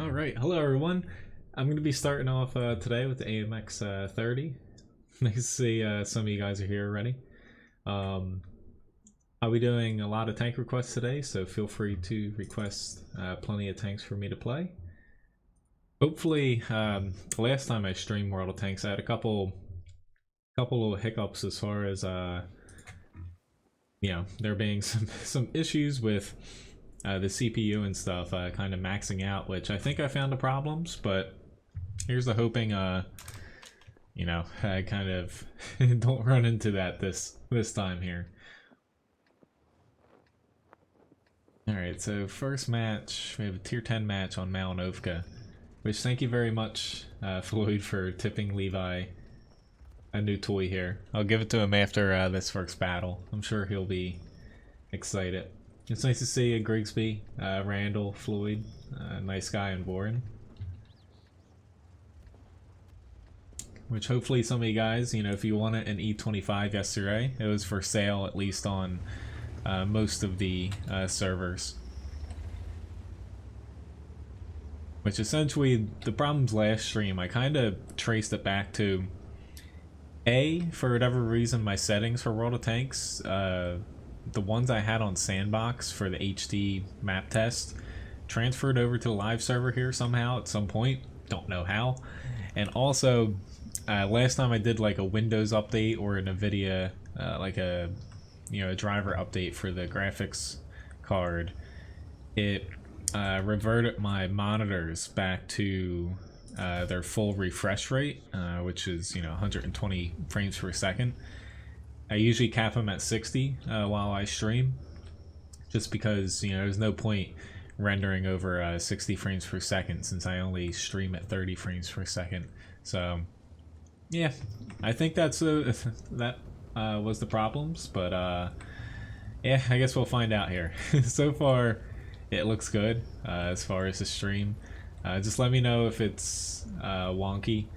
Alright, hello everyone. I'm going to be starting off today with the AMX 30. Nice to see some of you guys are here already. I'll be doing a lot of tank requests today, so feel free to request plenty of tanks for me to play. Hopefully, the last time I streamed World of Tanks, I had a couple little hiccups as far as there being some issues with the CPU and stuff kind of maxing out, which I think I found the problems, but here's the hoping I kind of don't run into that this time here. Alright, so first match, we have a tier 10 match on Malinovka, which thank you very much Floyd for tipping Levi a new toy here. I'll give it to him after this first battle. I'm sure he'll be excited. It's nice to see Grigsby, Randall, Floyd, nice guy, and Warren. Which hopefully some of you guys, if you wanted an E25 yesterday, it was for sale at least on most of the servers. Which essentially, the problems last stream, I kind of traced it back to for whatever reason, my settings for World of Tanks, the ones I had on Sandbox for the HD map test transferred over to the live server here somehow at some point. Don't know how. And also, last time I did like a Windows update or a NVIDIA, like a driver update for the graphics card, it reverted my monitors back to their full refresh rate, which is 120 frames per second. I usually cap them at 60 while I stream, just because there's no point rendering over 60 frames per second since I only stream at 30 frames per second. So yeah, I think that's that was the problems, but yeah, I guess we'll find out here. So far it looks good as far as the stream. Just let me know if it's wonky.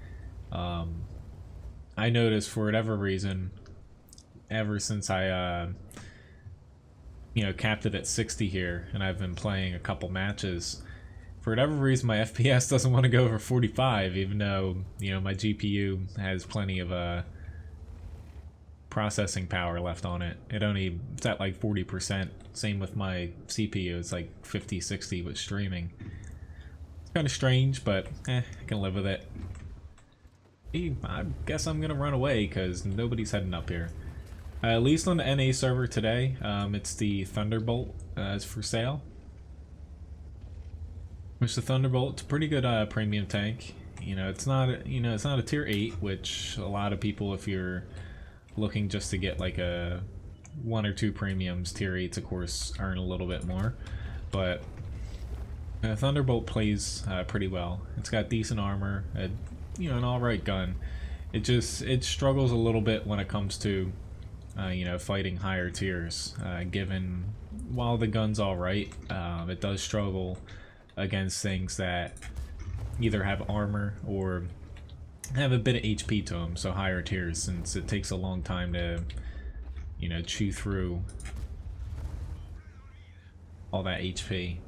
I noticed for whatever reason, ever since I capped it at 60 here, and I've been playing a couple matches, for whatever reason my FPS doesn't want to go over 45, even though my GPU has plenty of processing power left on it. It's at like 40%. Same with my CPU, it's like 50-60 with streaming. It's kind of strange, but I can live with it. I guess I'm gonna run away because nobody's heading up here. At least on the NA server today, it's the Thunderbolt is for sale. Which the Thunderbolt's a pretty good premium tank. It's not a tier 8, which a lot of people, if you're looking just to get like a 1 or 2 premiums, tier 8s of course earn a little bit more. But Thunderbolt plays pretty well. It's got decent armor, an alright gun. It struggles a little bit when it comes to fighting higher tiers, given while the gun's alright, it does struggle against things that either have armor or have a bit of HP to them, so higher tiers, since it takes a long time to chew through all that HP.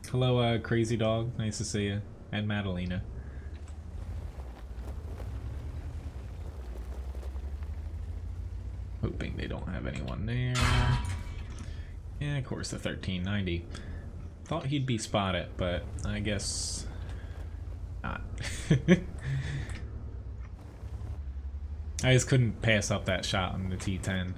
Hello Crazy Dog, nice to see you, and Madalena. Hoping they don't have anyone there. Yeah, of course, the 1390. Thought he'd be spotted, but I guess not. I just couldn't pass up that shot on the T10.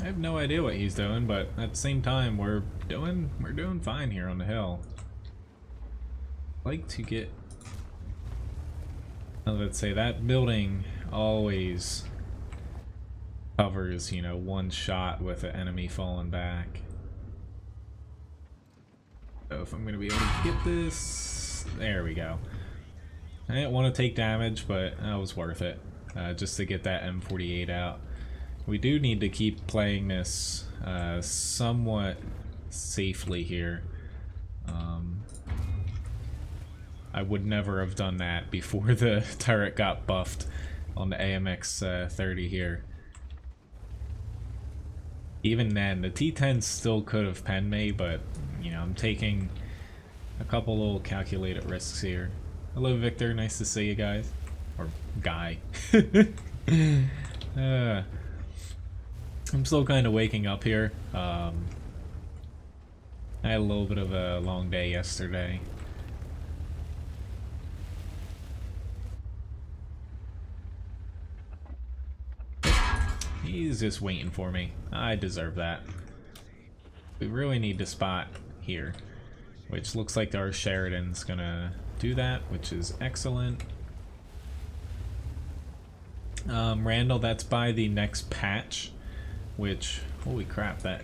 I have no idea what he's doing, but at the same time, we're doing fine here on the hill. I'd like to get, let's say that building always covers, one shot with an enemy falling back. So if I'm gonna be able to get this, there we go. I didn't want to take damage, but that was worth it, just to get that M48 out. We do need to keep playing this somewhat safely here. I would never have done that before the turret got buffed. on the AMX 30 here. Even then, the T10 still could have penned me, but, you know, I'm taking a couple little calculated risks here. Hello, Victor. Nice to see you guys. Or guy. I'm still kind of waking up here. I had a little bit of a long day yesterday. He's just waiting for me. I deserve that. We really need to spot here, which looks like our Sheridan's gonna do that, which is excellent. Randall, that's by the next patch, which, holy crap, that...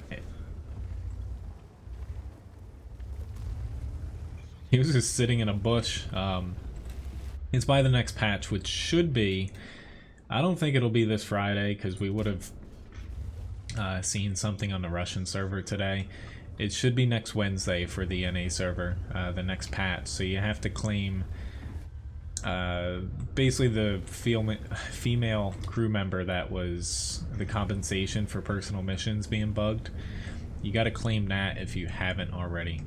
He was just sitting in a bush. It's by the next patch, which should be... I don't think it'll be this Friday, because we would have seen something on the Russian server today. It should be next Wednesday for the NA server, the next patch. So you have to claim basically the female crew member that was the compensation for personal missions being bugged. You got to claim that if you haven't already.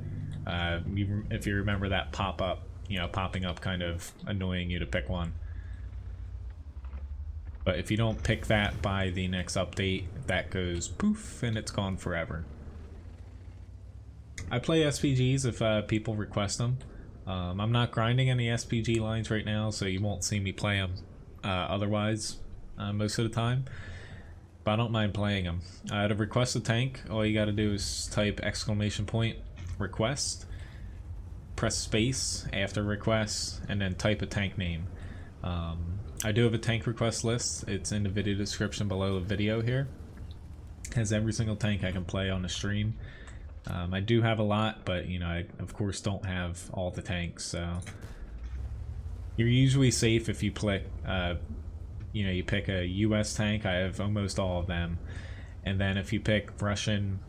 If you remember that pop-up, you know, popping up kind of annoying you to pick one. But if you don't pick that by the next update, that goes poof and it's gone forever. I play SPGs if people request them. I'm not grinding any SPG lines right now, so you won't see me play them otherwise most of the time. But I don't mind playing them. To request a tank, all you gotta do is type !request, press space after request, and then type a tank name. I do have a tank request list. It's in the video description below the video here. It has every single tank I can play on the stream. I do have a lot, but you know, I of course don't have all the tanks, so you're usually safe if you pick, you know, you pick a US tank. I have almost all of them, and then if you pick Russian,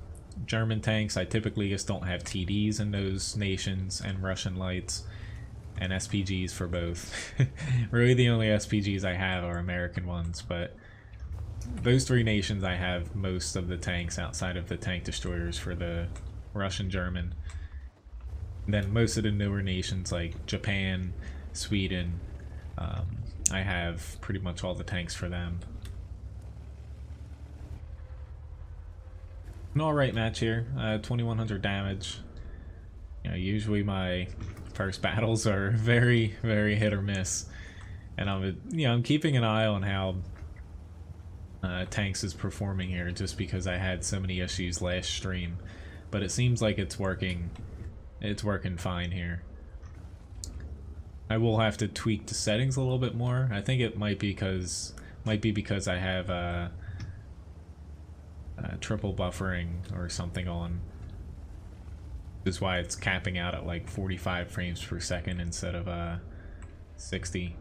German tanks, I typically just don't have TDs in those nations, and Russian lights and SPGs for both. Really the only SPGs I have are American ones, but those three nations I have most of the tanks outside of the tank destroyers for the Russian, German. And then most of the newer nations like Japan, Sweden, I have pretty much all the tanks for them. An alright match here, 2100 damage. You know, usually my first battles are very, very hit or miss, and I'm keeping an eye on how tanks is performing here, just because I had so many issues last stream, but it seems like it's working fine here. I will have to tweak the settings a little bit more. I think it might be because I have triple buffering or something on. This is why it's capping out at like 45 frames per second instead of 60.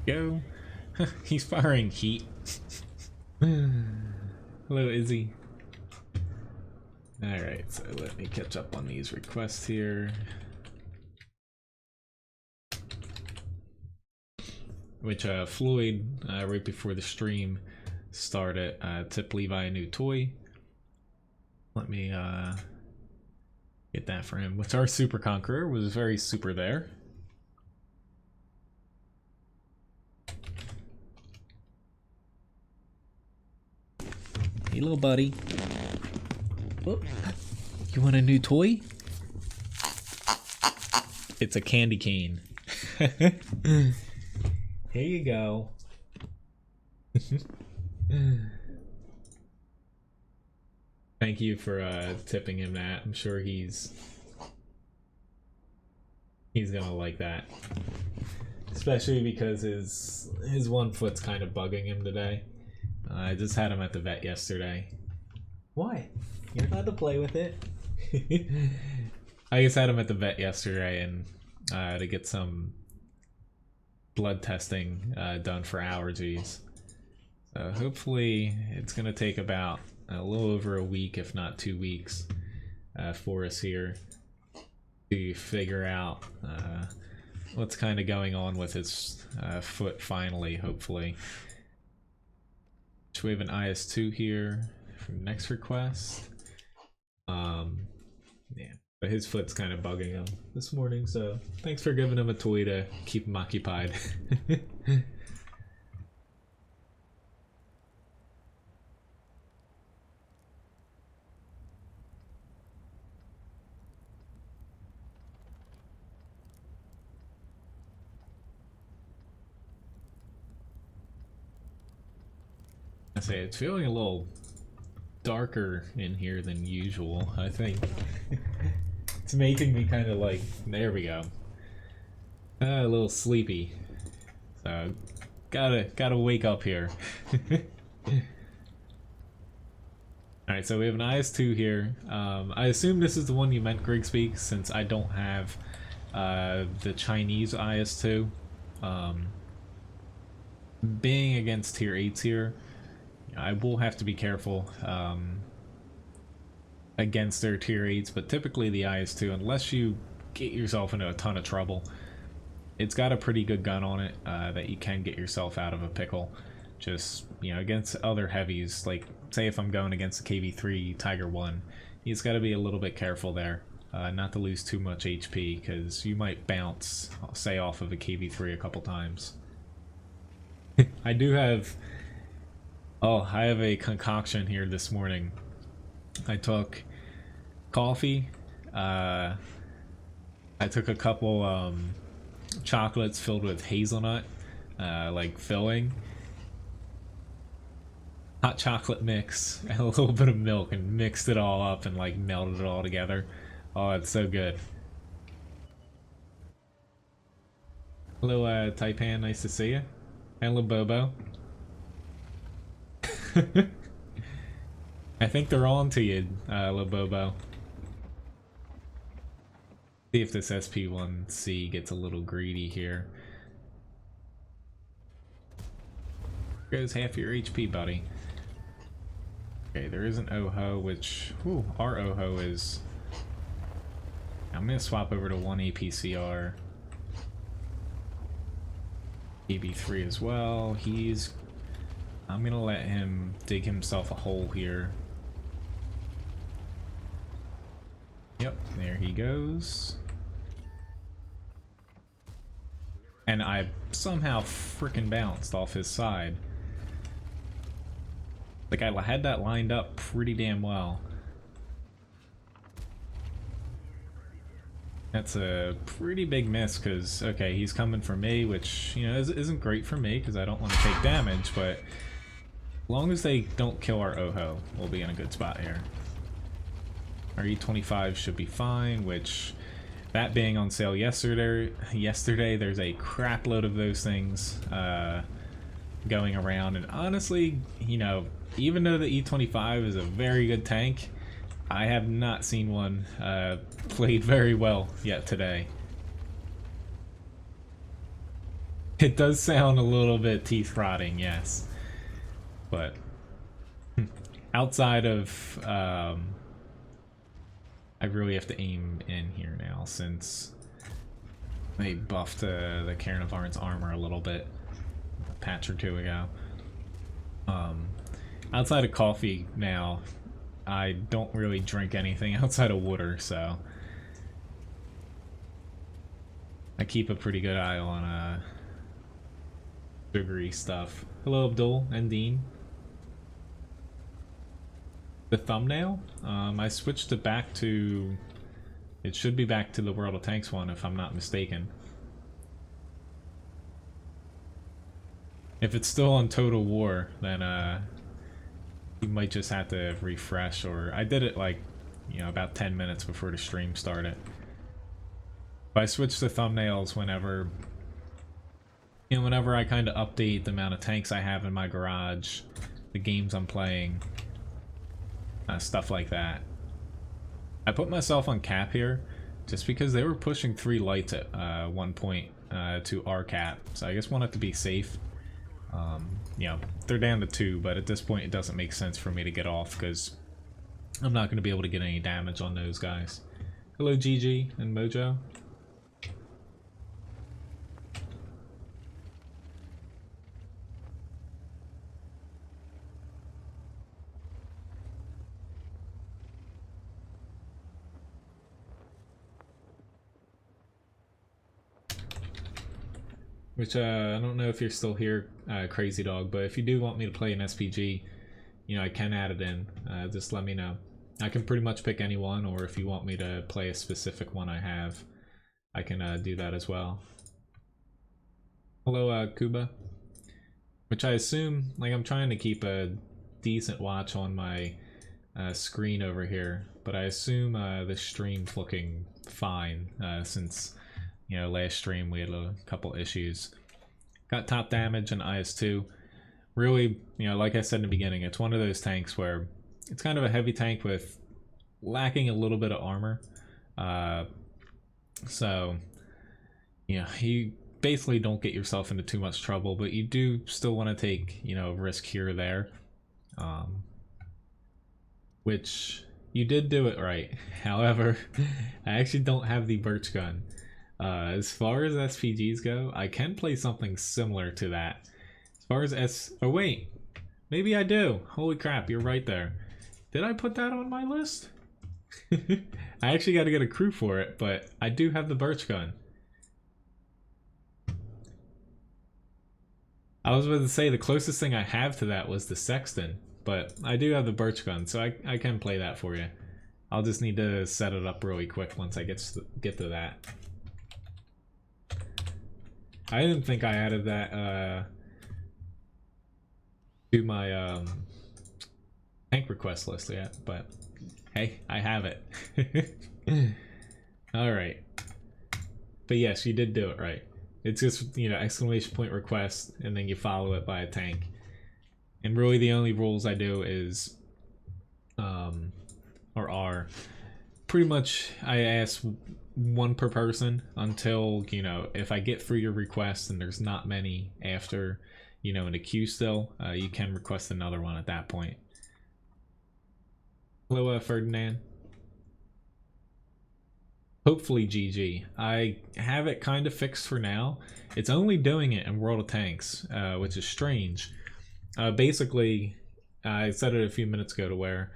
Go. He's firing heat. Hello, Izzy. Alright, so let me catch up on these requests here. Which Floyd, right before the stream started, tipped Levi a new toy. Let me get that for him. Which our Super Conqueror was very super there. Hey, little buddy. Whoop. You want a new toy? It's a candy cane. Here you go. Thank you for tipping him that. I'm sure he's gonna like that. Especially because his one foot's kind of bugging him today. I just had him at the vet yesterday. Why? You're allowed to play with it. I just had him at the vet yesterday and to get some blood testing done for allergies. So hopefully it's gonna take about a little over a week, if not 2 weeks, for us here. to figure out what's kind of going on with his foot finally, hopefully. So we have an IS-2 here for next request. Yeah, but his foot's kind of bugging him this morning, so thanks for giving him a toy to keep him occupied. I say it's feeling a little darker in here than usual, I think. It's making me kind of like, there we go. A little sleepy. So gotta wake up here. Alright, so we have an IS-2 here. I assume this is the one you meant, Grigsby, since I don't have the Chinese IS-2. Being against tier 8s here, I will have to be careful against their tier 8s, but typically the IS-2, unless you get yourself into a ton of trouble, it's got a pretty good gun on it that you can get yourself out of a pickle. Just, you know, against other heavies, like say if I'm going against the KV-3 Tiger 1, you just got to be a little bit careful there, not to lose too much HP, because you might bounce, say, off of a KV-3 a couple times. I do have... Oh, I have a concoction here this morning. I took coffee, I took a couple chocolates filled with hazelnut, like filling, hot chocolate mix, and a little bit of milk, and mixed it all up and like melted it all together. Oh, it's so good. Hello, Taipan, nice to see you. Hello, Bobo. I think they're on to you, Lobobo. See if this SP1C gets a little greedy here. Goes half your HP, buddy. Okay, there is an OHO, which... Whew, our OHO is... I'm gonna swap over to 1 APCR. AB3 as well. I'm gonna let him dig himself a hole here. Yep, there he goes. And I somehow frickin' bounced off his side. Like, I had that lined up pretty damn well. That's a pretty big miss, because, okay, he's coming for me, which, you know, isn't great for me, because I don't want to take damage, but as long as they don't kill our OHO, we'll be in a good spot here. Our E25 should be fine, which, that being on sale yesterday, there's a crap load of those things going around, and honestly, you know, even though the E25 is a very good tank, I have not seen one played very well yet today. It does sound a little bit teeth-rotting, yes. But outside of... I really have to aim in here now, since they buffed the Carnivarn's armor a little bit a patch or two ago. Outside of coffee now, I don't really drink anything outside of water, so I keep a pretty good eye on sugary stuff. Hello, Abdul and Dean. The thumbnail? I switched it back to... It should be back to the World of Tanks one, if I'm not mistaken. If it's still on Total War, then you might just have to refresh, or I did it like, you know, about 10 minutes before the stream started. But I switch to thumbnails whenever, you know, whenever I kind of update the amount of tanks I have in my garage, the games I'm playing, stuff like that. I put myself on cap here just because they were pushing 3 lights at one point to our cap, so I just wanted to be safe. You know, they're down to 2, but at this point it doesn't make sense for me to get off because I'm not going to be able to get any damage on those guys. Hello GG and Mojo. Which, I don't know if you're still here, Crazy Dog, but if you do want me to play an SPG, you know, I can add it in. Just let me know. I can pretty much pick any one, or if you want me to play a specific one I have, I can do that as well. Hello, Kuba. Which I assume, like, I'm trying to keep a decent watch on my screen over here, but I assume the stream's looking fine since, you know, last stream we had a couple issues. Got top damage and IS-2. Really, you know, like I said in the beginning, it's one of those tanks where it's kind of a heavy tank with lacking a little bit of armor. So, you know, you basically don't get yourself into too much trouble, but you do still want to take, you know, risk here or there. Which you did do it right. However, I actually don't have the birch gun. As far as SPGs go, I can play something similar to that. As far as oh wait, maybe I do. Holy crap, you're right there. Did I put that on my list? I actually got to get a crew for it, but I do have the birch gun. I was about to say the closest thing I have to that was the sexton, but I do have the birch gun, so I can play that for you. I'll just need to set it up really quick once I get to that. I didn't think I added that to my tank request list yet, but hey, I have it. Alright. But yes, you did do it right. It's just, you know, exclamation point request, and then you follow it by a tank. And really the only rules I do is, or are, pretty much I ask one per person until, you know, if I get through your request and there's not many after, you know, in the queue still, you can request another one at that point. Hello, Ferdinand. Hopefully GG. I have it kind of fixed for now. It's only doing it in World of Tanks, which is strange. Basically, I said it a few minutes ago to where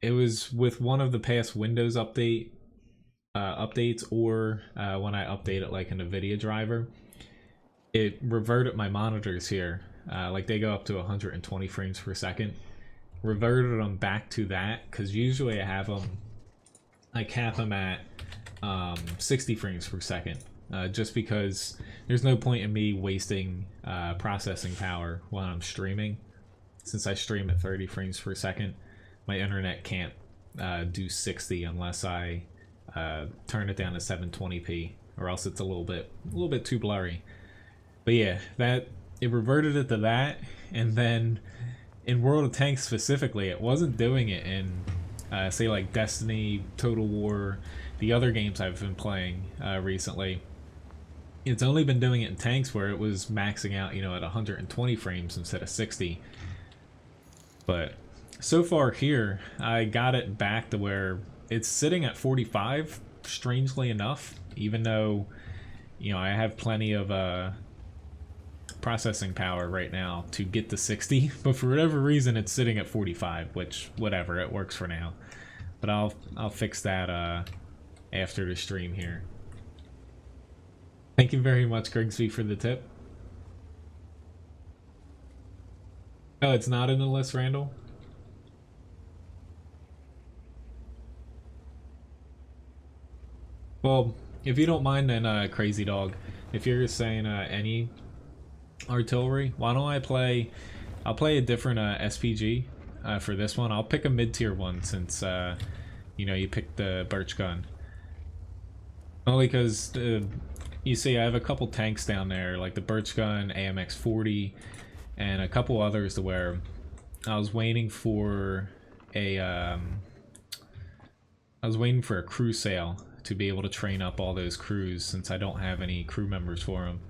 it was with one of the past Windows updates, or when I update it like in a NVIDIA driver, it reverted my monitors here. Like they go up to 120 frames per second. Reverted them back to that, because usually I have them, I cap them at 60 frames per second, just because there's no point in me wasting processing power while I'm streaming. Since I stream at 30 frames per second, my internet can't do 60 unless I turn it down to 720p, or else it's a little bit too blurry. But yeah, that it reverted it to that, and then in World of Tanks specifically, it wasn't doing it in say like Destiny, Total War, the other games I've been playing recently. It's only been doing it in tanks where it was maxing out, you know, at 120 frames instead of 60. But so far here, I got it back to where it's sitting at 45, strangely enough, even though, you know, I have plenty of processing power right now to get to 60, but for whatever reason it's sitting at 45, which, whatever, it works for now. But I'll fix that after the stream here. Thank you very much, Grigsby, for the tip. Oh, it's not in the list, Randall? Well, if you don't mind then, Crazy Dog, if you're saying any artillery, why don't I'll play a different SPG for this one. I'll pick a mid-tier one since, you know, you picked the birch gun. Only because, you see, I have a couple tanks down there, like the birch gun, AMX-40, and a couple others to where I was waiting for a crew sale to be able to train up all those crews, since I don't have any crew members for them.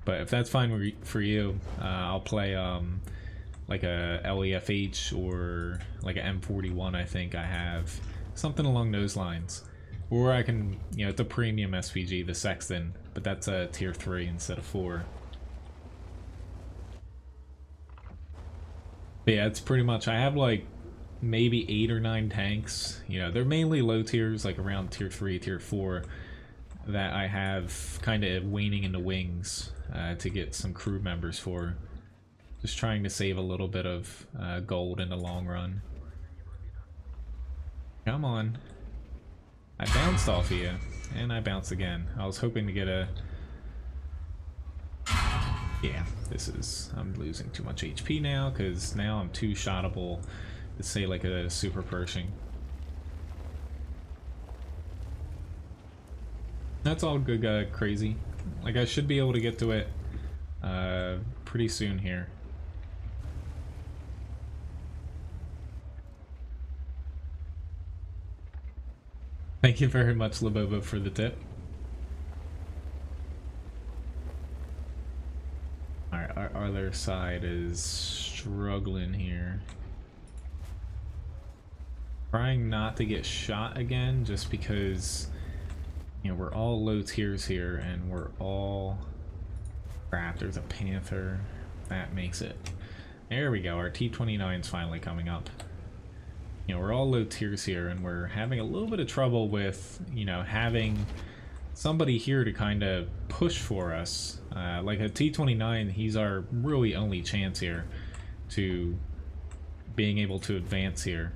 But if that's fine for you, I'll play like a LEFH or like a M41 I think I have something along those lines. Or I can, you know, it's a premium SPG, the Sexton, but that's a tier 3 instead of 4. But yeah, it's pretty much, I have like maybe 8 or 9 tanks. You know, they're mainly low tiers, like around tier 3, tier 4, that I have kind of waning in the wings to get some crew members for. Just trying to save a little bit of gold in the long run. Come on. I bounced off of you, and I bounced again. I was hoping to get a... Yeah, this is... I'm losing too much HP now, because now I'm too shottable to say like a super Pershing. That's all good, crazy. Like, I should be able to get to it pretty soon here. Thank you very much, Labobo, for the tip. Alright, our other side is struggling here. Trying not to get shot again, just because, you know, we're all low tiers here, and we're all... Crap, there's a Panther. That makes it. There we go, our T-29's finally coming up. You know, we're all low tiers here, and we're having a little bit of trouble with, you know, having somebody here to kind of push for us. Like a T-29, he's our really only chance here to being able to advance here.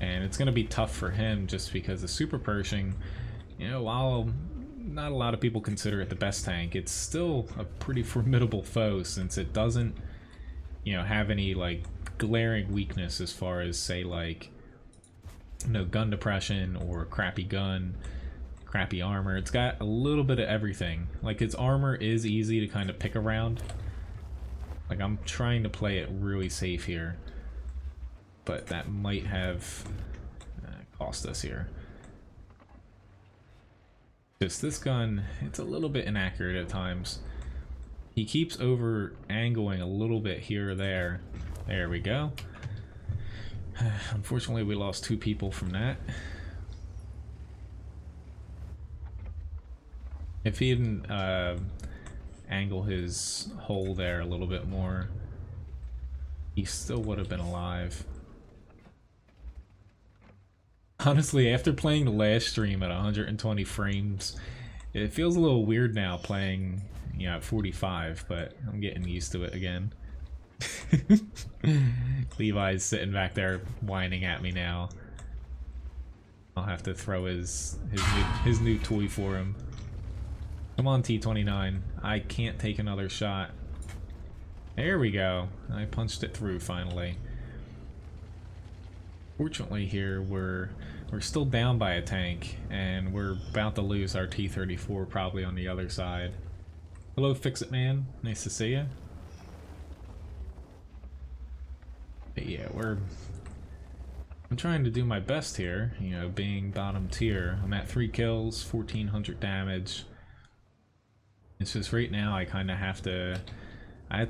And it's going to be tough for him just because the Super Pershing, you know, while not a lot of people consider it the best tank, it's still a pretty formidable foe since it doesn't, you know, have any, like, glaring weakness as far as, say, like, no gun depression or crappy gun, crappy armor. It's got a little bit of everything. Like, its armor is easy to kind of pick around. Like, I'm trying to play it really safe here, but that might have cost us here. Just this gun, it's a little bit inaccurate at times. He keeps over angling a little bit here or there. There we go. Unfortunately, we lost 2 people from that. If he didn't angle his hole there a little bit more, he still would have been alive. Honestly, after playing the last stream at 120 frames, it feels a little weird now playing, you know, at 45, but I'm getting used to it again. Levi's sitting back there whining at me now. I'll have to throw his new toy for him. Come on, T-29. I can't take another shot. There we go. I punched it through finally. Fortunately here we're still down by a tank, and we're about to lose our T-34 probably on the other side. Hello, Fix-It Man. Nice to see you. But yeah, I'm trying to do my best here, you know, being bottom tier. I'm at 3 kills, 1400 damage. It's just right now I kind of have to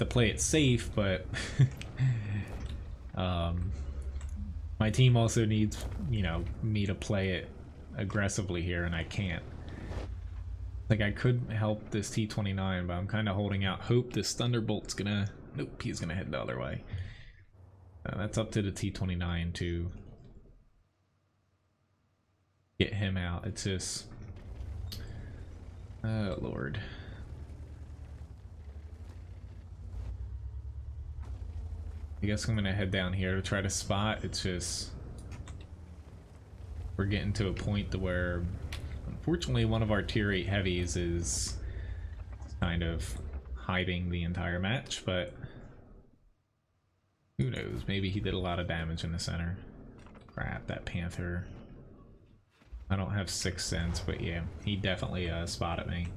play it safe, but my team also needs, you know, me to play it aggressively here, and I can't. Like, I could help this T-29, but I'm kind of holding out hope this Thunderbolt's gonna... Nope, he's gonna head the other way. That's up to the T-29 to get him out. It's just... Oh, Lord. I guess I'm gonna head down here to try to spot. It's just... We're getting to a point to where... Unfortunately, one of our tier 8 heavies is kind of hiding the entire match, but... Who knows? Maybe he did a lot of damage in the center. Crap, that Panther. I don't have 6th sense, but yeah, he definitely spotted me.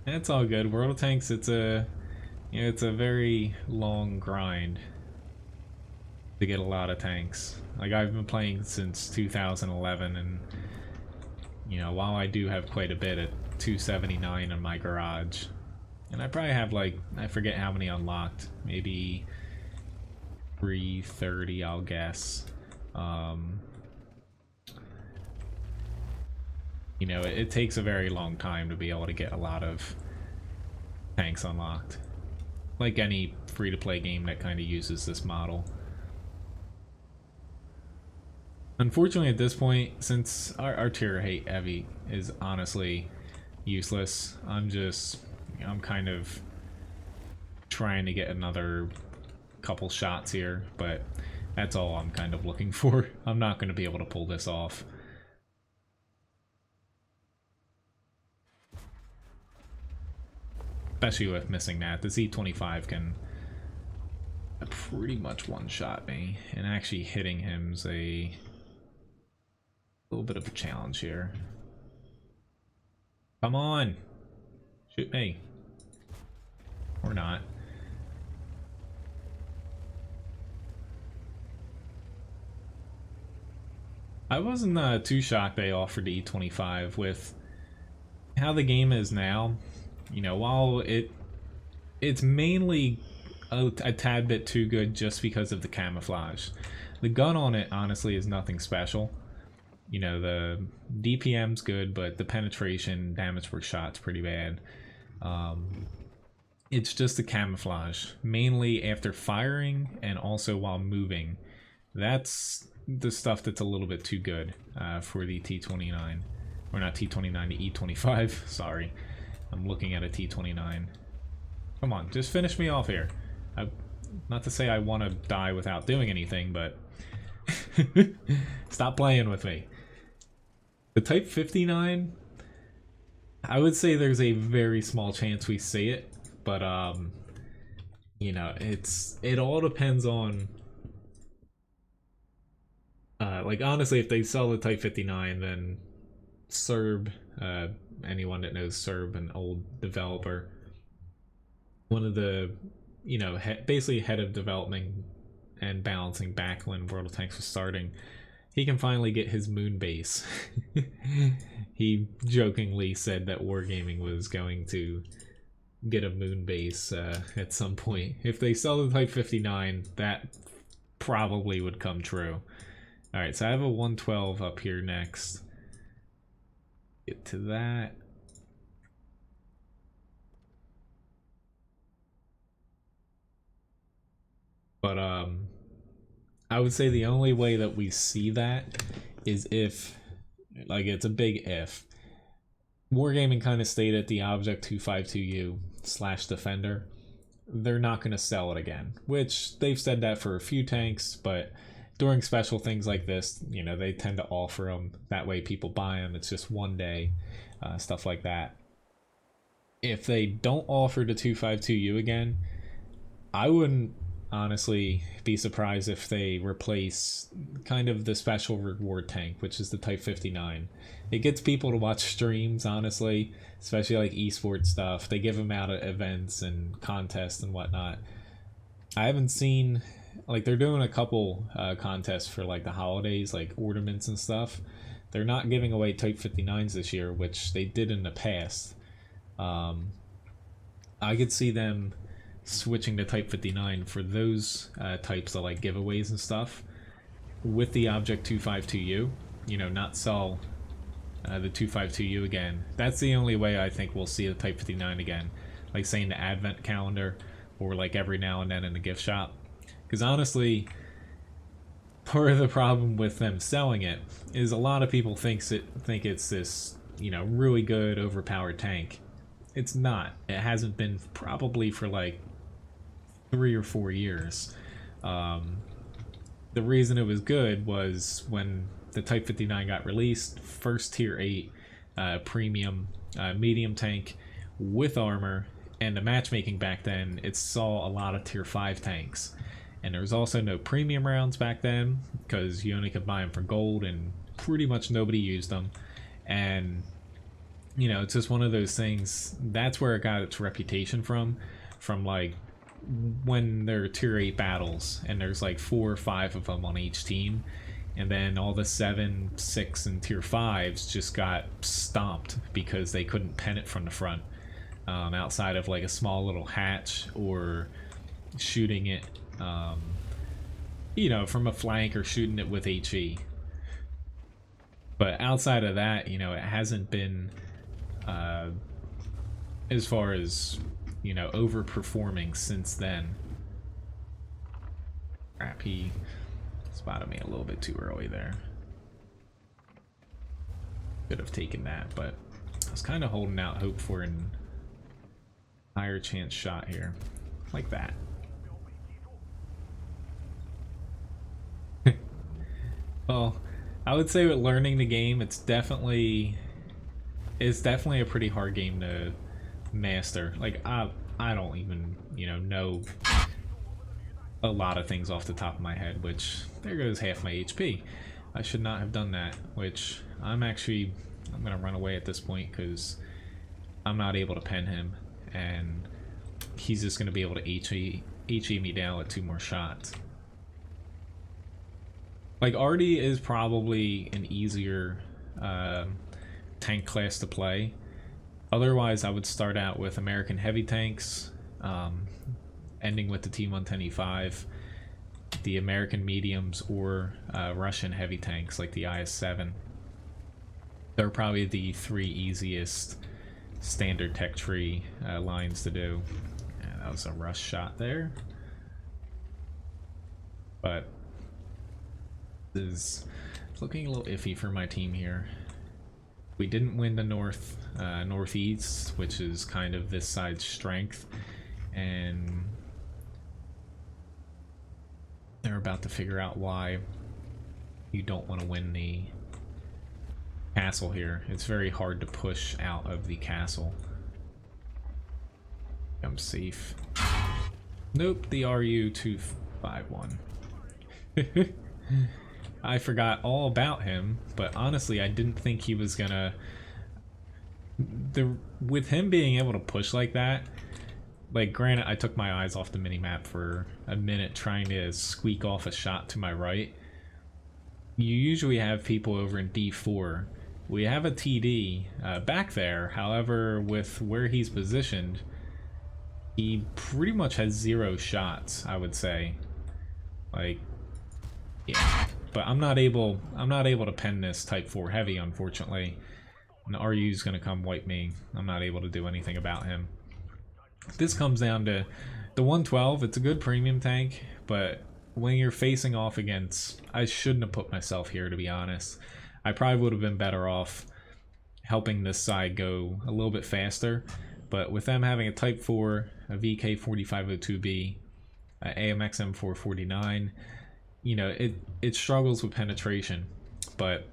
That's all good. World of Tanks, it's a, you know, it's a very long grind to get a lot of tanks. Like, I've been playing since 2011, and you know, while I do have quite a bit at 279 in my garage, and I probably have, like, I forget how many unlocked, maybe 330, I'll guess. You know, it takes a very long time to be able to get a lot of tanks unlocked. Like any free-to-play game that kind of uses this model. Unfortunately, at this point, since our tier 8 heavy is honestly useless, I'm kind of trying to get another couple shots here, but that's all I'm kind of looking for. I'm not going to be able to pull this off. Especially with missing that. The Z25 can pretty much one-shot me, and actually hitting him's a little bit of a challenge here. Come on! Shoot me. Or not. I wasn't too shocked they offered the E25 with how the game is now. You know, while it's mainly a tad bit too good just because of the camouflage. The gun on it, honestly, is nothing special. You know, the DPM's good, but the penetration, damage per shot's pretty bad. It's just the camouflage, mainly after firing and also while moving. That's the stuff that's a little bit too good for the T29. Or not T29, the E25, sorry. I'm looking at a T29. Come on, just finish me off here. Not to say I want to die without doing anything, but stop playing with me. The Type 59, I would say there's a very small chance we see it, but you know, it all depends on like honestly, if they sell the Type 59, then Serb, anyone that knows Serb, an old developer, one of the, you know, basically head of development and balancing back when World of Tanks was starting, he can finally get his moon base. He jokingly said that Wargaming was going to get a moon base at some point. If they sell the Type 59, that probably would come true. Alright, so I have a 112 up here next. Get to that. But I would say the only way that we see that is if, like, it's a big if, Wargaming kind of stayed at the Object 252U/Defender. They're not going to sell it again, which they've said that for a few tanks, but during special things like this, you know, they tend to offer them. That way people buy them. It's just one day, stuff like that. If they don't offer the 252U again, I wouldn't honestly be surprised if they replace kind of the special reward tank, which is the Type 59. It gets people to watch streams, honestly, especially like esports stuff. They give them out at events and contests and whatnot. I haven't seen, like, they're doing a couple contests for like the holidays, like ornaments and stuff. They're not giving away Type 59s this year, which they did in the past. I could see them switching to Type 59 for those types of like giveaways and stuff with the Object 252U, you know, not sell the 252U again. That's the only way I think we'll see the Type 59 again, like saying the advent calendar or like every now and then in the gift shop. Because honestly, part of the problem with them selling it is a lot of people think it's this, you know, really good overpowered tank. It's not. It hasn't been probably for like 3 or 4 years. The reason it was good was when the Type 59 got released, first tier 8 premium medium tank with armor, and the matchmaking back then, it saw a lot of tier 5 tanks. And there was also no premium rounds back then because you only could buy them for gold and pretty much nobody used them. And you know, it's just one of those things. That's where it got its reputation from like when there are tier 8 battles and there's like 4 or 5 of them on each team, and then all the 7, 6 and tier 5s just got stomped because they couldn't pen it from the front, outside of like a small little hatch or shooting it you know, from a flank or shooting it with HE. But outside of that, you know, it hasn't been as far as, you know, overperforming since then. Crap, he spotted me a little bit too early there. Could have taken that, but I was kind of holding out hope for an higher chance shot here. Like that. Well, I would say with learning the game, it's definitely a pretty hard game to master. Like I don't even, you know a lot of things off the top of my head, which there goes half my HP. I should not have done that, which I'm gonna run away at this point because I'm not able to pen him, and he's just gonna be able to HE me down with 2 more shots. Like, Artie is probably an easier tank class to play. Otherwise, I would start out with American heavy tanks, ending with the T110E5, the American mediums, or Russian heavy tanks like the IS-7. They're probably the 3 easiest standard tech tree lines to do. Yeah, that was a rush shot there. But is looking a little iffy for my team here. We didn't win the northeast, which is kind of this side's strength, and they're about to figure out why you don't want to win the castle here. It's very hard to push out of the castle. I'm safe. Nope, the RU-251. I forgot all about him, but honestly, I didn't think he was gonna... With him being able to push like that, like, granted, I took my eyes off the minimap for a minute trying to squeak off a shot to my right. You usually have people over in D4. We have a TD back there, however, with where he's positioned, he pretty much has 0 shots, I would say. Like, yeah. But I'm not able to pen this Type 4 heavy, unfortunately. And the RU's gonna come wipe me. I'm not able to do anything about him. This comes down to the 112. It's a good premium tank, but when you're facing off against... I shouldn't have put myself here, to be honest. I probably would have been better off helping this side go a little bit faster. But with them having a Type 4, a VK4502B, AMX M449, you know, it struggles with penetration. But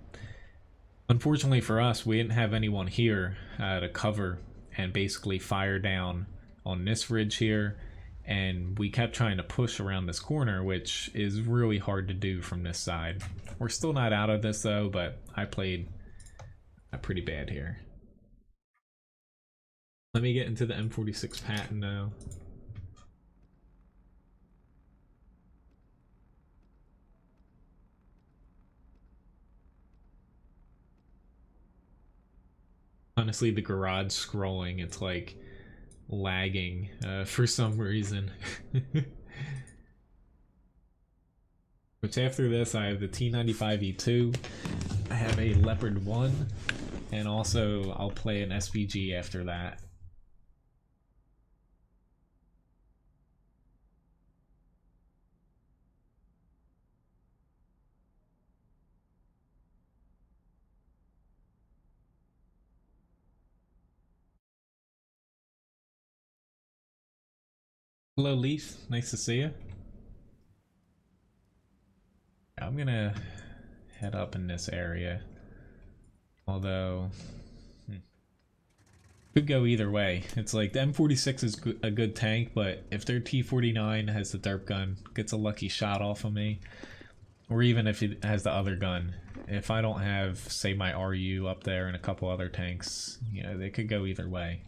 unfortunately for us, we didn't have anyone here to cover and basically fire down on this ridge here, and we kept trying to push around this corner, which is really hard to do from this side. We're still not out of this though, but I played pretty bad here. Let me get into the M46 patent now. Honestly, the garage scrolling, it's like lagging for some reason. Which after this, I have the T95E2, I have a Leopard 1, and also I'll play an SVG after that. Hello, Leaf. Nice to see you. I'm gonna head up in this area. Although, could go either way. It's like the M46 is a good tank, but if their T49 has the derp gun, gets a lucky shot off of me, or even if it has the other gun, if I don't have, say, my RU up there and a couple other tanks, you know, they could go either way.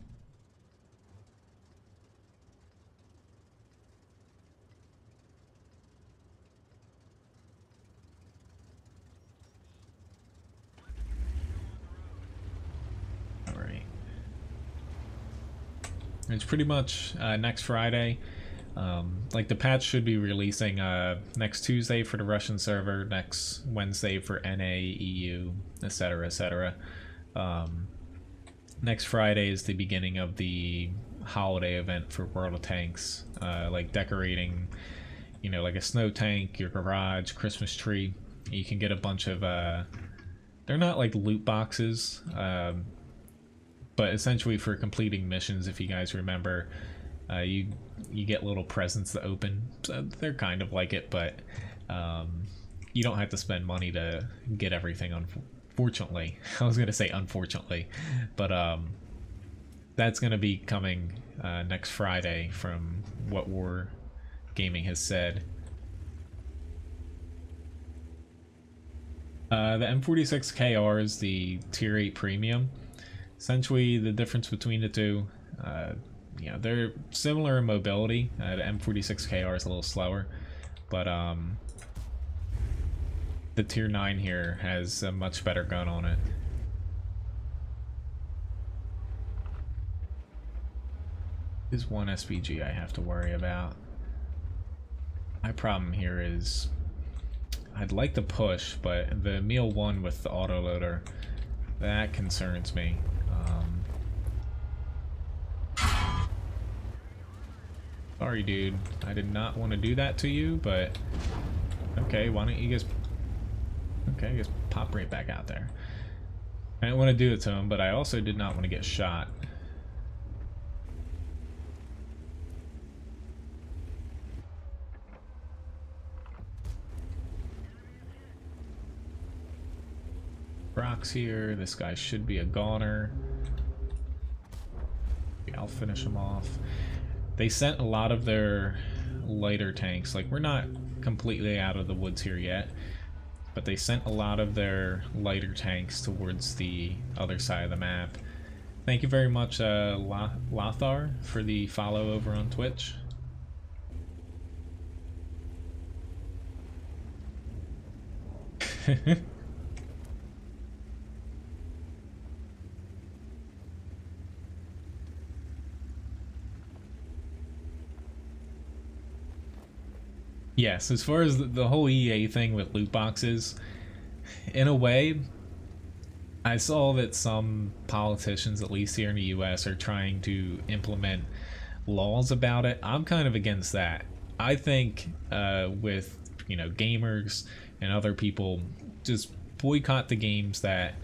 It's pretty much next Friday. Like the patch should be releasing next Tuesday for the Russian server, next Wednesday for NA, EU, etc., etc. Next Friday is the beginning of the holiday event for World of Tanks, like decorating, you know, like a snow tank, your garage, Christmas tree. You can get a bunch of, they're not like loot boxes, but essentially for completing missions, if you guys remember, you get little presents to open. So they're kind of like it, but you don't have to spend money to get everything, unfortunately. I was going to say unfortunately, but that's going to be coming next Friday from what War Gaming has said. The M46KR is the Tier 8 Premium. Essentially, the difference between the two, you know, they're similar in mobility. The M46KR is a little slower, but the Tier 9 here has a much better gun on it. Is one SPG I have to worry about. My problem here is I'd like to push, but the Meal 1 with the autoloader, that concerns me. Sorry, dude. I did not want to do that to you, but okay, why don't you just... Okay, just pop right back out there. I didn't want to do it to him, but I also did not want to get shot. Brock's here. This guy should be a goner. I'll finish him off. They sent a lot of their lighter tanks. Like, we're not completely out of the woods here yet, but they sent a lot of their lighter tanks towards the other side of the map. Thank you very much, Lothar, for the follow over on Twitch. Yes, as far as the whole EA thing with loot boxes, in a way, I saw that some politicians, at least here in the US, are trying to implement laws about it. I'm kind of against that. I think with, you know, gamers and other people, just boycott the games that,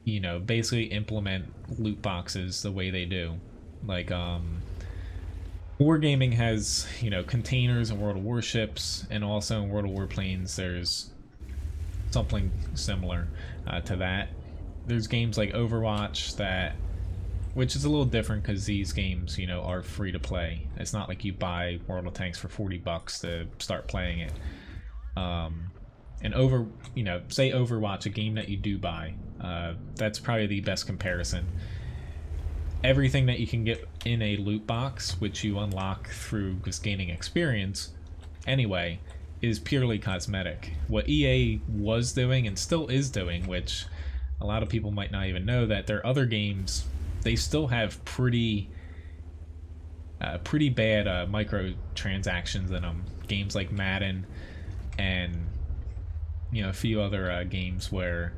you know, basically implement loot boxes the way they do. Like, Wargaming has, you know, containers in World of Warships, and also in World of Warplanes there's something similar to that. There's games like Overwatch that, which is a little different because these games, you know, are free to play. It's not like you buy World of Tanks for 40 bucks to start playing it. And you know, say Overwatch, a game that you do buy, that's probably the best comparison. Everything that you can get in a loot box, which you unlock through just gaining experience anyway, is purely cosmetic. What EA was doing and still is doing, which a lot of people might not even know, that their other games, they still have pretty bad microtransactions in them. Games like Madden and, you know, a few other games where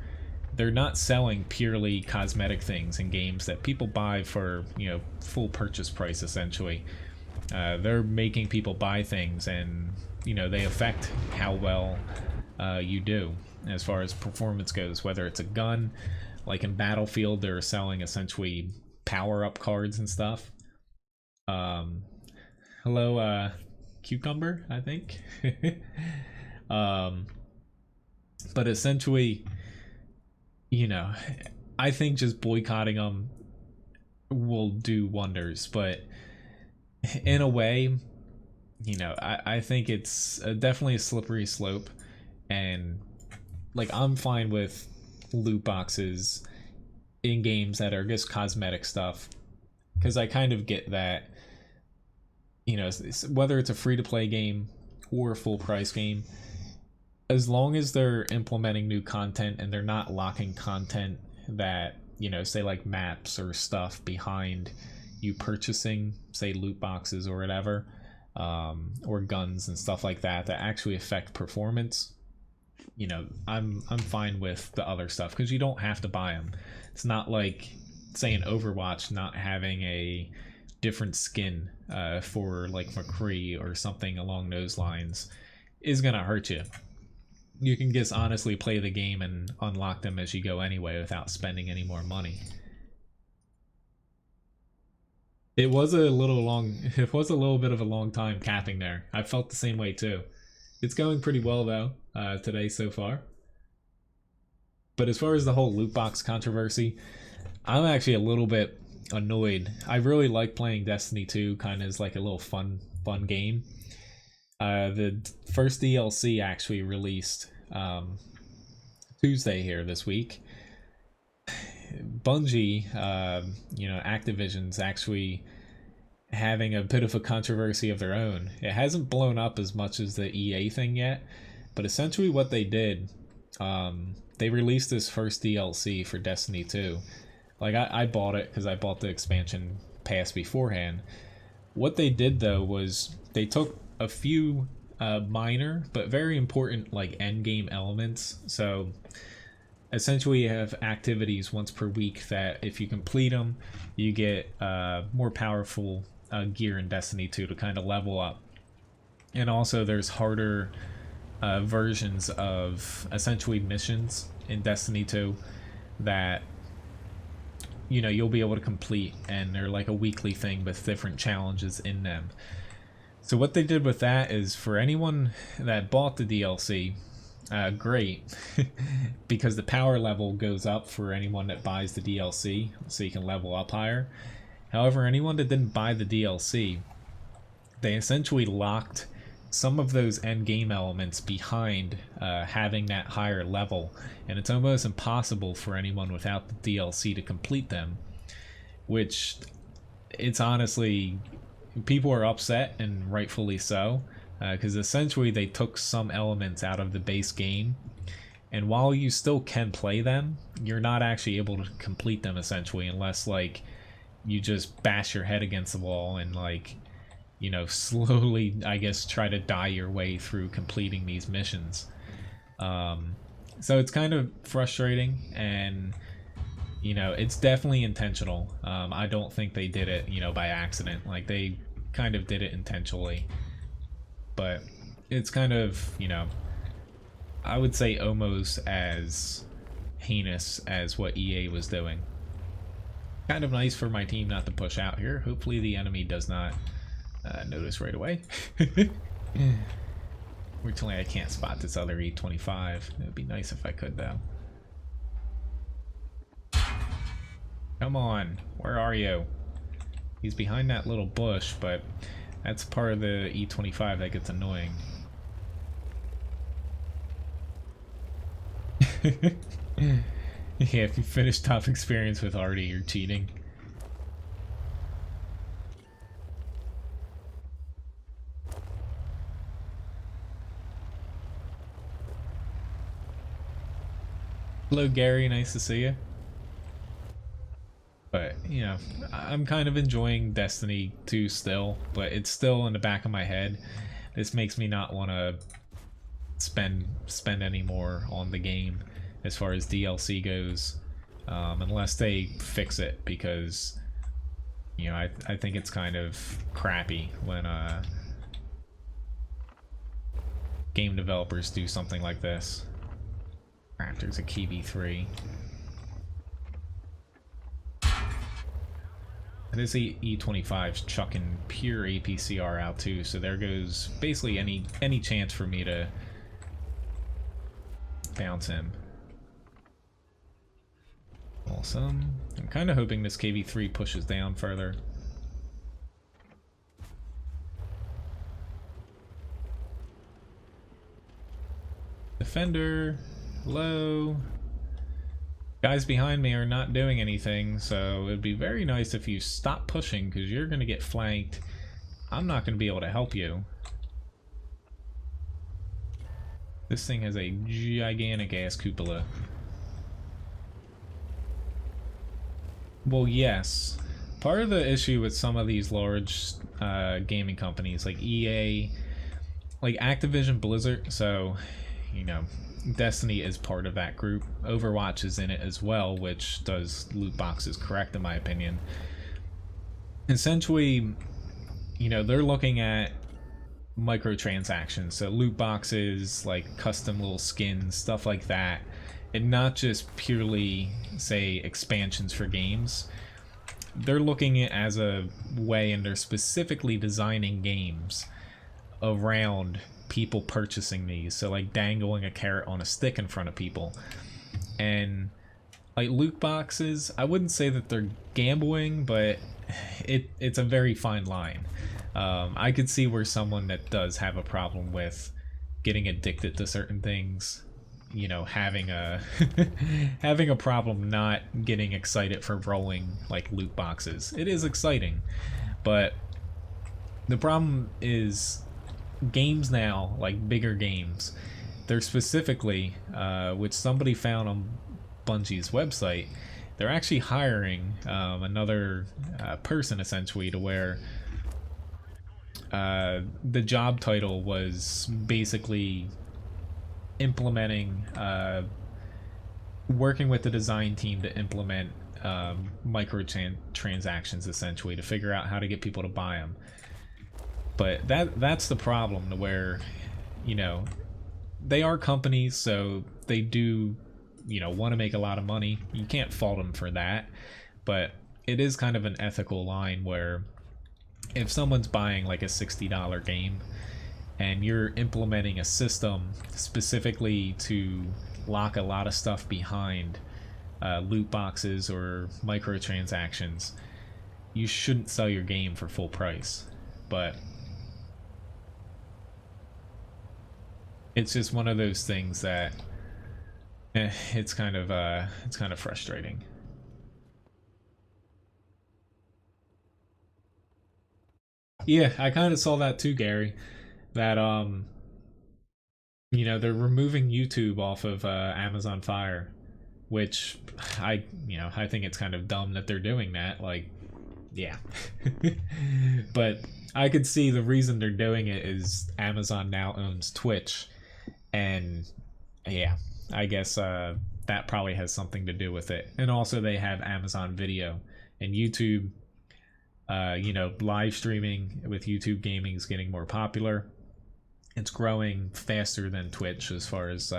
they're not selling purely cosmetic things in games that people buy for, you know, full purchase price, essentially. They're making people buy things, and, you know, they affect how well you do as far as performance goes, whether it's a gun. Like in Battlefield, they're selling essentially power-up cards and stuff. Hello, Cucumber, I think. But essentially, you know, I think just boycotting them will do wonders, but in a way, you know, I think it's definitely a slippery slope, and like, I'm fine with loot boxes in games that are just cosmetic stuff, because I kind of get that, you know, whether it's a free-to-play game or a full-price game, as long as they're implementing new content and they're not locking content that, you know, say like maps or stuff behind you purchasing, say, loot boxes or whatever, or guns and stuff like that that actually affect performance, you know, I'm fine with the other stuff because you don't have to buy them. It's not like, say, in Overwatch not having a different skin for like McCree or something along those lines is gonna hurt you. You can just honestly play the game and unlock them as you go anyway without spending any more money. It was a little bit of a long time capping there. I felt the same way too. It's going pretty well though today so far. But as far as the whole loot box controversy, I'm actually a little bit annoyed. I really like playing Destiny 2 kind of as like a little fun game. The first DLC actually released Tuesday here this week. Bungie, you know, Activision's actually having a bit of a controversy of their own. It hasn't blown up as much as the EA thing yet, but essentially what they did, they released this first DLC for Destiny 2. Like, I bought it because I bought the expansion pass beforehand. What they did, though, was they took a few minor but very important, like, endgame elements. So, essentially, you have activities once per week that if you complete them, you get more powerful gear in Destiny 2 to kind of level up. And also, there's harder versions of essentially missions in Destiny 2 that, you know, you'll be able to complete, and they're like a weekly thing with different challenges in them. So what they did with that is, for anyone that bought the DLC, great, because the power level goes up for anyone that buys the DLC, so you can level up higher. However, anyone that didn't buy the DLC, they essentially locked some of those end game elements behind having that higher level, and it's almost impossible for anyone without the DLC to complete them, which, it's honestly, people are upset, and rightfully so, because essentially they took some elements out of the base game, and while you still can play them, you're not actually able to complete them essentially, unless like you just bash your head against the wall and, like, you know, slowly, I guess, try to die your way through completing these missions. So it's kind of frustrating, and, you know, it's definitely intentional. I don't think they did it, you know, by accident. Like, they kind of did it intentionally. But it's kind of, you know, I would say almost as heinous as what EA was doing. Kind of nice for my team not to push out here. Hopefully the enemy does not notice right away. Fortunately, I can't spot this other E25. It would be nice if I could, though. Come on, where are you? He's behind that little bush, but that's part of the E25 that gets annoying. Yeah, if you finish top experience with Artie, you're cheating. Hello, Gary. Nice to see you. But, you know, I'm kind of enjoying Destiny 2 still, but it's still in the back of my head. This makes me not want to spend any more on the game as far as DLC goes, unless they fix it, because, you know, I think it's kind of crappy when game developers do something like this. Crap, there's a KV3. This E25's chucking pure APCR out too, so there goes basically any chance for me to bounce him. Awesome. I'm kind of hoping this KV3 pushes down further. Defender, hello. Guys behind me are not doing anything, so it'd be very nice if you stop pushing, because you're going to get flanked. I'm not going to be able to help you. This thing has a gigantic ass cupola. Well, yes, part of the issue with some of these large gaming companies like EA, like Activision Blizzard, so, you know, Destiny is part of that group. Overwatch is in it as well, which does loot boxes correct in my opinion. Essentially, you know, they're looking at microtransactions, so loot boxes, like custom little skins, stuff like that, and not just purely, say, expansions for games. They're looking at it as a way, and they're specifically designing games around people purchasing these, so like dangling a carrot on a stick in front of people. And like loot boxes, I wouldn't say that they're gambling, but it's a very fine line. I could see where someone that does have a problem with getting addicted to certain things, you know, having a having a problem not getting excited for rolling like loot boxes. It is exciting, but the problem is games now, like bigger games, they're specifically, which somebody found on Bungie's website, they're actually hiring another person essentially, to where the job title was basically implementing, working with the design team to implement microtransactions essentially, to figure out how to get people to buy them. But that's the problem, to where, you know, they are companies, so they do, you know, want to make a lot of money. You can't fault them for that, but it is kind of an ethical line where if someone's buying like a $60 game and you're implementing a system specifically to lock a lot of stuff behind loot boxes or microtransactions, you shouldn't sell your game for full price. But it's just one of those things that it's kind of frustrating. Yeah, I kind of saw that too, Gary. That you know, they're removing YouTube off of Amazon Fire, which I think it's kind of dumb that they're doing that. Like, yeah. But I could see the reason they're doing it is Amazon now owns Twitch, and yeah, I guess that probably has something to do with it. And also they have Amazon Video and YouTube. You know, live streaming with YouTube gaming is getting more popular. It's growing faster than Twitch as far as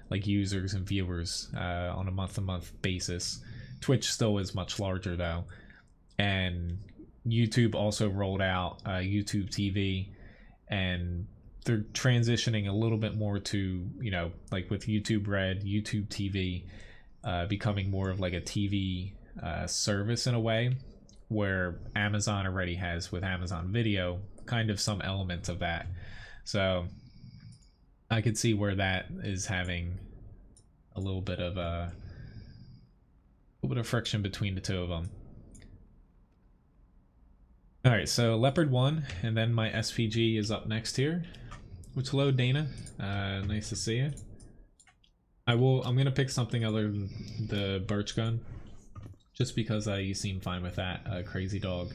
like users and viewers on a month-to-month basis. Twitch still is much larger though, and YouTube also rolled out YouTube TV, and they're transitioning a little bit more to, you know, like with YouTube Red, YouTube TV becoming more of like a TV service in a way, where Amazon already has with Amazon Video kind of some elements of that. So I could see where that is having a little bit of friction between the two of them. All right, so Leopard 1, and then my SPG is up next here. Which, hello, Dana. Nice to see you. I'm gonna pick something other than the birch gun, just because you seem fine with that, Crazy Dog.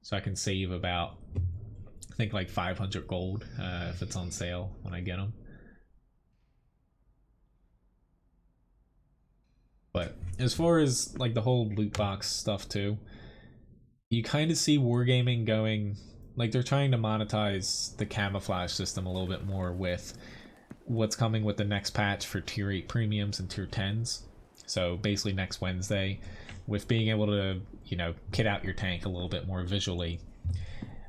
So I can save about, I think, like 500 gold if it's on sale when I get them. But as far as like the whole loot box stuff too, you kind of see Wargaming going, like they're trying to monetize the camouflage system a little bit more with what's coming with the next patch for tier 8 premiums and tier 10s. So basically next Wednesday, with being able to, you know, kit out your tank a little bit more visually.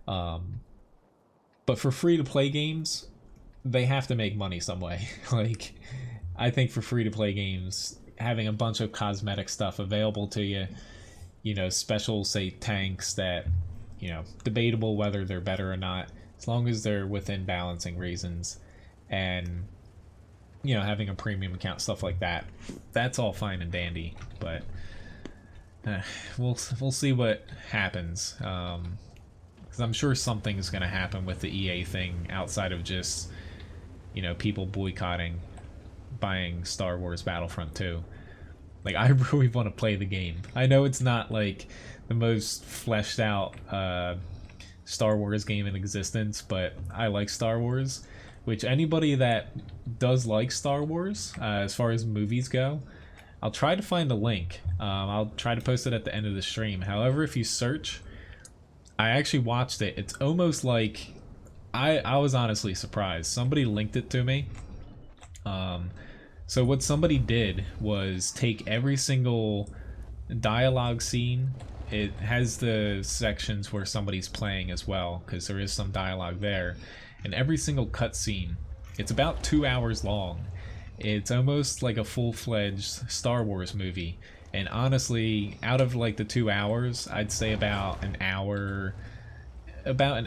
But for free-to-play games, they have to make money some way. Like, I think for free-to-play games, having a bunch of cosmetic stuff available to you, you know, special, say, tanks that, you know, debatable whether they're better or not, as long as they're within balancing reasons, and, you know, having a premium account, stuff like that, that's all fine and dandy. But we'll see what happens, because I'm sure something's going to happen with the EA thing outside of just, you know, people boycotting buying Star Wars Battlefront 2. Like, I really want to play the game. I know it's not like the most fleshed out Star Wars game in existence, but I like Star Wars. Which anybody that does like Star Wars, as far as movies go, I'll try to find a link. I'll try to post it at the end of the stream. However, if you search, I actually watched it. It's almost like I was honestly surprised. Somebody linked it to me. So what somebody did was take every single dialogue scene. It has the sections where somebody's playing as well, because there is some dialogue there. And every single cutscene, it's about 2 hours long. It's almost like a full-fledged Star Wars movie. And honestly, out of like the 2 hours, I'd say about an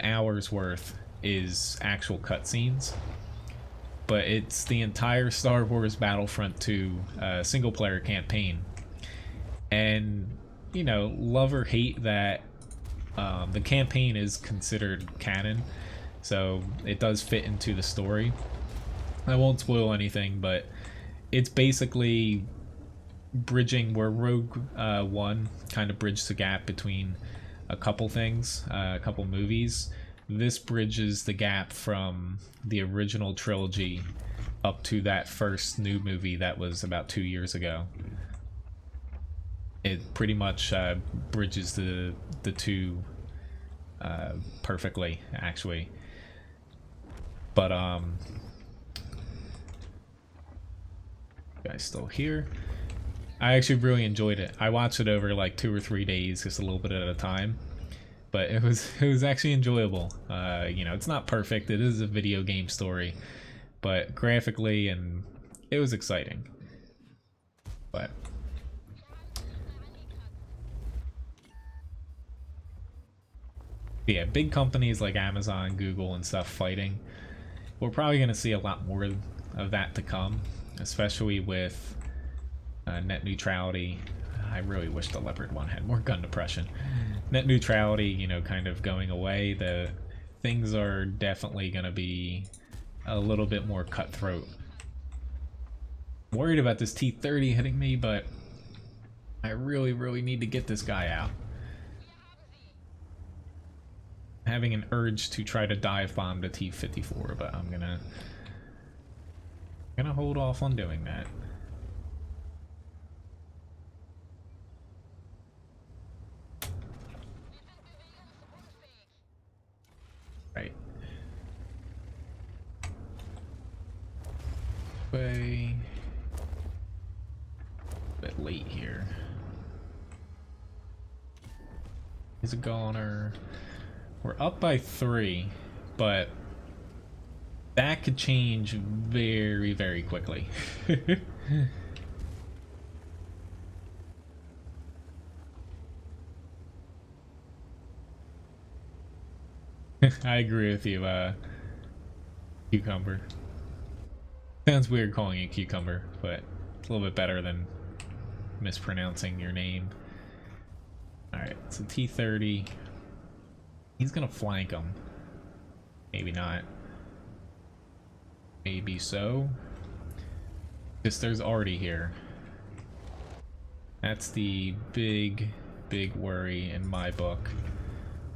hour's worth is actual cutscenes. But it's the entire Star Wars Battlefront 2 single-player campaign. And, you know, love or hate that the campaign is considered canon, so it does fit into the story. I won't spoil anything, but it's basically bridging where Rogue One kind of bridged the gap between a couple things, a couple movies. This bridges the gap from the original trilogy up to that first new movie that was about 2 years ago. It pretty much bridges the two perfectly, actually. But guys still here? I actually really enjoyed it. I watched it over like 2 or 3 days, just a little bit at a time. But it was actually enjoyable. You know, it's not perfect. It is a video game story, but graphically and it was exciting. But yeah, big companies like Amazon, Google, and stuff fighting. We're probably gonna see a lot more of that to come, especially with net neutrality. I really wish the Leopard one had more gun depression. Net neutrality, you know, kind of going away. The things are definitely going to be a little bit more cutthroat. I'm worried about this T-30 hitting me, but I really need to get this guy out. Having an urge to try to dive bomb the T-54, but I'm gonna hold off on doing that. Right. Way a bit late here. He's a goner. We're up by 3, but that could change very quickly. I agree with you, Cucumber. Sounds weird calling you Cucumber, but it's a little bit better than mispronouncing your name. Alright, so T-30. He's gonna flank him. Maybe not. Maybe so. Because there's already here. That's the big worry in my book.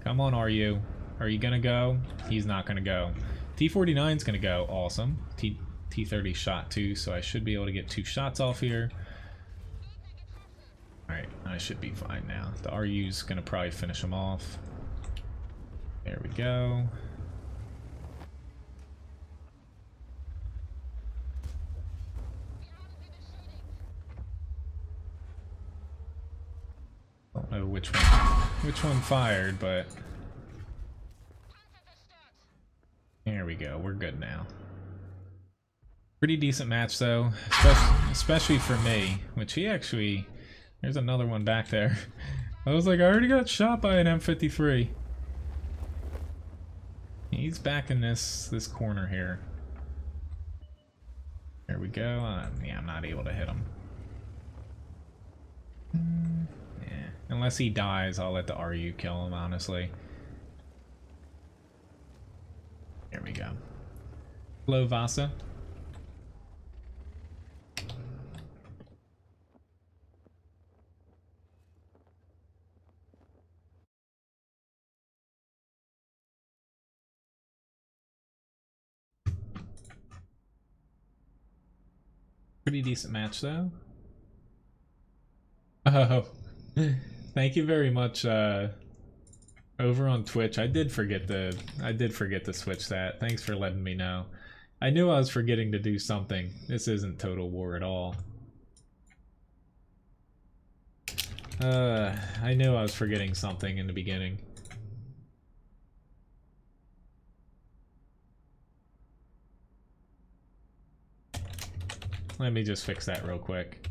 Come on, are you? Are you gonna go? He's not gonna go. T-49's gonna go. Awesome. T-30 shot 2, so I should be able to get 2 shots off here. Alright, I should be fine now. The RU's gonna probably finish him off. There we go. Don't know which one fired, but there we go. We're good now. Pretty decent match though, especially for me, which he actually, there's another one back there. I was like, I already got shot by an M53. He's back in this corner here. There we go. Yeah, I'm not able to hit him. Yeah, unless he dies, I'll let the RU kill him, honestly. There we go. Hello, Vasa. Pretty decent match though. Oh, thank you very much. Over on Twitch, I did forget to switch that. Thanks for letting me know. I knew I was forgetting to do something. This isn't Total War at all. I knew I was forgetting something in the beginning. Let me just fix that real quick.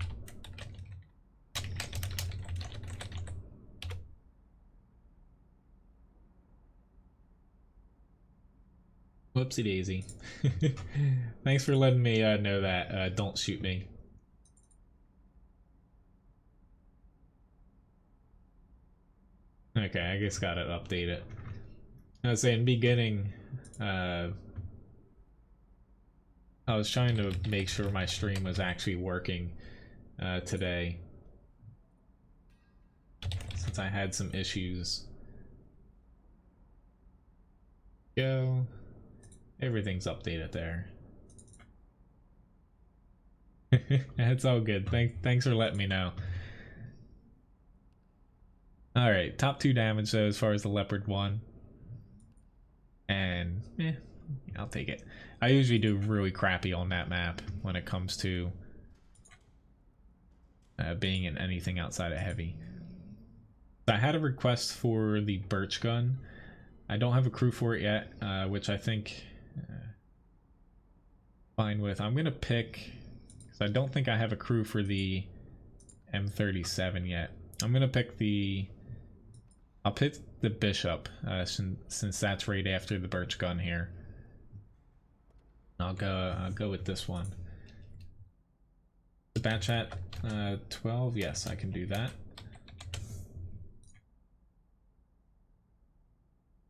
Whoopsie daisy. Thanks for letting me know that. Don't shoot me. Okay, I just gotta update it. I was saying, beginning, I was trying to make sure my stream was actually working today, since I had some issues. Go. Everything's updated there. It's all good. Thanks for letting me know. Alright, top 2 damage though as far as the leopard one. And I'll take it. I usually do really crappy on that map when it comes to being in anything outside of heavy. I had a request for the birch gun. I don't have a crew for it yet, which I think fine with. I'm gonna pick, because I don't think I have a crew for the M37 yet. I'm gonna pick I'll pick the bishop, since that's right after the birch gun here. I'll go with this one. The bat chat 12, yes, I can do that.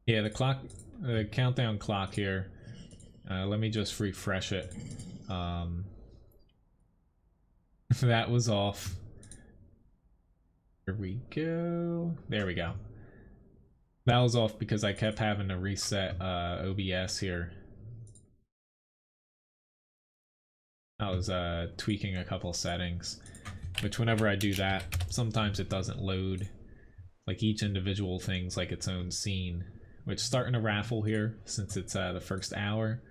Yeah, the countdown clock here. Let me just refresh it. That was off. Here we go. There we go. That was off because I kept having to reset OBS here. I was tweaking a couple settings, which whenever I do that, sometimes it doesn't load. Like each individual thing's like its own scene. Which, starting a raffle here, since it's the first hour.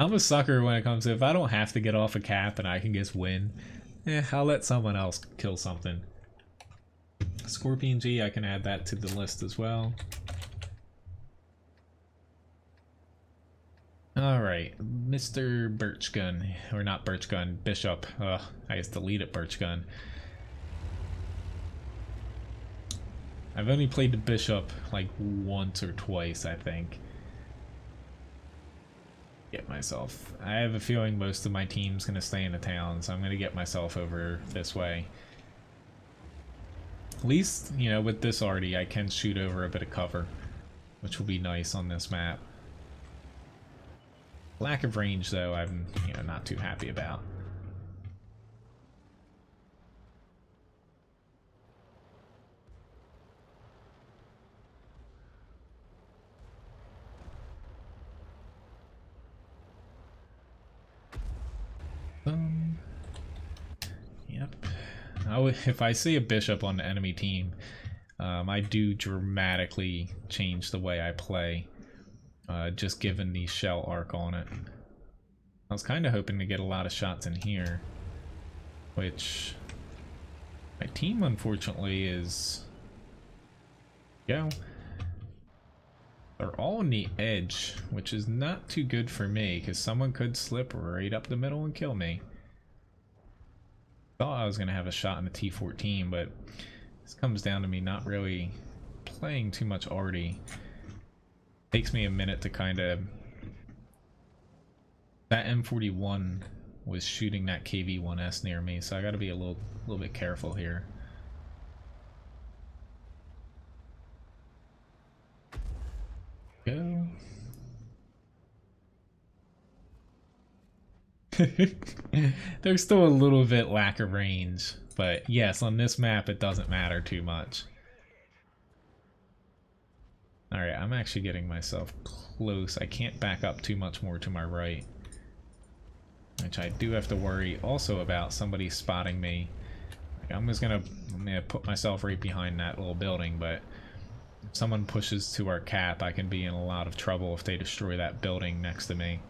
I'm a sucker when it comes to, if I don't have to get off a cap and I can just win, I'll let someone else kill something. Scorpion G, I can add that to the list as well. Alright, Mr. Birchgun, or not Birchgun, Bishop. Ugh, I just deleted Birchgun. I've only played the Bishop like once or twice, I think. Get myself. I have a feeling most of my team's gonna stay in the town, so I'm gonna get myself over this way. At least, you know, with this already, I can shoot over a bit of cover, which will be nice on this map. Lack of range, though, I'm, you know, not too happy about. Yep. If I see a bishop on the enemy team, I do dramatically change the way I play. Just given the shell arc on it. I was kind of hoping to get a lot of shots in here, which my team unfortunately is, they're all on the edge, which is not too good for me because someone could slip right up the middle and kill me. Thought I was gonna have a shot in the T14, but this comes down to me not really playing too much arty. Takes me a minute to kind of... That M41 was shooting that KV-1S near me, so I gotta be a little bit careful here. Go. There's still a little bit lack of range, but yes, on this map it doesn't matter too much. Alright, I'm actually getting myself close. I can't back up too much more to my right. Which I do have to worry also about somebody spotting me. Like, I'm gonna put myself right behind that little building, but if someone pushes to our cap, I can be in a lot of trouble if they destroy that building next to me.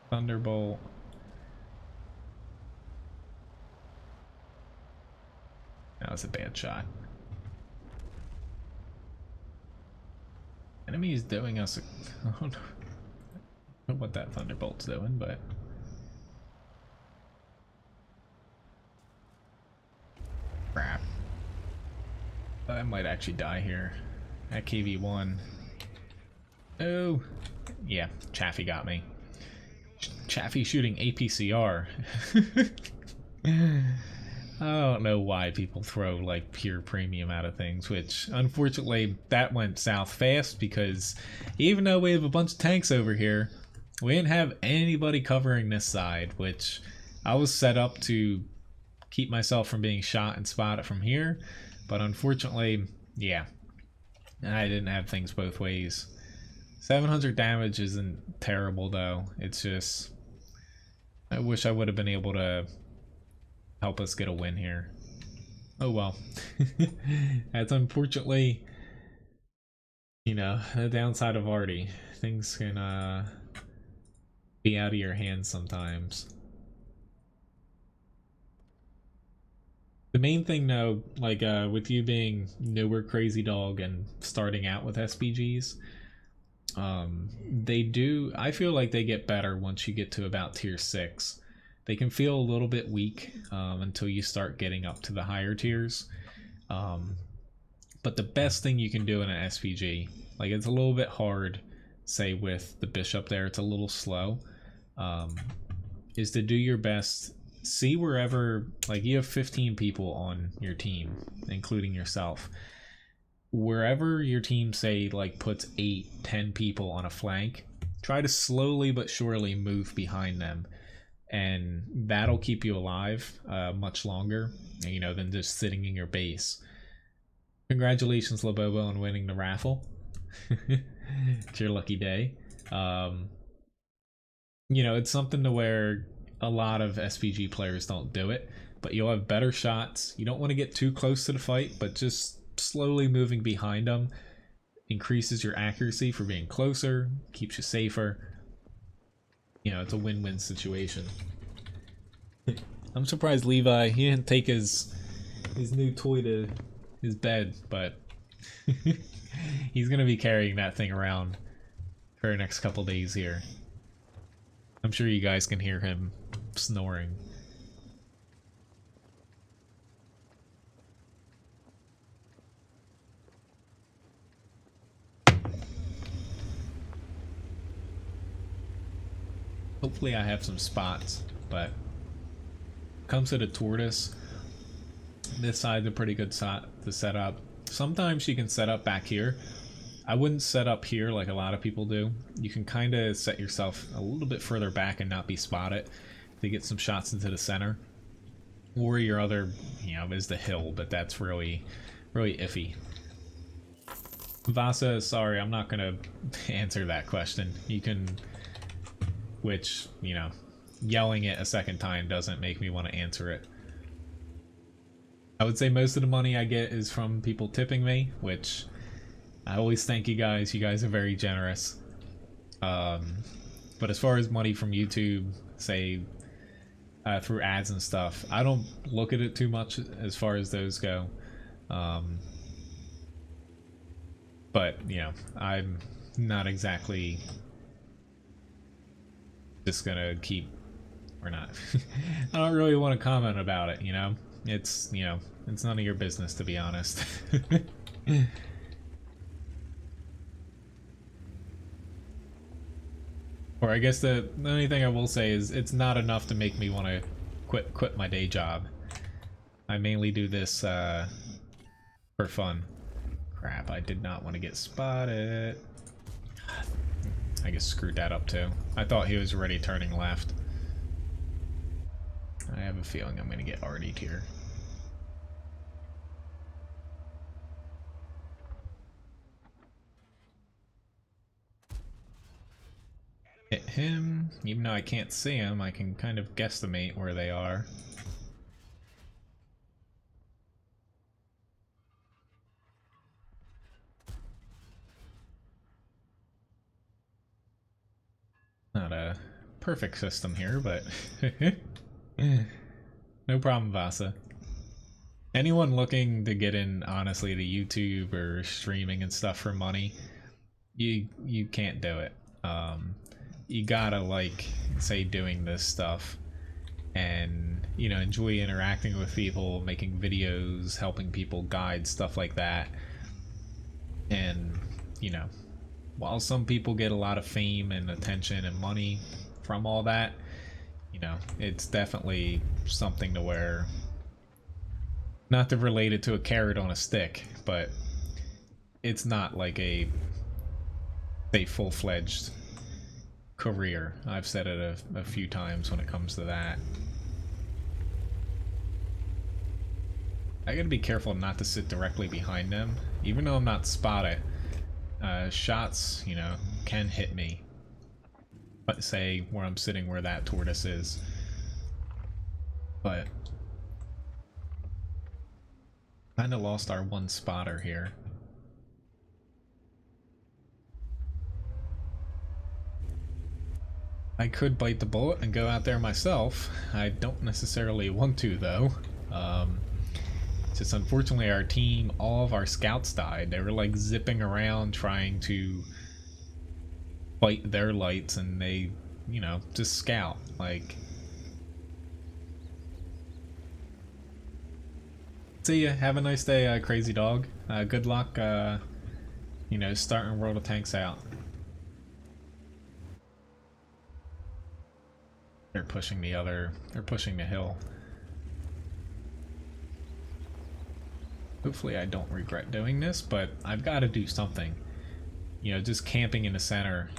Thunderbolt. That was a bad shot. Enemy is doing us I don't know what that Thunderbolt's doing, but crap. I might actually die here at KV1. Oh, yeah, Chaffee got me. Chaffee shooting APCR. I don't know why people throw like pure premium out of things, which unfortunately that went south fast because even though we have a bunch of tanks over here, we didn't have anybody covering this side, which I was set up to keep myself from being shot and spotted from here, but unfortunately, yeah, I didn't have things both ways. 700 damage isn't terrible though, it's just I wish I would have been able to help us get a win here. Oh well. That's unfortunately, you know, the downside of Artie. Things can be out of your hands sometimes. The main thing though, like with you being newer Crazy Dog and starting out with SPGs, I feel like they get better once you get to about tier 6. They can feel a little bit weak until you start getting up to the higher tiers. But the best thing you can do in an SPG, like it's a little bit hard, say with the bishop there, it's a little slow, is to do your best. See wherever, like you have 15 people on your team, including yourself. Wherever your team, say, like puts 8-10 people on a flank, try to slowly but surely move behind them. And that'll keep you alive much longer, you know, than just sitting in your base. Congratulations, Lobobo, on winning the raffle. It's your lucky day. You know, it's something to where a lot of SPG players don't do it, but you'll have better shots. You don't want to get too close to the fight, but just slowly moving behind them increases your accuracy for being closer, keeps you safer. You know, it's a win-win situation. I'm surprised Levi, he didn't take his new toy to his bed, but he's gonna be carrying that thing around for the next couple days here. I'm sure you guys can hear him snoring. Hopefully I have some spots, but comes to the tortoise, this side's a pretty good spot to set up. Sometimes you can set up back here. I wouldn't set up here like a lot of people do. You can kind of set yourself a little bit further back and not be spotted to get some shots into the center. Or your other, you know, is the hill, but that's really iffy. Vasa, sorry, I'm not gonna answer that question. You can, which, you know, yelling it a second time doesn't make me want to answer it. I would say most of the money I get is from people tipping me, which I always thank you guys. You guys are very generous. But as far as money from YouTube, say through ads and stuff, I don't look at it too much as far as those go. But, you know, I'm not exactly just gonna keep, or not. I don't really want to comment about it, you know? It's, you know, it's none of your business, to be honest. Or I guess the only thing I will say is it's not enough to make me want to quit my day job. I mainly do this for fun. Crap, I did not want to get spotted. I just screwed that up too. I thought he was already turning left. I have a feeling I'm going to get RD'd here. Hit him. Even though I can't see him, I can kind of guesstimate where they are. Not a perfect system here, but no problem, Vasa. Anyone looking to get in, honestly, to YouTube or streaming and stuff for money, you can't do it. You gotta like, say, doing this stuff and, you know, enjoy interacting with people, making videos, helping people, guide, stuff like that. And, you know, while some people get a lot of fame and attention and money from all that, you know, it's definitely something to where, not to relate it to a carrot on a stick, but it's not like a full-fledged career. I've said it a few times when it comes to that. I gotta be careful not to sit directly behind them, even though I'm not spotted. Shots, you know, can hit me. But say where I'm sitting, where that tortoise is. But kind of lost our one spotter here. I could bite the bullet and go out there myself. I don't necessarily want to, though. Just unfortunately our team, all of our scouts died. They were like zipping around trying to fight their lights, and they, you know, just scout. Like, see ya. Have a nice day, crazy dog. Good luck, you know, starting World of Tanks out. They're pushing they're pushing the hill. Hopefully I don't regret doing this, but I've got to do something. You know, just camping in the center,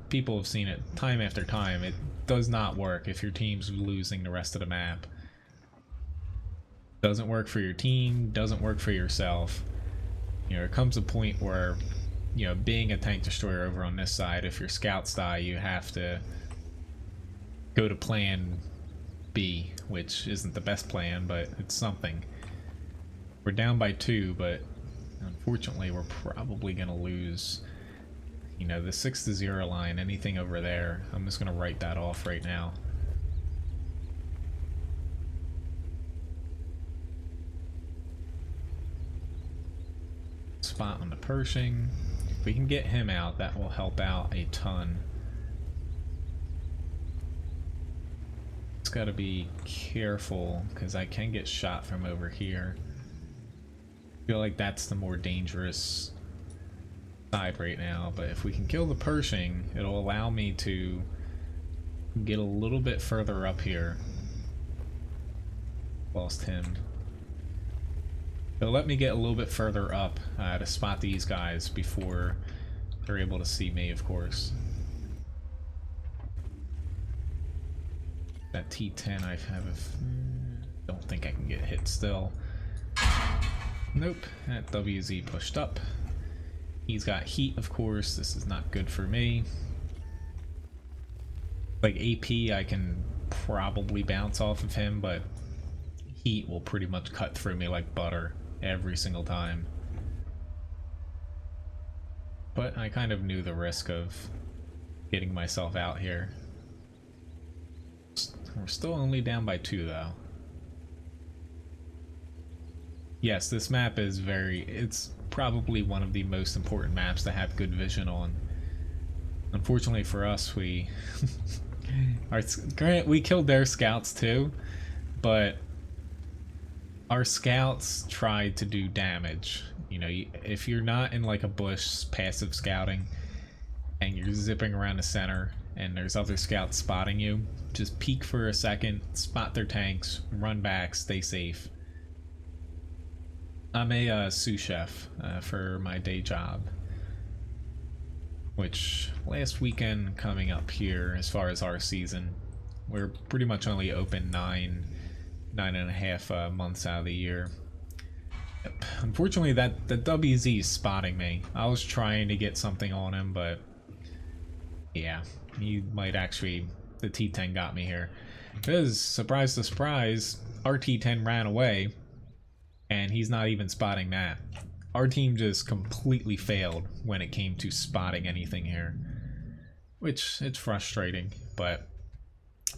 people have seen it time after time. It does not work if your team's losing the rest of the map. Doesn't work for your team, doesn't work for yourself. You know, there comes a point where, you know, being a tank destroyer over on this side, if your scouts die, you have to go to plan B, which isn't the best plan, but it's something. We're down by 2, but unfortunately we're probably gonna lose, you know, the 6-0 line. Anything over there, I'm just gonna write that off right now. Spot on the Pershing. If we can get him out, that will help out a ton. Just gotta be careful because I can get shot from over here. I feel like that's the more dangerous side right now, but if we can kill the Pershing, it'll allow me to get a little bit further up here. Lost him. It'll let me get a little bit further up to spot these guys before they're able to see me, of course. That T10 I have don't think I can get hit still. Nope, that WZ pushed up. He's got heat, of course. This is not good for me. Like AP, I can probably bounce off of him, but heat will pretty much cut through me like butter every single time. But I kind of knew the risk of getting myself out here. We're still only down by 2, though. Yes, this map is it's probably one of the most important maps to have good vision on. Unfortunately for us, we we killed their scouts too, but our scouts tried to do damage. You know, if you're not in like a bush passive scouting and you're zipping around the center and there's other scouts spotting you, just peek for a second, spot their tanks, run back, stay safe. I'm a sous chef for my day job, which last weekend coming up here, as far as our season, we're pretty much only open 9 9.5 months out of the year. Yep. Unfortunately, that the WZ is spotting me. I was trying to get something on him, but yeah, he might actually. The T10 got me here. Because, surprise to surprise, our T10 ran away, and he's not even spotting that. Our team just completely failed when it came to spotting anything here. Which, it's frustrating, but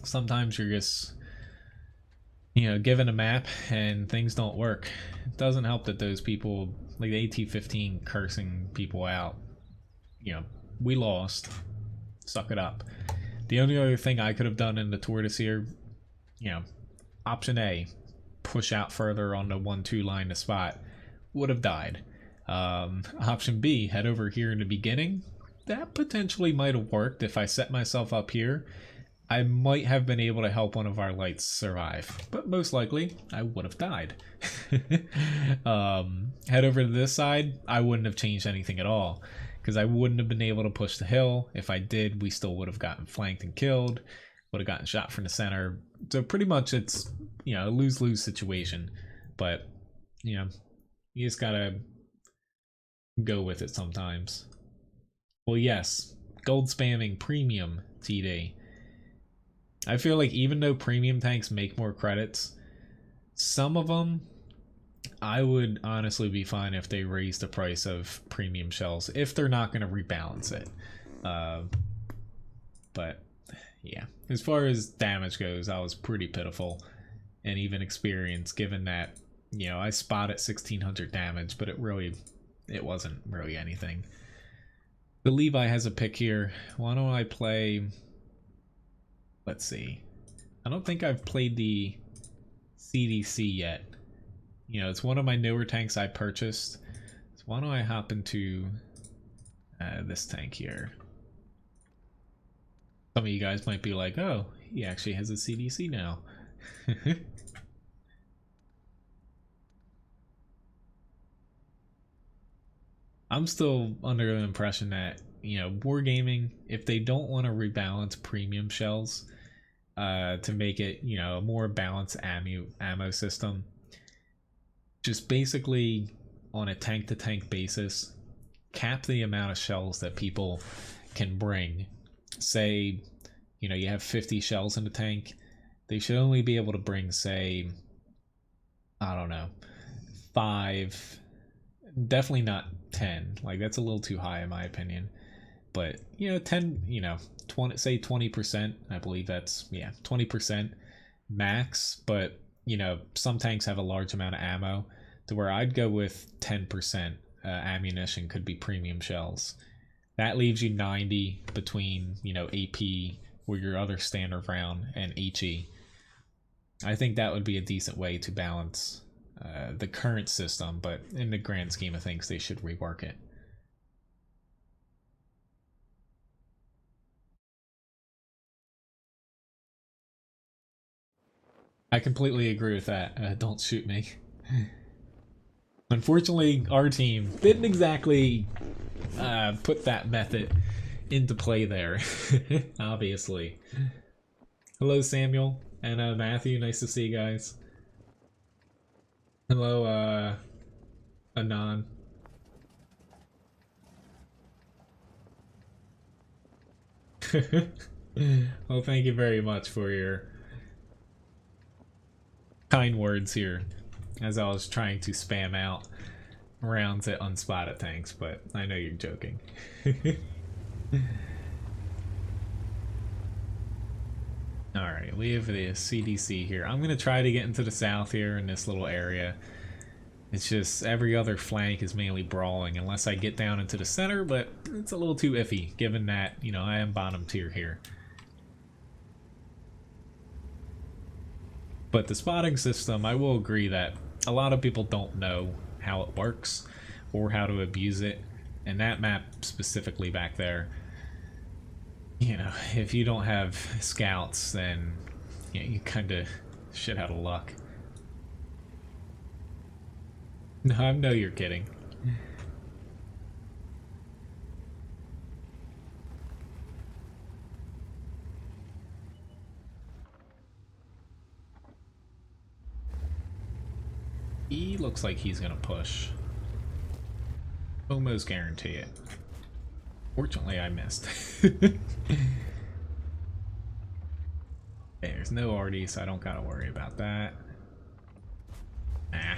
sometimes you're just, you know, given a map and things don't work. It doesn't help that those people, like the AT-15 cursing people out, you know, we lost. Suck it up. The only other thing I could have done in the tortoise here, you know, option A, push out further on the 1-2 line to spot, would have died. Option B, head over here in the beginning. That potentially might have worked if I set myself up here. I might have been able to help one of our lights survive, but most likely I would have died. Head over to this side, I wouldn't have changed anything at all, because I wouldn't have been able to push the hill. If I did, we still would have gotten flanked and killed, would have gotten shot from the center. So pretty much it's, you know, a lose-lose situation, but, you know, you just gotta go with it sometimes. Well, yes, gold spamming premium TD. I feel like even though premium tanks make more credits, some of them I would honestly be fine if they raise the price of premium shells, if they're not going to rebalance it. But yeah, as far as damage goes, I was pretty pitiful, and even experience, given that, you know, I spotted 1600 damage, but it wasn't really anything. The Levi has a pick here. Why don't I play... Let's see. I don't think I've played the CDC yet. You know, it's one of my newer tanks I purchased. So why don't I hop into this tank here? Some of you guys might be like, oh, he actually has a CDC now. I'm still under the impression that, you know, wargaming, if they don't want to rebalance premium shells to make it, you know, a more balanced ammo system, just basically on a tank to tank basis, cap the amount of shells that people can bring. Say, you know, you have 50 shells in the tank, they should only be able to bring, say, I don't know, 5, definitely not 10. Like, that's a little too high in my opinion. But, you know, 10, you know, 20, say 20%, I believe that's, yeah, 20% max. But, you know, some tanks have a large amount of ammo, to where I'd go with 10% ammunition could be premium shells. That leaves you 90 between, you know, AP or your other standard round and HE. I think that would be a decent way to balance the current system, but in the grand scheme of things, they should rework it. I completely agree with that. Don't shoot me. Unfortunately, our team didn't exactly put that method into play there. Obviously. Hello, Samuel and Matthew. Nice to see you guys. Hello, Anon. Well, thank you very much for your kind words here, as I was trying to spam out rounds at unspotted tanks, but I know you're joking. Alright, we have the CDC here. I'm gonna try to get into the south here in this little area. It's just every other flank is mainly brawling unless I get down into the center, but it's a little too iffy given that, you know, I am bottom tier here. But the spotting system, I will agree that a lot of people don't know how it works or how to abuse it. And that map specifically back there, you know, if you don't have scouts, then yeah, you kind of shit out of luck. No, I know you're kidding. He looks like he's gonna push. Almost guarantee it. Fortunately, I missed. There's no RD, so I don't gotta worry about that. Nah.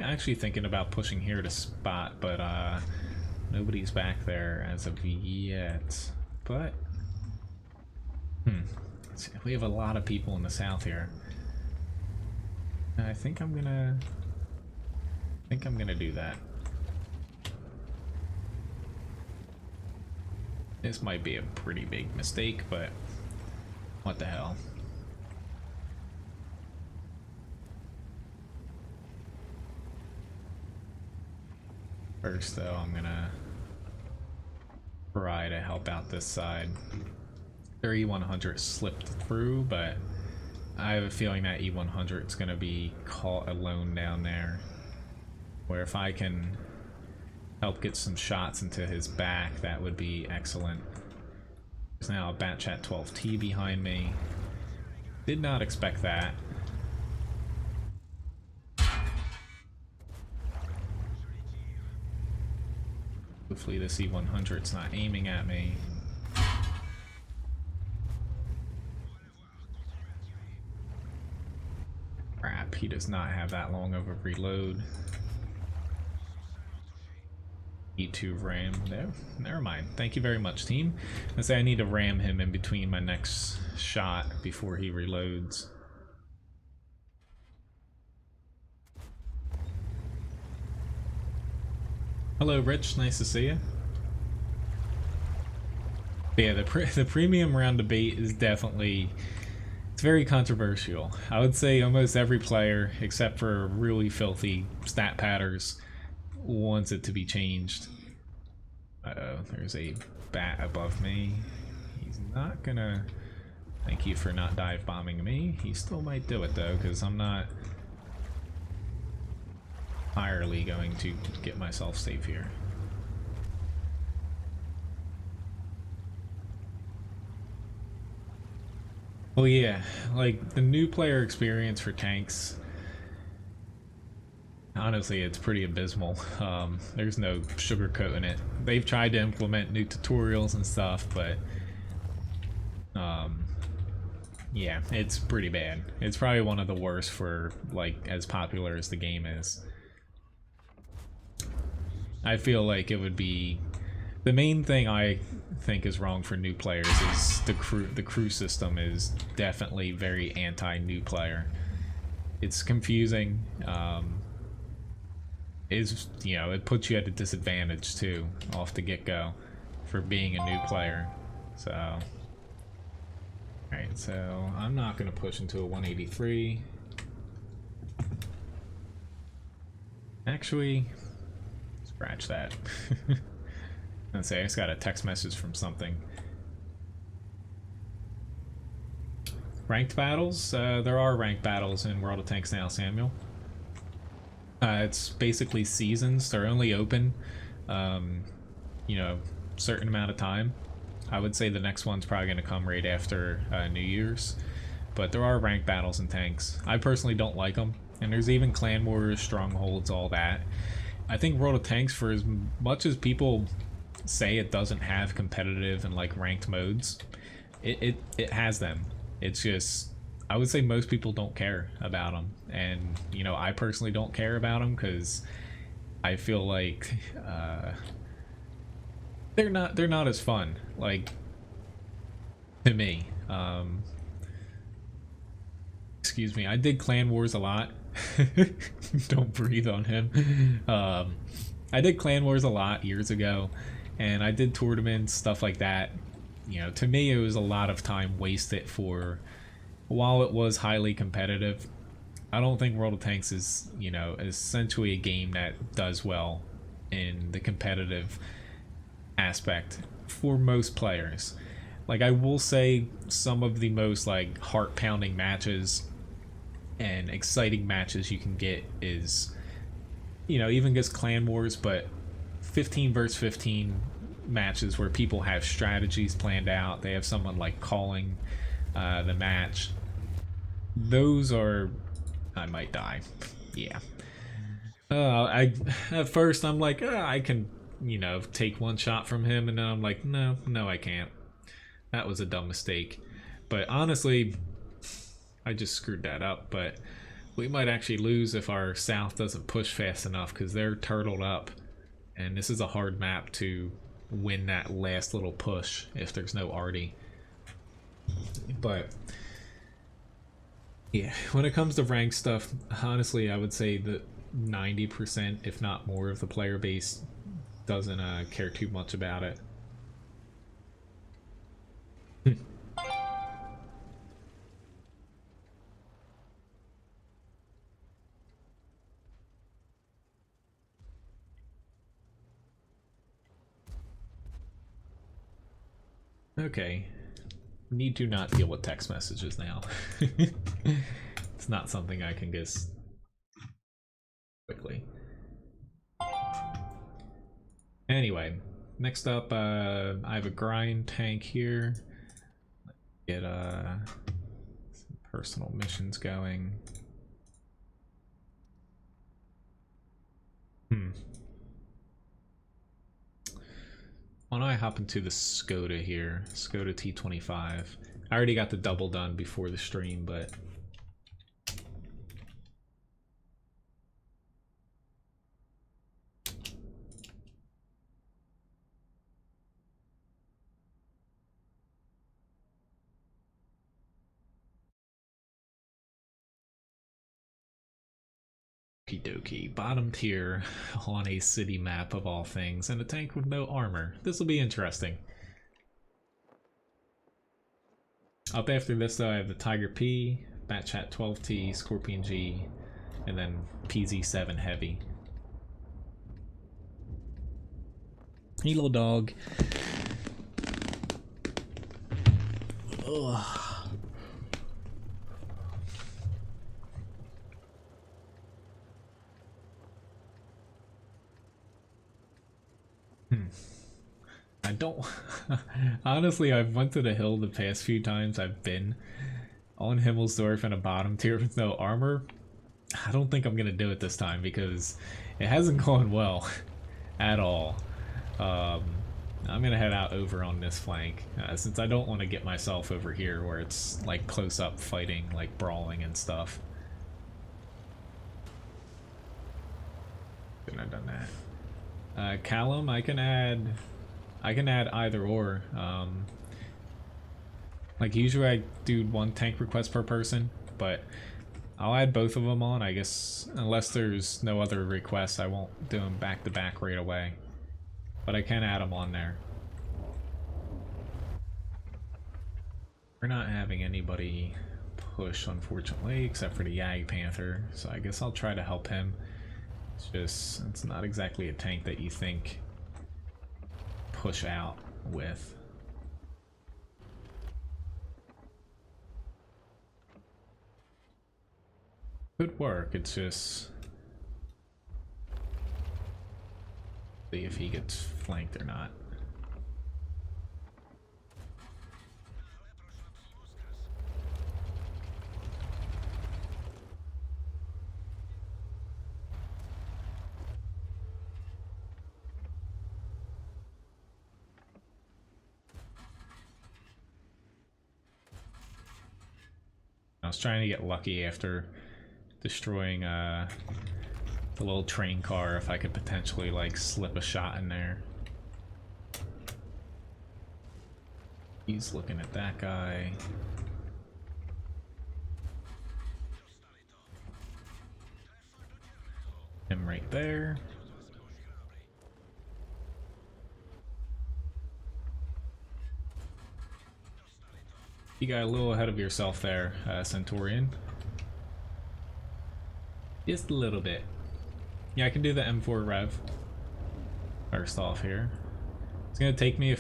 Actually thinking about pushing here to spot, but nobody's back there as of yet. But we have a lot of people in the south here. I think I'm gonna do that. This might be a pretty big mistake, but what the hell. First, though, I'm gonna try to help out this side. Their E100 slipped through, but I have a feeling that E100 is gonna be caught alone down there. Where if I can help get some shots into his back, that would be excellent. There's now a Batchat 12T behind me. Did not expect that. Hopefully this E100's not aiming at me. Crap, he does not have that long of a reload. E2 ram. No, never mind. Thank you very much, team. I say I need to ram him in between my next shot before he reloads. Hello, Rich. Nice to see you. But yeah, the premium round debate is definitely, it's very controversial. I would say almost every player, except for really filthy stat patters, wants it to be changed. Uh-oh, there's a bat above me. He's not gonna... Thank you for not dive bombing me. He still might do it though, because I'm not entirely going to get myself safe here. Well, yeah, like the new player experience for tanks, honestly, it's pretty abysmal. There's no sugarcoating it. They've tried to implement new tutorials and stuff, but yeah, it's pretty bad. It's probably one of the worst for, like, as popular as the game is. I feel like it would be... The main thing I think is wrong for new players is the crew system is definitely very anti-new player. It's confusing. You know, it puts you at a disadvantage too off the get-go for being a new player. So, alright, so I'm not gonna push into a 183. Actually, scratch that. Let's say I just got a text message from something. Ranked battles? There are ranked battles in World of Tanks now, Samuel. It's basically seasons. They're only open, you know, certain amount of time. I would say the next one's probably going to come right after New Year's. But there are ranked battles in tanks. I personally don't like them. And there's even clan wars, strongholds, all that. I think World of Tanks, for as much as people say it doesn't have competitive and like ranked modes, it has them. It's just, I would say most people don't care about them, and you know, I personally don't care about them because I feel like they're not as fun, like, to me. Excuse me, I did clan wars a lot. Don't breathe on him. I did clan wars a lot years ago, and I did tournaments, stuff like that. You know, to me, it was a lot of time wasted for, while it was highly competitive, I don't think World of Tanks is, you know, essentially a game that does well in the competitive aspect for most players. Like, I will say some of the most, like, heart-pounding matches and exciting matches you can get is, you know, even just clan wars, but 15 versus 15 matches where people have strategies planned out. They have someone like calling the match, those are... I might die. Yeah. At first I'm like, I can, you know, take one shot from him, and then I'm like, no, I can't. That was a dumb mistake. But honestly, I just screwed that up. But we might actually lose if our south doesn't push fast enough, because they're turtled up, and this is a hard map to win that last little push if there's no arty. But yeah, when it comes to rank stuff, honestly, I would say that 90%, if not more, of the player base doesn't care too much about it. Okay, need to not deal with text messages now. It's not something I can guess quickly. Anyway, next up, I have a grind tank here. Get some personal missions going. Why don't I hop into the Skoda here? Skoda T25. I already got the double done before the stream, but... Okie dokie, bottom tier on a city map of all things, and a tank with no armor. This will be interesting. Up after this though, I have the Tiger P, Batchat 12T, Scorpion G, and then PZ7 Heavy. Hey little dog. Ugh. I don't... Honestly, I've went to the hill the past few times I've been on Himmelsdorf in a bottom tier with no armor. I don't think I'm gonna do it this time because it hasn't gone well at all. I'm gonna head out over on this flank since I don't want to get myself over here where it's like close up fighting, like brawling and stuff. Couldn't have done that. Callum, I can add either or. Like usually I do one tank request per person, but I'll add both of them on, I guess, unless there's no other requests. I won't do them back to back right away, but I can add them on there. We're not having anybody push, unfortunately, except for the Yag Panther, so I guess I'll try to help him. It's not exactly a tank that you think push out with. Could work, it's just see if he gets flanked or not. I was trying to get lucky after destroying the little train car, if I could potentially like slip a shot in there. He's looking at that guy. Him right there. You got a little ahead of yourself there, Centaurian. Just a little bit. Yeah, I can do the M4 rev. First off here. It's gonna take me a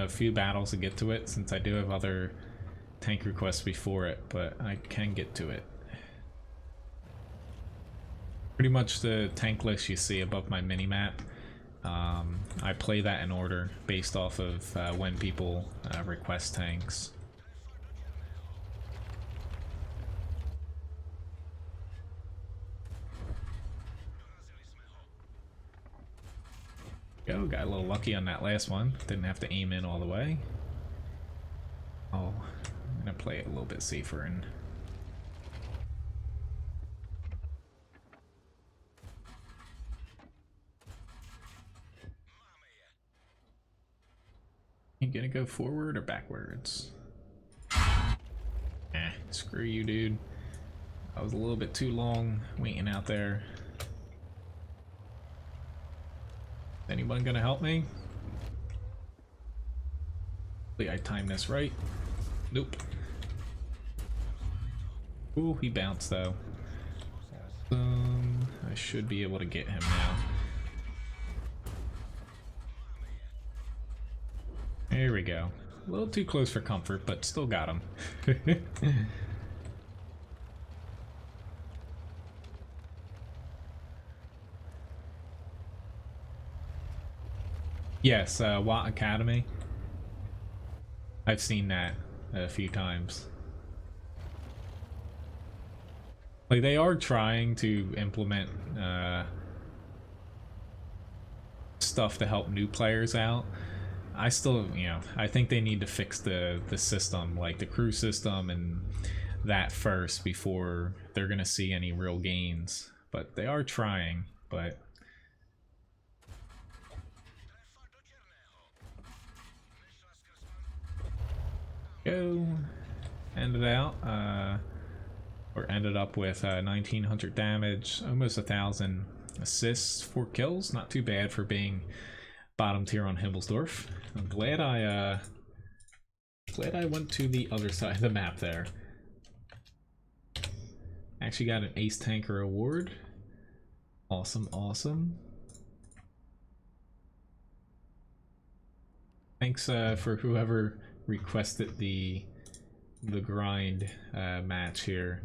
few battles to get to it, since I do have other tank requests before it, but I can get to it. Pretty much the tank list you see above my mini-map, I play that in order based off of when people request tanks. Go, got a little lucky on that last one. Didn't have to aim in all the way. Oh, I'm gonna play it a little bit safer and you gonna go forward or backwards? Screw you, dude. I was a little bit too long waiting out there. Anyone gonna help me? Hopefully I time this right. Nope. Ooh, he bounced though. I should be able to get him now. There we go. A little too close for comfort, but still got him. Yes, WoT Academy. I've seen that a few times. Like, they are trying to implement stuff to help new players out. I still, you know, I think they need to fix the system, like the crew system and that first before they're gonna see any real gains. But they are trying, but go ended out or ended up with 1900 damage, almost 1000 assists, 4 kills. Not too bad for being bottom tier on Himmelsdorf. I'm glad I went to the other side of the map there. Actually got an ace tanker award. Awesome, awesome. Thanks for whoever requested the grind match here.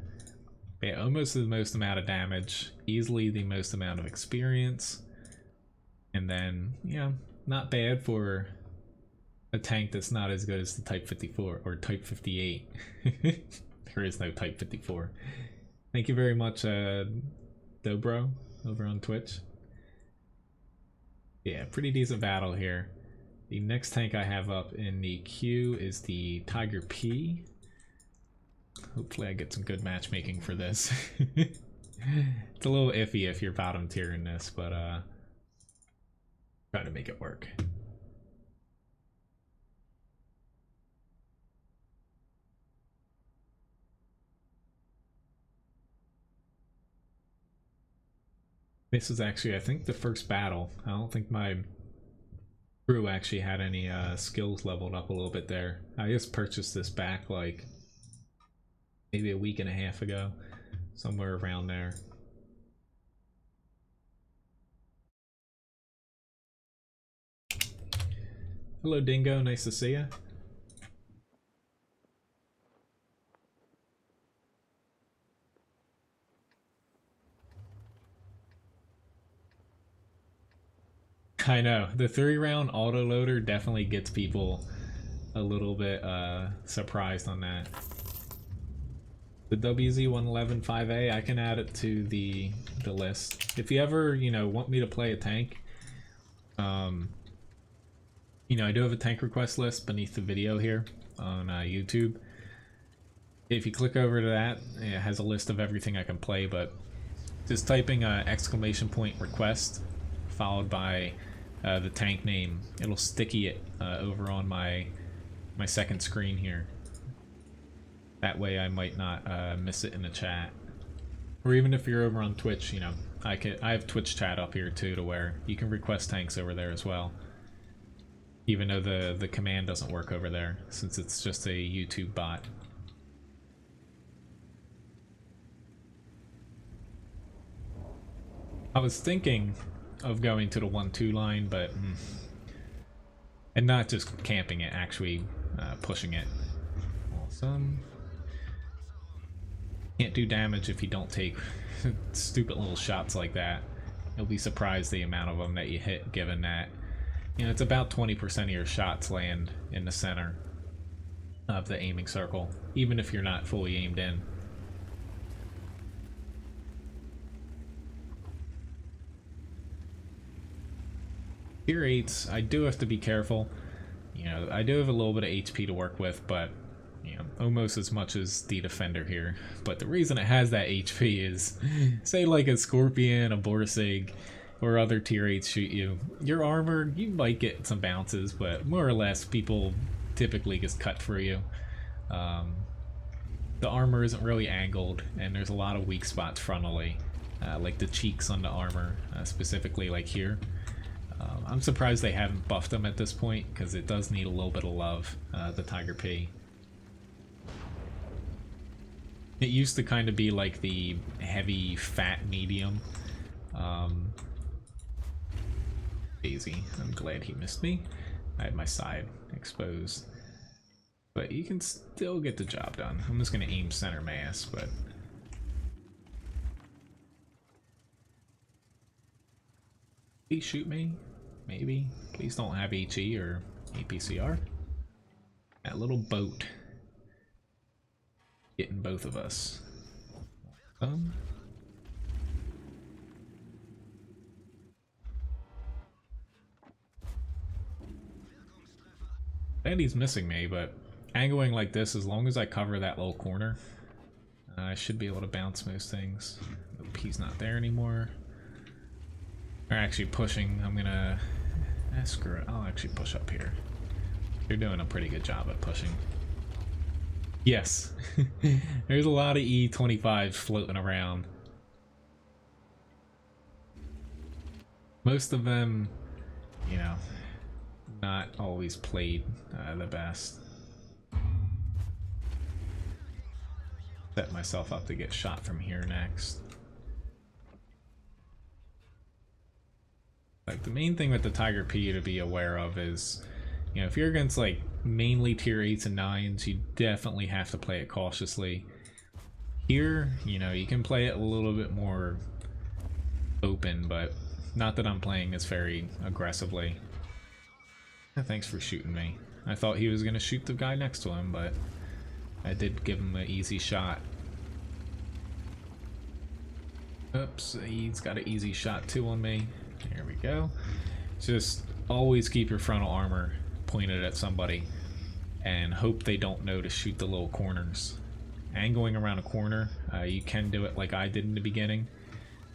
Yeah, almost the most amount of damage, easily the most amount of experience, and then, yeah, not bad for a tank that's not as good as the Type 54 or Type 58. There is no Type 54. Thank you very much, Dobro, over on Twitch. Yeah, pretty decent battle here. The next tank I have up in the queue is the Tiger P. Hopefully I get some good matchmaking for this. It's a little iffy if you're bottom tier in this, but try to make it work. This is actually, I think, the first battle. I don't think my crew actually had any skills leveled up a little bit there. I just purchased this back like maybe a week and a half ago, somewhere around there. Hello Dingo, nice to see you. I know, the 3-round autoloader definitely gets people a little bit surprised on that. The WZ-111-5A, I can add it to the list. If you ever, you know, want me to play a tank, you know, I do have a tank request list beneath the video here on YouTube. If you click over to that, it has a list of everything I can play, but just typing exclamation point request followed by the tank name, it'll sticky it over on my second screen here. That way I might not miss it in the chat. Or even if you're over on Twitch, you know, I have Twitch chat up here too, to where you can request tanks over there as well. Even though the command doesn't work over there, since it's just a YouTube bot. I was thinking of going to the 1-2 line, but and not just camping it, actually pushing it. Awesome. Can't do damage if you don't take stupid little shots like that. You'll be surprised the amount of them that you hit, given that, you know, it's about 20% of your shots land in the center of the aiming circle, even if you're not fully aimed in. Tier 8s, I do have to be careful. You know, I do have a little bit of HP to work with, but, you know, almost as much as the defender here. But the reason it has that HP is, say like a Scorpion, a Borsig, or other tier 8s shoot you. Your armor, you might get some bounces, but more or less people typically just cut through you. The armor isn't really angled, and there's a lot of weak spots frontally, like the cheeks on the armor, specifically like here. I'm surprised they haven't buffed them at this point, because it does need a little bit of love, the Tiger P. It used to kind of be like the heavy, fat medium. Daisy, I'm glad he missed me. I had my side exposed. But you can still get the job done. I'm just going to aim center mass, but... Please shoot me. Maybe. Please don't have HE or APCR. That little boat. Getting both of us. And he's missing me, but angling like this, as long as I cover that little corner, I should be able to bounce most things. Nope, he's not there anymore. They're actually pushing. I'm gonna... screw it. I'll actually push up here. You're doing a pretty good job at pushing. Yes. There's a lot of E25s floating around. Most of them, you know, not always played the best. Set myself up to get shot from here next. Like, the main thing with the Tiger P to be aware of is, you know, if you're against like mainly tier 8s and 9s, you definitely have to play it cautiously. Here, you know, you can play it a little bit more open, but not that I'm playing this very aggressively. Thanks for shooting me. I thought he was going to shoot the guy next to him, but I did give him an easy shot. Oops, he's got an easy shot too on me. There we go. Just always keep your frontal armor pointed at somebody and hope they don't know to shoot the little corners. Angling around a corner, you can do it like I did in the beginning,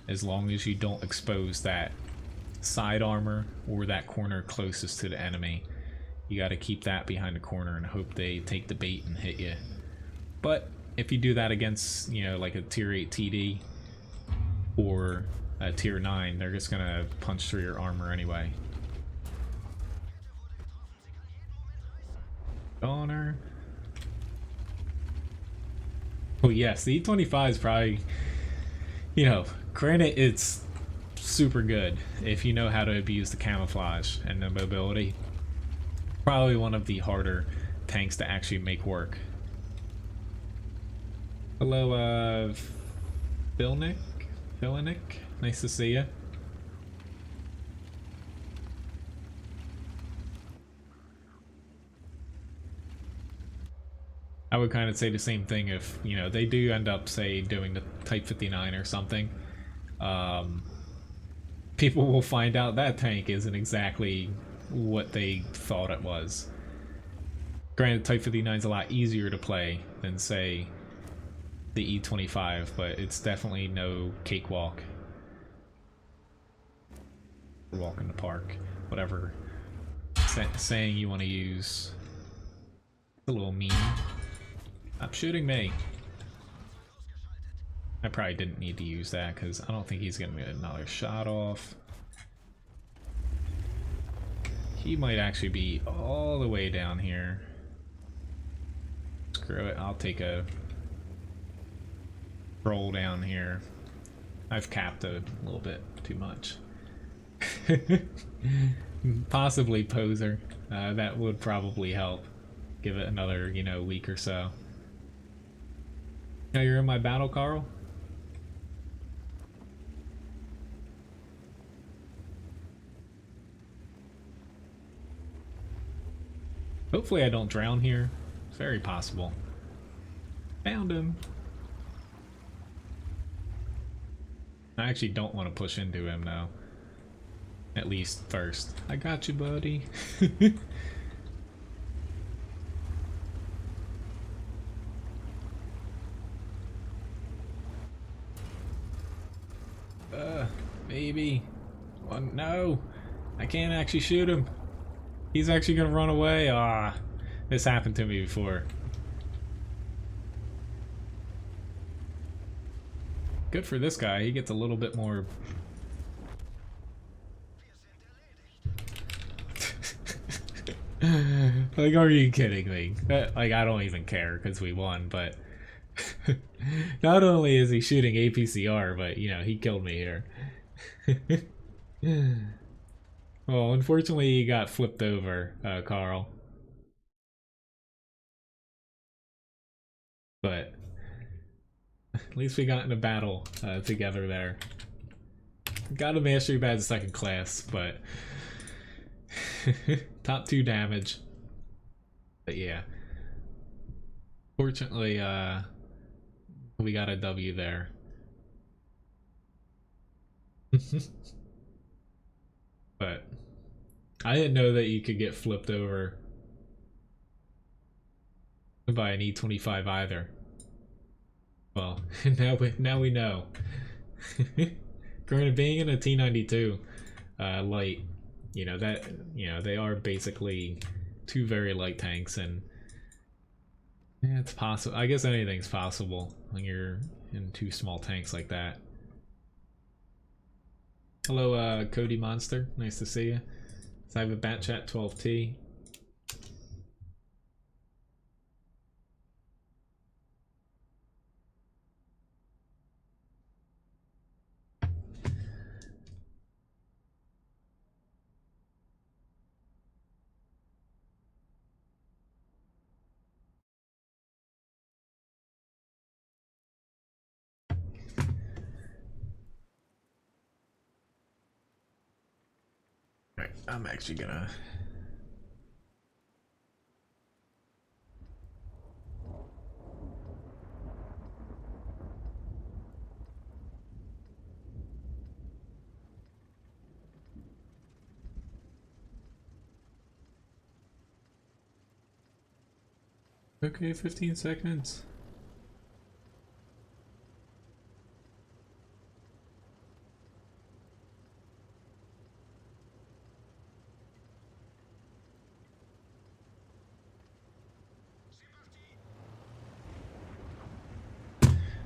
as long as you don't expose that side armor or that corner closest to the enemy. You got to keep that behind the corner and hope they take the bait and hit you. But if you do that against, you know, like a tier 8 TD or a tier 9, they're just gonna punch through your armor anyway. Goner. Oh yes, the E25 is probably, you know, granted it's super good if you know how to abuse the camouflage and the mobility. Probably one of the harder tanks to actually make work. Hello, Philnick? Nice to see you. I would kind of say the same thing if, you know, they do end up, say, doing the Type 59 or something. People will find out that tank isn't exactly what they thought it was. Granted, Type 59 is a lot easier to play than, say, the E25, but it's definitely no cakewalk. Walk in the park, whatever saying you want to use. It's a little mean. Stop shooting me. I probably didn't need to use that because I don't think he's gonna get another shot off. He might actually be all the way down here. Screw it, I'll take a roll down here. I've capped a little bit too much. Possibly poser. That would probably help. Give it another, you know, week or so. Now you're in my battle, Carl? Hopefully I don't drown here. It's very possible. Found him. I actually don't want to push into him though. At least first. I got you, buddy. Maybe. Oh, no. I can't actually shoot him. He's actually gonna run away. Ah, this happened to me before. Good for this guy. He gets a little bit more. Like, are you kidding me? Like, I don't even care because we won, but not only is he shooting APCR, but, you know, he killed me here. Well, unfortunately, he got flipped over, Carl. But at least we got in a battle together there. Got a mastery badge second class, but top 2 damage. But yeah. Fortunately, we got a W there. But I didn't know that you could get flipped over by an E25 either. Well, now we know. Granted, being in a T92 light, you know that they are basically 2 very light tanks, and yeah, it's possible. I guess anything's possible when you're in 2 small tanks like that. Hello, Cody Monster. Nice to see you. So I have a bat chat 12T. Right, I'm actually gonna. Okay, 15 seconds.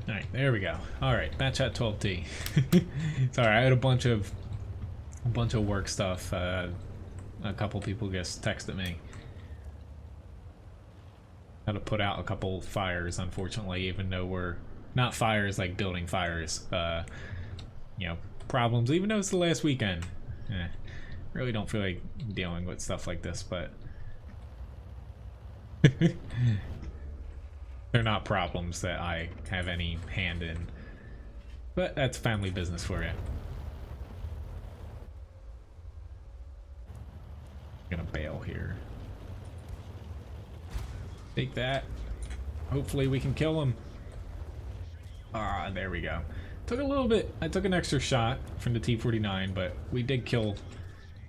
Alright, there we go. Alright, bat chat 12T. Sorry, I had a bunch of work stuff. A couple people just texted me. Had to put out a couple fires, unfortunately, even though we're not fires like building fires. You know, problems, even though it's the last weekend. Really don't feel like dealing with stuff like this, but they're not problems that I have any hand in. But that's family business for you. I'm gonna bail here. Take that. Hopefully we can kill him. Ah, there we go. Took a little bit. I took an extra shot from the T-49, but we did kill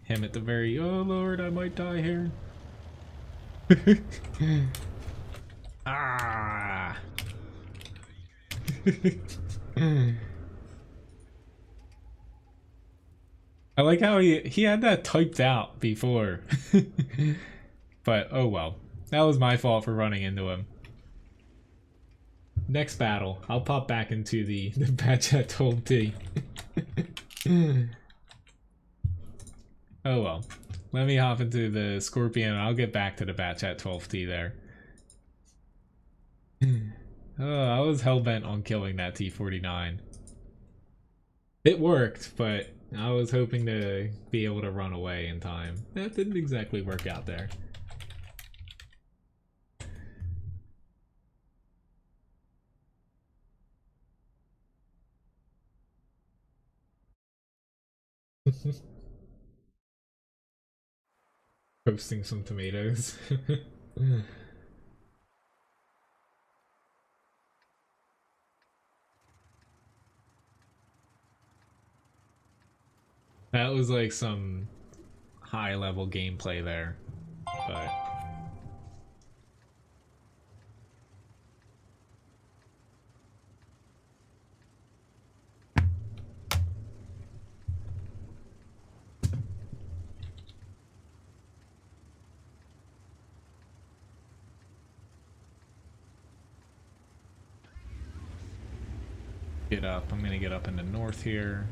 him at the very... Oh lord, I might die here. Ah. I like how he had that typed out before. But oh well. That was my fault for running into him. Next battle, I'll pop back into the batch at 12T. Oh well. Let me hop into the Scorpion and I'll get back to the batch at 12T there. Oh, I was hellbent on killing that T-49. It worked, but I was hoping to be able to run away in time. That didn't exactly work out there. Roasting some tomatoes. That was like some high level gameplay there, but get up. I'm gonna get up in the north here.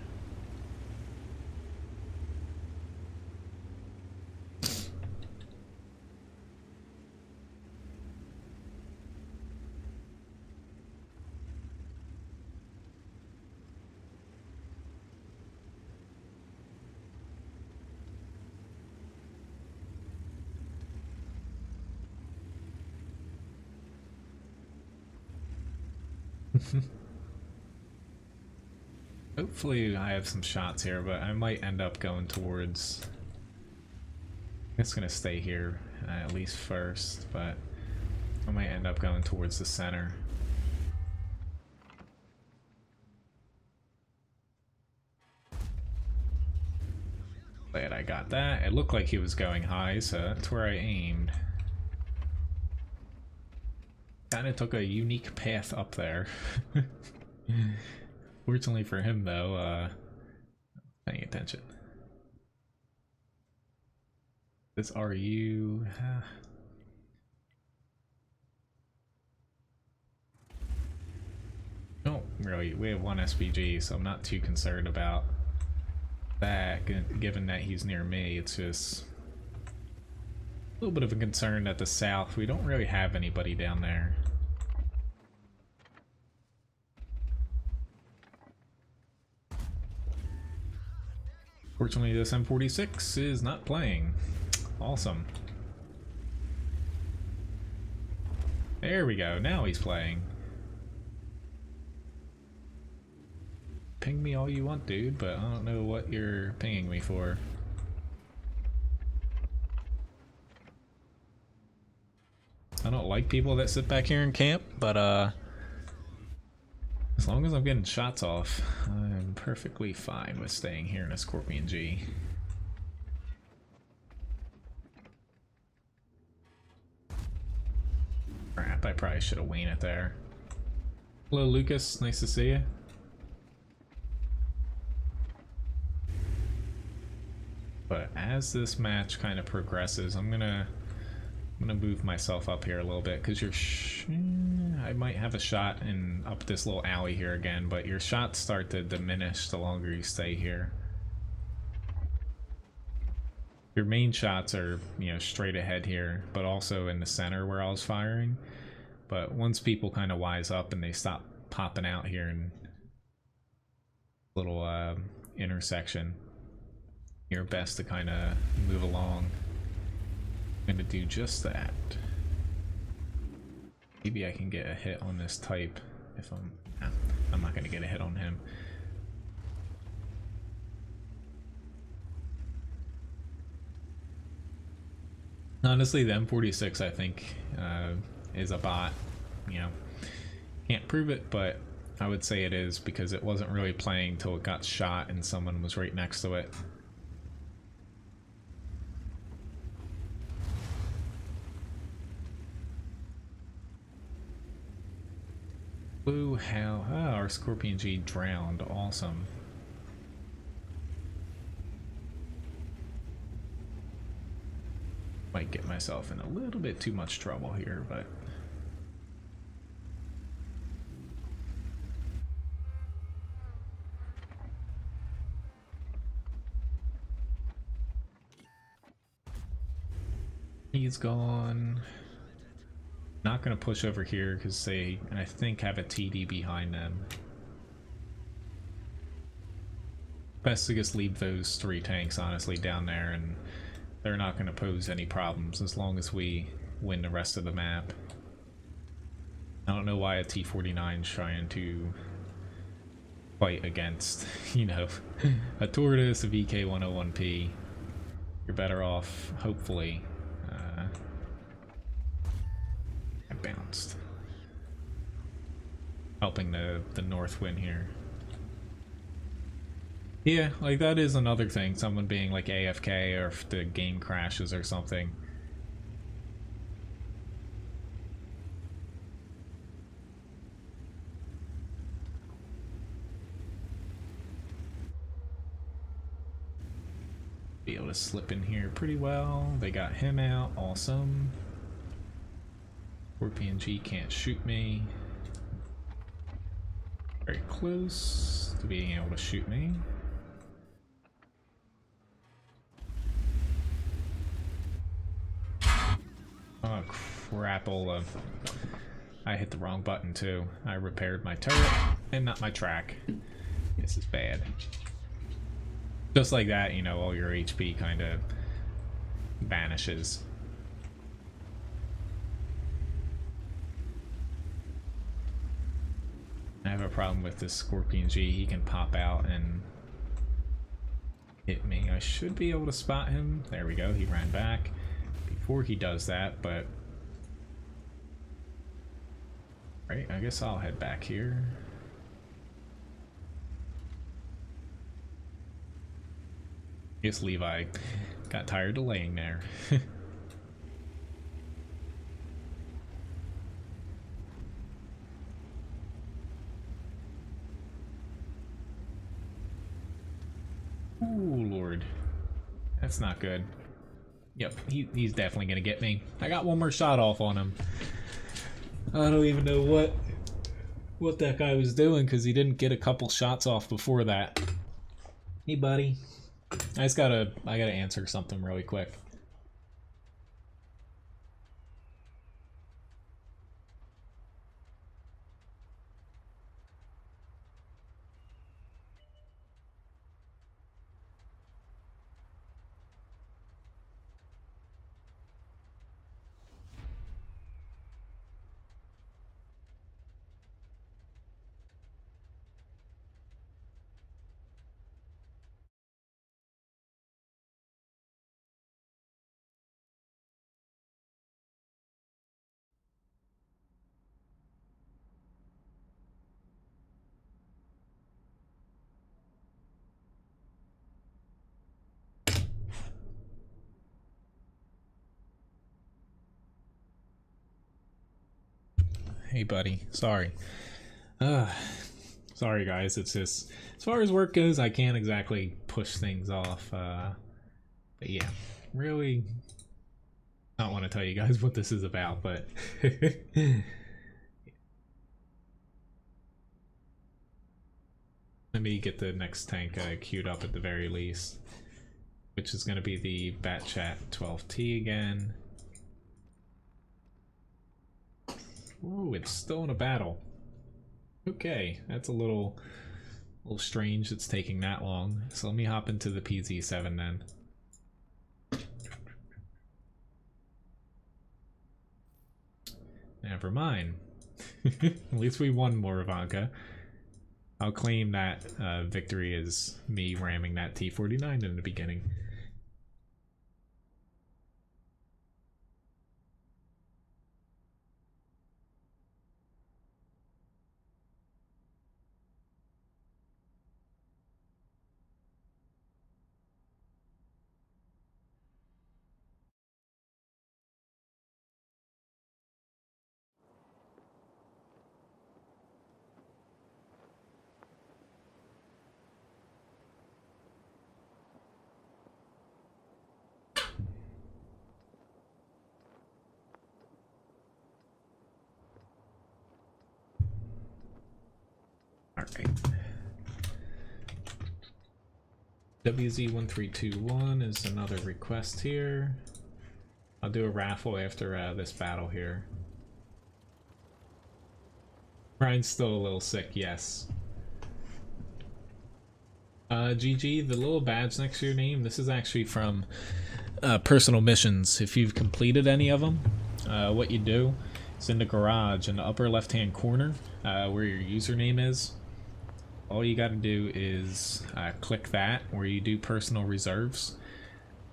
Hopefully I have some shots here, but I might end up going towards... I'm just gonna stay here at least first, but I might end up going towards the center. Glad I got that. It looked like he was going high, so that's where I aimed. Kinda took a unique path up there. Fortunately for him though, paying attention. This RU... Oh, really, we have one SPG, so I'm not too concerned about that, given that he's near me. It's just a little bit of a concern at the south. We don't really have anybody down there. Fortunately, this M46 is not playing. Awesome. There we go, now he's playing. Ping me all you want, dude, but I don't know what you're pinging me for. I don't like people that sit back here and camp, but as long as I'm getting shots off, I'm perfectly fine with staying here in a Scorpion G. Crap, I probably should have winged it there. Hello Lucas, nice to see you. But as this match kind of progresses, I'm gonna move myself up here a little bit, because I might have a shot in up this little alley here again, but your shots start to diminish the longer you stay here. Your main shots are, you know, straight ahead here, but also in the center where I was firing. But once people kind of wise up and they stop popping out here in little intersection, you're best to kind of move along. I'm gonna do just that. Maybe I can get a hit on this type if I'm not gonna get a hit on him. Honestly, the M46 I think is a bot. You know, can't prove it, but I would say it is, because it wasn't really playing till it got shot and someone was right next to it. Blue, how? Oh, our Scorpion G drowned. Awesome. Might get myself in a little bit too much trouble here, but he's gone. Not gonna push over here because they, I think, have a TD behind them. Best to just leave those 3 tanks honestly down there, and they're not gonna pose any problems as long as we win the rest of the map. I don't know why a T-49's trying to fight against, you know, a Tortoise, a VK-101P. You're better off, hopefully. I bounced. Helping the north win here. Yeah, like that is another thing, someone being like AFK or if the game crashes or something. Be able to slip in here pretty well. They got him out, awesome. Scorpion G can't shoot me. Very close to being able to shoot me. Oh crapola. I hit the wrong button too. I repaired my turret and not my track. This is bad. Just like that, you know, all your HP kind of vanishes. I have a problem with this Scorpion G. He can pop out and hit me. I should be able to spot him. There we go. He ran back before he does that, but... Right, I guess I'll head back here. I guess Levi got tired of laying there. Ooh, Lord. That's not good. Yep, he's definitely gonna get me. I got one more shot off on him. I don't even know what that guy was doing because he didn't get a couple shots off before that. Hey, buddy. I gotta answer something really quick. Hey, buddy. Sorry. Sorry, guys. It's just, as far as work goes, I can't exactly push things off. But yeah, really don't want to tell you guys what this is about, but... Let me get the next tank queued up at the very least, which is going to be the Batchat 12T again. Ooh, it's still in a battle. Okay, that's a little strange it's taking that long. So let me hop into the PZ7 then. Never mind. At least we won more, Ivanka. I'll claim that victory as me ramming that T-49 in the beginning. Alright. WZ1321 is another request here. I'll do a raffle after this battle here. Brian's still a little sick, yes. GG, the little badge next to your name, this is actually from personal missions. If you've completed any of them, what you do is in the garage in the upper left hand corner where your username is. All you got to do is click that where you do personal reserves.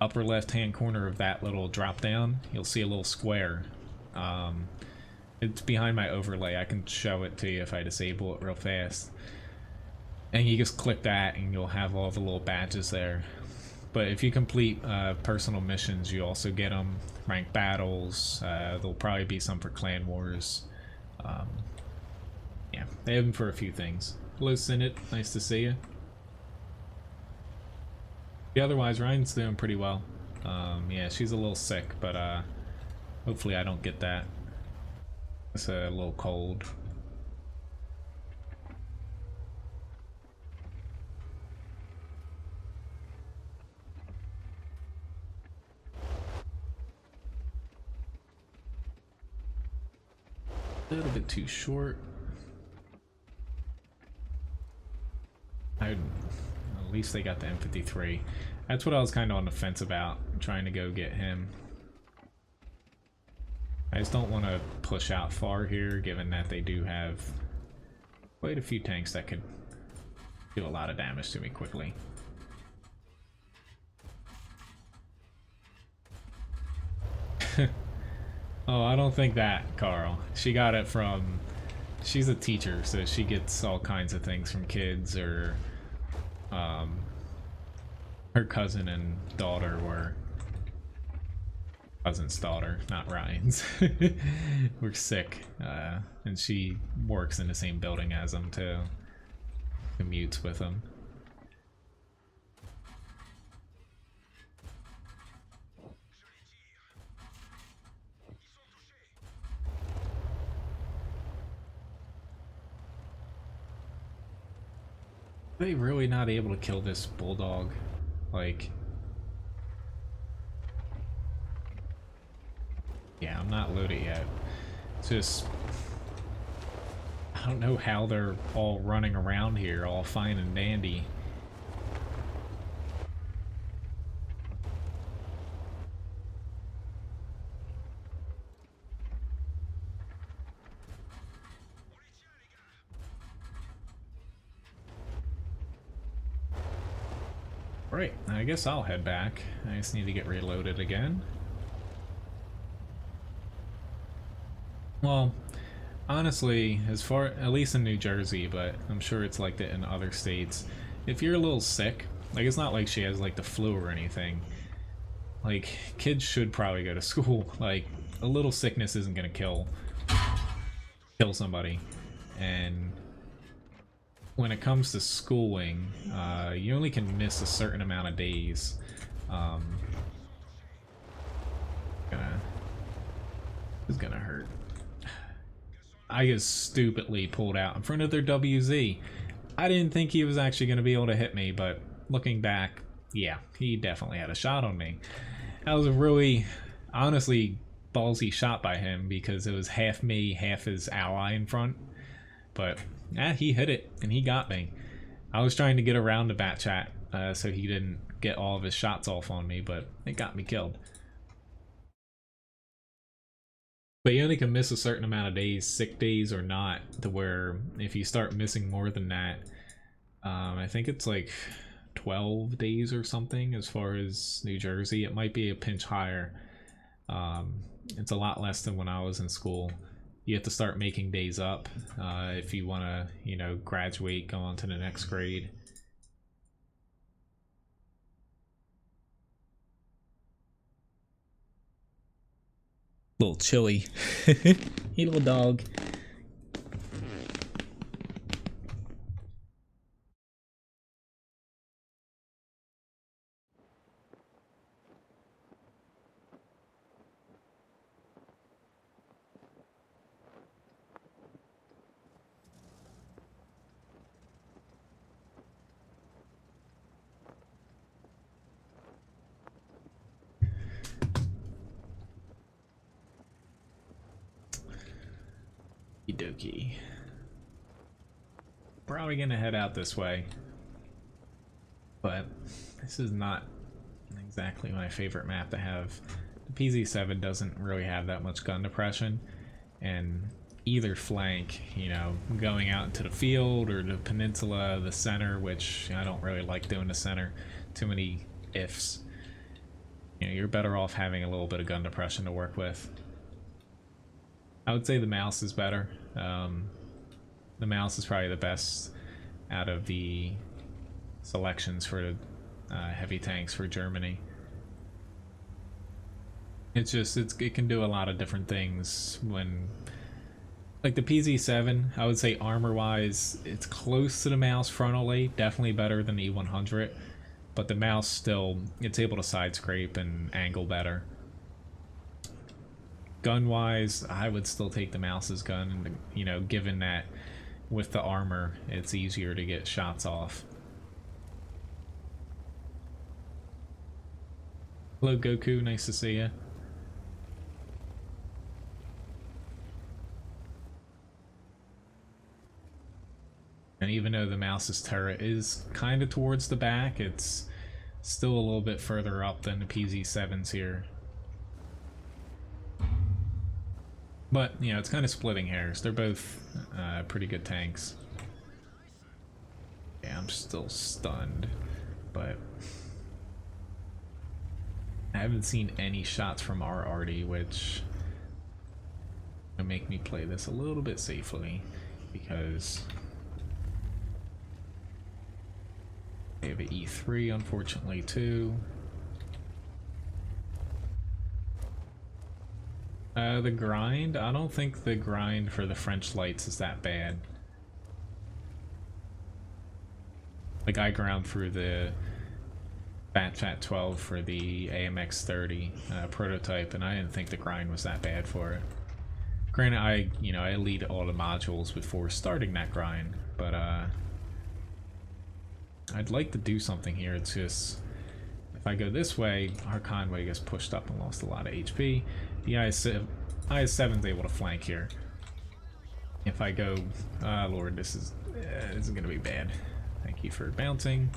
Upper left hand corner of that little drop down, you'll see a little square. It's behind my overlay. I can show it to you if I disable it real fast. And you just click that and you'll have all the little badges there. But if you complete personal missions, you also get them. Ranked battles, there'll probably be some for clan wars. Yeah, they have them for a few things. Hello Synod, nice to see you. Yeah, otherwise Ryan's doing pretty well. Yeah, she's a little sick, but hopefully I don't get that. It's a little cold. A little bit too short. At least they got the M53. That's what I was kind of on the fence about, trying to go get him. I just don't want to push out far here, given that they do have quite a few tanks that could do a lot of damage to me quickly. Oh, I don't think that, Carl. She got it from... She's a teacher, so she gets all kinds of things from kids, or... her cousin and daughter were... Cousin's daughter, not Ryan's. We're sick, and she works in the same building as him, too. Commutes with him. Are they really not able to kill this bulldog? Like... Yeah, I'm not loaded yet. It's just... I don't know how they're all running around here, all fine and dandy. Right, I guess I'll head back. I just need to get reloaded again. Well, honestly, as far, at least in New Jersey, but I'm sure it's like that in other states, if you're a little sick, like it's not like she has like the flu or anything, like kids should probably go to school. Like a little sickness isn't gonna kill somebody. And when it comes to schooling, you only can miss a certain amount of days. It's gonna hurt. I just stupidly pulled out in front of their WZ. I didn't think he was actually going to be able to hit me, but looking back, yeah, he definitely had a shot on me. That was a really, honestly, ballsy shot by him because it was half me, half his ally in front. But, yeah, he hit it, and he got me. I was trying to get around the bat chat so he didn't get all of his shots off on me, but it got me killed. But you only can miss a certain amount of days, sick days or not, to where if you start missing more than that, I think it's like 12 days or something as far as New Jersey. It might be a pinch higher. It's a lot less than when I was in school. You have to start making days up if you want to, you know, graduate, go on to the next grade. Little chilly. Hey, little dog. Dokie. Probably gonna head out this way, but this is not exactly my favorite map to have. The PZ7 doesn't really have that much gun depression, and either flank, you know, going out into the field or the peninsula, the center, which I don't really like doing the center, too many ifs. You know, you're better off having a little bit of gun depression to work with. I would say the mouse is better. The mouse is probably the best out of the selections for heavy tanks for Germany. It's just, it can do a lot of different things when, like the PZ7, I would say armor-wise, it's close to the mouse frontally, definitely better than the E100, but the mouse still, it's able to side scrape and angle better. Gun-wise, I would still take the mouse's gun, you know, given that with the armor, it's easier to get shots off. Hello, Goku, nice to see you. And even though the mouse's turret is kind of towards the back, it's still a little bit further up than the PZ7s here. But, you know, it's kind of splitting hairs. They're both pretty good tanks. Yeah, I'm still stunned, but I haven't seen any shots from our Artie, which will make me play this a little bit safely, because they have an E3, unfortunately, too. The grind? I don't think the grind for the French lights is that bad. Like, I ground through the Fat 12 for the AMX 30 prototype, and I didn't think the grind was that bad for it. Granted, I lead all the modules before starting that grind, but I'd like to do something here. It's just, if I go this way, our convoy gets pushed up and lost a lot of HP. The IS-7's able to flank here. If I go, Lord, this is gonna be bad. Thank you for bouncing.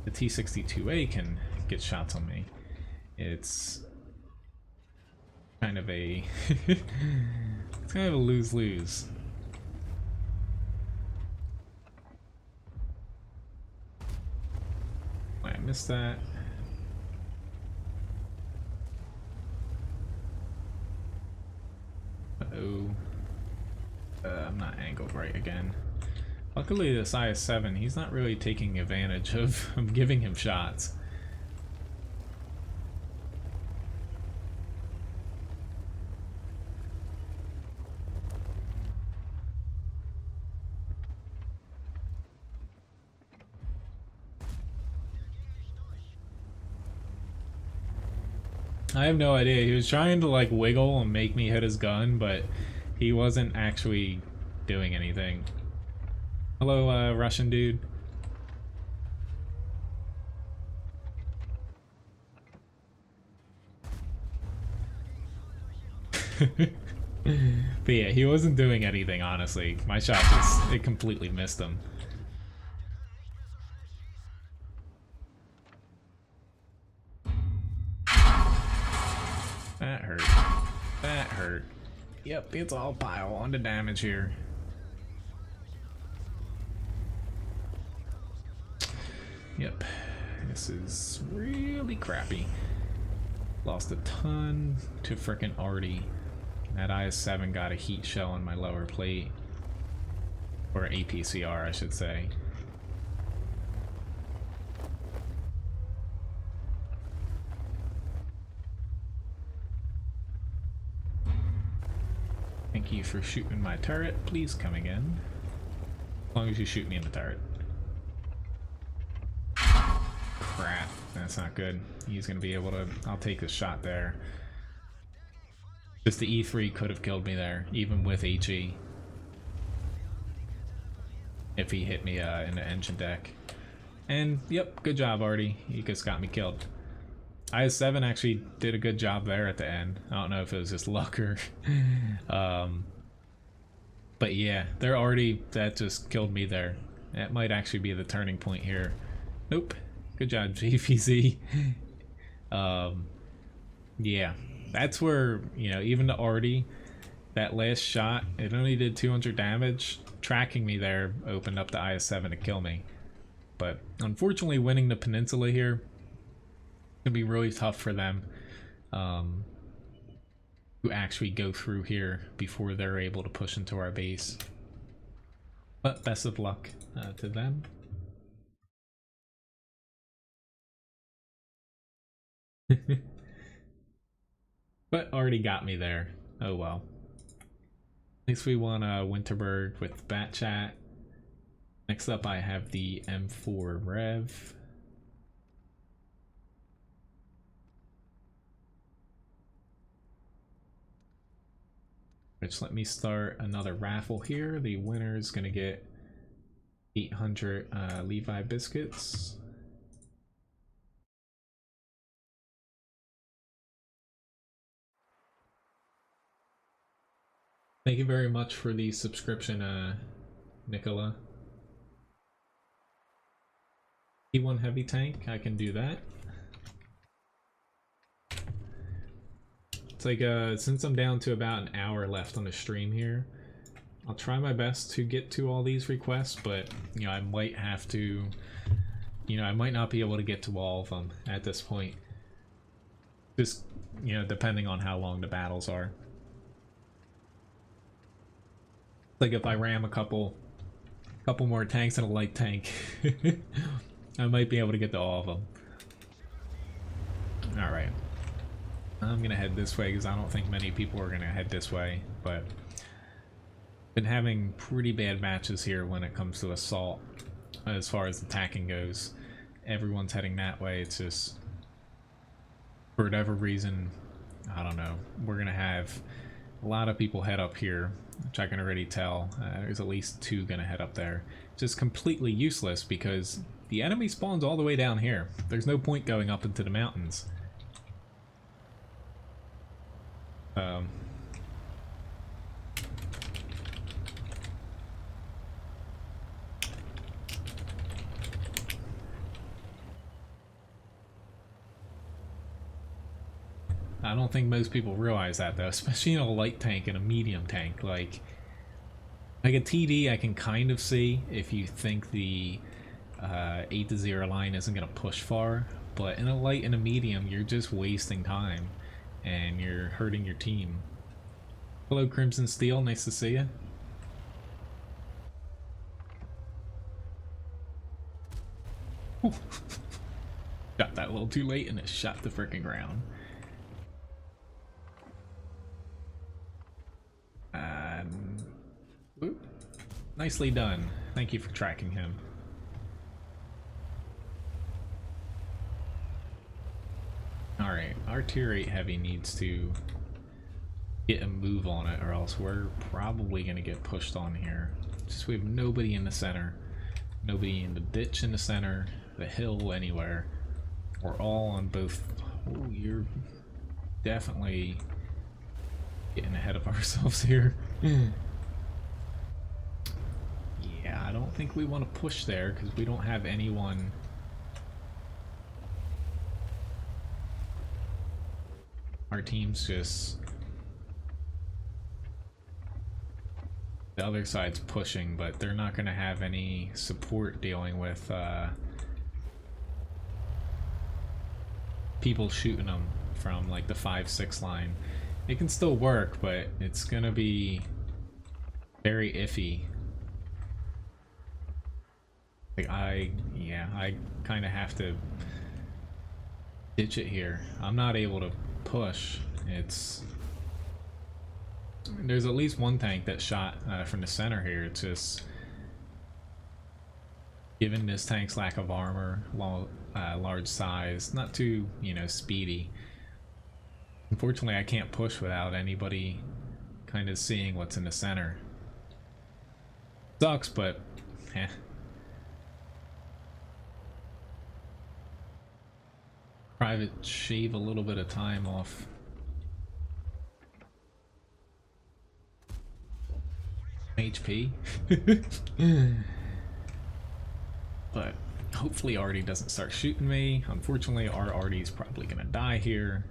The T-62A can get shots on me. It's kind of a it's kind of a lose-lose. I missed that. Uh-oh. I'm not angled right again. Luckily this IS-7, he's not really taking advantage of giving him shots. I have no idea. He was trying to like wiggle and make me hit his gun, but he wasn't actually doing anything. Hello, Russian dude. But yeah, he wasn't doing anything, honestly. My shot just, it completely missed him. That hurt. That hurt. Yep, it's all pile on the damage here. Yep, this is really crappy. Lost a ton to frickin' Artie. That IS-7 got a heat shell on my lower plate. Or APCR, I should say. Thank you for shooting my turret. Please come again. As long as you shoot me in the turret. Crap, that's not good. He's gonna be able to, I'll take a shot there. Just the E3 could have killed me there, even with HE. If he hit me in the engine deck. And yep, good job Artie, he just got me killed. IS-7 actually did a good job there at the end. I don't know if it was just luck or but yeah, they're already, that just killed me there. That might actually be the turning point here. Nope. Good job, JPZ. Yeah, that's where, you know, even the Artie, that last shot, it only did 200 damage. Tracking me there opened up the IS-7 to kill me. But unfortunately, winning the peninsula here can be really tough for them to actually go through here before they're able to push into our base. But best of luck to them. But already got me there. Oh well. At least we won Winterberg with Bat Chat. Next up I have the M4 Rev. Which let me start another raffle here. The winner is going to get 800 Levi biscuits. Thank you very much for the subscription, Nicola. T1 heavy tank, I can do that. It's like, since I'm down to about an hour left on the stream here, I'll try my best to get to all these requests, but, you know, I might have to, you know, I might not be able to get to all of them at this point. Just, you know, depending on how long the battles are. Like if I ram a couple more tanks and a light tank, I might be able to get to all of them. Alright. I'm gonna head this way because I don't think many people are gonna head this way, but been having pretty bad matches here when it comes to assault as far as attacking goes. Everyone's heading that way. It's just, for whatever reason, I don't know, we're gonna have a lot of people head up here, which I can already tell. There's at least 2 gonna head up there. Just completely useless because the enemy spawns all the way down here. There's no point going up into the mountains. I don't think most people realize that though, especially in a light tank and a medium tank. Like a TD I can kind of see if you think the 8-0 line isn't going to push far, but in a light and a medium you're just wasting time and you're hurting your team. Hello Crimson Steel, nice to see you. Got that a little too late and it shot the freaking ground. Whoop. Nicely done. Thank you for tracking him. Alright, our tier 8 heavy needs to get a move on it or else we're probably going to get pushed on here. Just we have nobody in the center. Nobody in the ditch in the center, the hill, anywhere. We're all on both. Oh, you're definitely getting ahead of ourselves here. Yeah, I don't think we want to push there because we don't have anyone. Our team's just, the other side's pushing, but they're not going to have any support dealing with people shooting them from like the 5-6 line. It can still work, but it's going to be very iffy. Like I kind of have to ditch it here. I'm not able to push. There's at least one tank that shot from the center here. It's just, given this tank's lack of armor, large size, not too, you know, speedy. Unfortunately, I can't push without anybody kind of seeing what's in the center. Sucks, but eh. Private shave a little bit of time off. HP. But hopefully Artie doesn't start shooting me. Unfortunately, our Artie's probably gonna die here.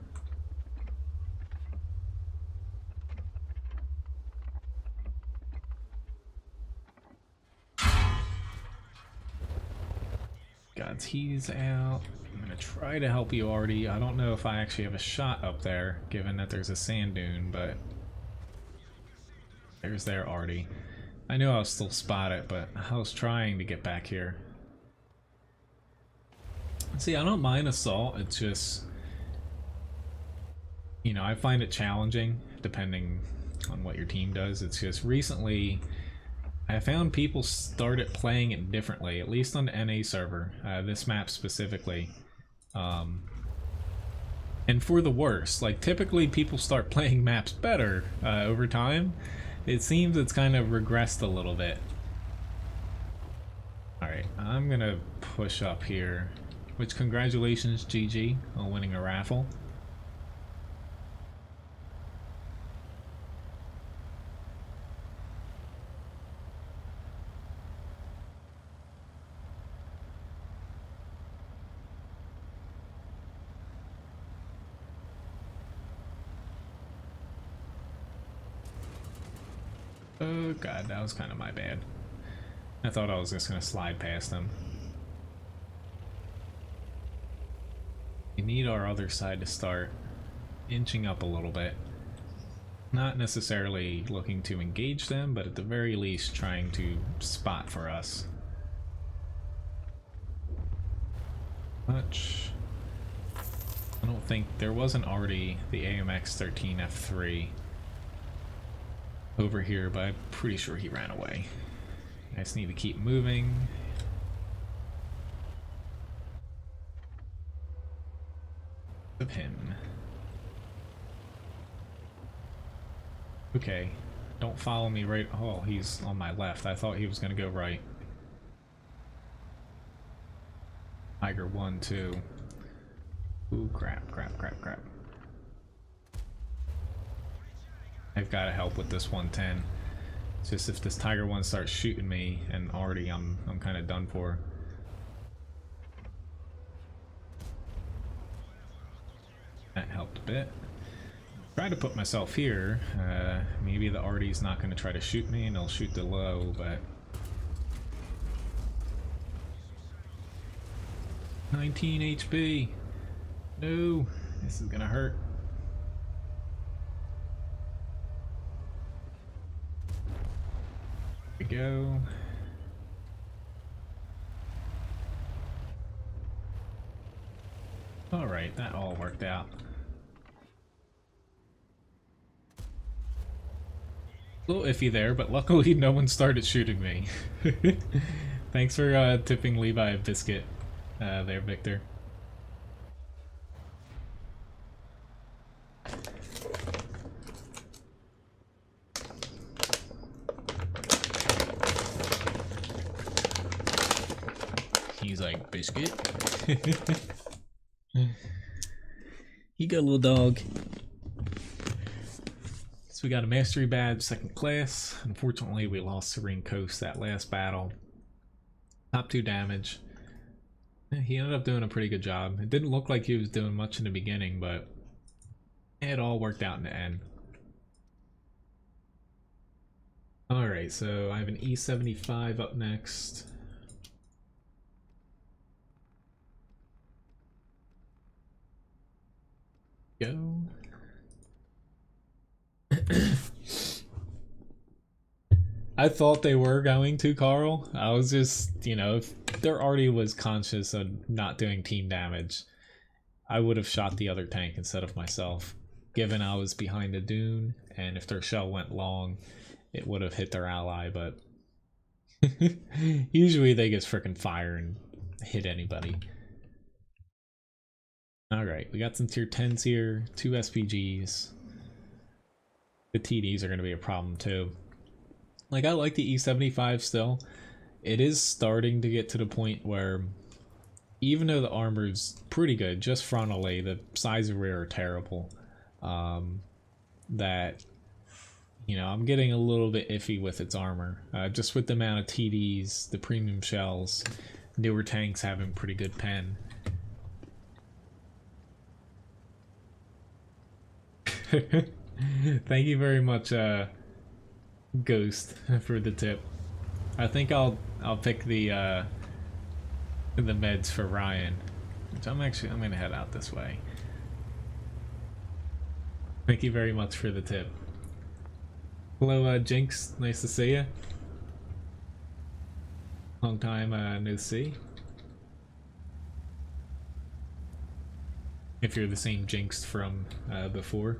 God's he's out. I'm gonna try to help you, Artie. I don't know if I actually have a shot up there, given that there's a sand dune, but there's their Artie. I knew I was still spotted, but I was trying to get back here. See, I don't mind assault, it's just, you know, I find it challenging depending on what your team does. It's just recently I found people started playing it differently, at least on the NA server, this map specifically. And for the worse. Like, typically people start playing maps better over time. It seems it's kind of regressed a little bit. Alright, I'm gonna push up here. Which, congratulations, GG, on winning a raffle. Oh god, that was kind of my bad. I thought I was just gonna slide past them. We need our other side to start inching up a little bit. Not necessarily looking to engage them, but at the very least trying to spot for us. Much. I don't think there wasn't already the AMX-13F3 over here, but I'm pretty sure he ran away. I just need to keep moving. The pin. Okay, don't follow me right. Oh, he's on my left. I thought he was gonna go right. Tiger 1, 2. Ooh, crap, crap, crap, crap. I've got to help with this 110. It's just if this Tiger 1 starts shooting me, and already I'm kind of done for. That helped a bit. Try to put myself here. Maybe the Artie's not going to try to shoot me, and he'll shoot the low, but 19 HP. No, this is gonna hurt. There we go. All right, that all worked out. A little iffy there, but luckily no one started shooting me. Thanks for tipping Levi a biscuit there, Victor. He's like, biscuit? You got a little dog. So we got a mastery badge, 2nd class. Unfortunately, we lost Serene Coast that last battle. Top 2 damage. He ended up doing a pretty good job. It didn't look like he was doing much in the beginning, but it all worked out in the end. Alright, so I have an E75 up next. Go. I thought they were going to, Carl. I was just, you know, if their Artie was conscious of not doing team damage, I would have shot the other tank instead of myself, given I was behind a dune, and if their shell went long, it would have hit their ally, but usually they just frickin' fire and hit anybody. Alright, we got some tier 10s here, 2 SPGs. The TDs are going to be a problem too. Like, I like the E75 still. It is starting to get to the point where, even though the armor's pretty good, just frontally, the sides of rear are terrible. That, you know, I'm getting a little bit iffy with its armor. Just with the amount of TDs, the premium shells, newer tanks having pretty good pen. Thank you very much, Ghost, for the tip. I think I'll pick the meds for Ryan, which I'm gonna head out this way. Thank you very much for the tip. Hello, Jinx. Nice to see you. Long time no see. If you're the same Jinx from before.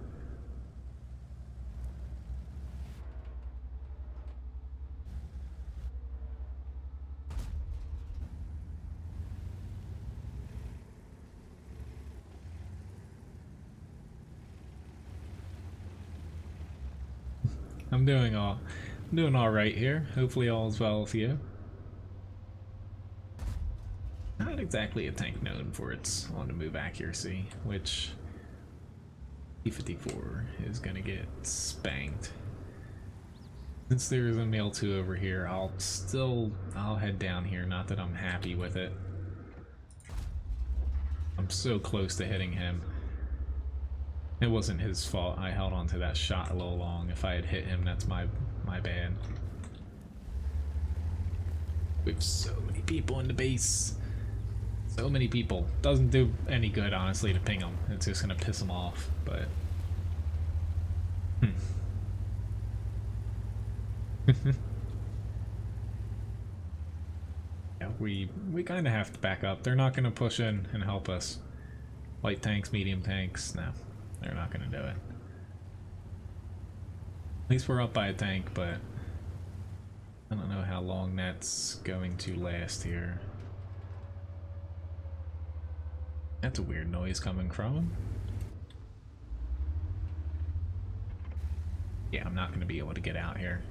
I'm doing all right here. Hopefully all is well with you. Not exactly a tank known for its on-the-move accuracy, which T54 is gonna get spanked. Since there's a mail 2 over here, I'll head down here, not that I'm happy with it. I'm so close to hitting him. It wasn't his fault. I held onto that shot a little long. If I had hit him, that's my bad. We have so many people in the base. So many people. Doesn't do any good, honestly, to ping them. It's just gonna piss them off, but... Yeah, we kind of have to back up. They're not gonna push in and help us. Light tanks, medium tanks, no. They're not gonna do it. At least we're up by a tank, but... I don't know how long that's going to last here. That's a weird noise coming from him. Yeah, I'm not going to be able to get out here.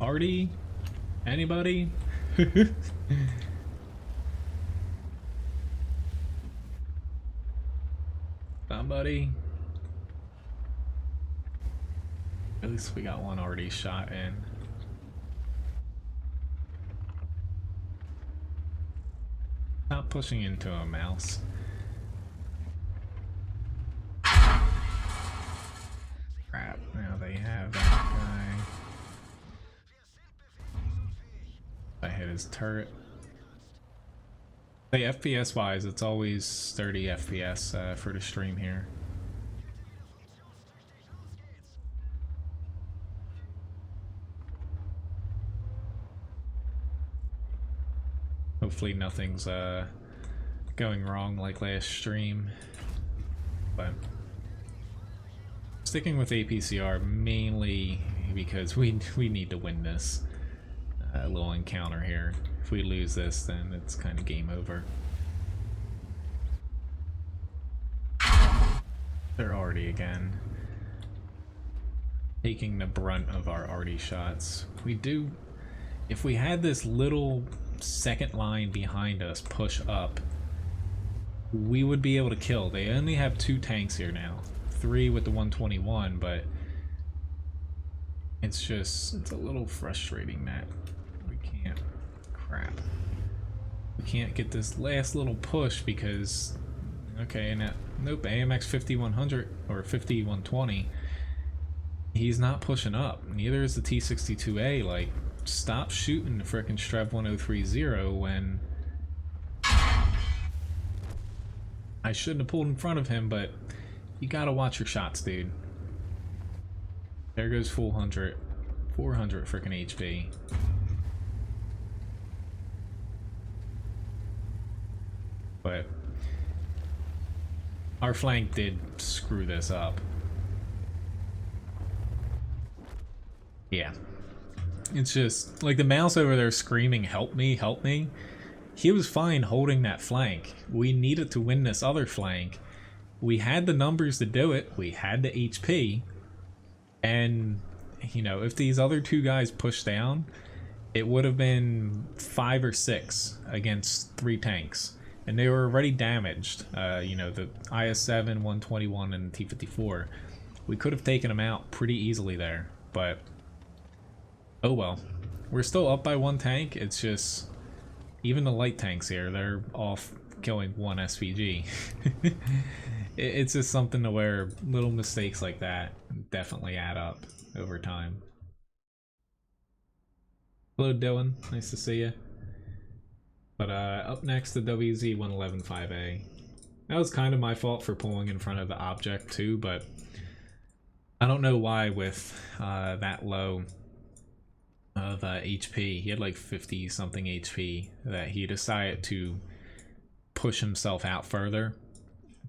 Artie? Anybody? Somebody? At least we got one already shot in. Not pushing into a mouse. Crap, now they have that guy. I hit his turret. Hey, FPS wise, it's always 30 FPS for the stream here. Hopefully nothing's going wrong like last stream, but sticking with APCR mainly because we need to win this little encounter here. If we lose this, then it's kind of game over. They're Artie again, taking the brunt of our Artie shots. If we had this little second line behind us push up, we would be able to kill. They only have 2 tanks here now, 3 with the 121, but it's a little frustrating that we can't. Crap, we can't get this last little push because okay, and nope, AMX 5100 or 5120, he's not pushing up, neither is the T62A. Like, stop shooting the frickin' Strev 1030 when I shouldn't have pulled in front of him, but you gotta watch your shots, dude. There goes 400 frickin' HP. But our flank did screw this up. Yeah. It's just, like, the mouse over there screaming, help me, help me. He was fine holding that flank. We needed to win this other flank. We had the numbers to do it. We had the HP. And, you know, if these other 2 guys pushed down, it would have been 5 or 6 against 3 tanks. And they were already damaged. You know, the IS-7, 121, and T-54. We could have taken them out pretty easily there, but oh well. We're still up by 1 tank. It's just, even the light tanks here, they're off killing 1 SVG. It's just something to where little mistakes like that definitely add up over time. Hello Dylan, nice to see you. But up next, the WZ-111-5A. That was kind of my fault for pulling in front of the object too, but I don't know why with that low of HP, he had like 50 something HP, that he decided to push himself out further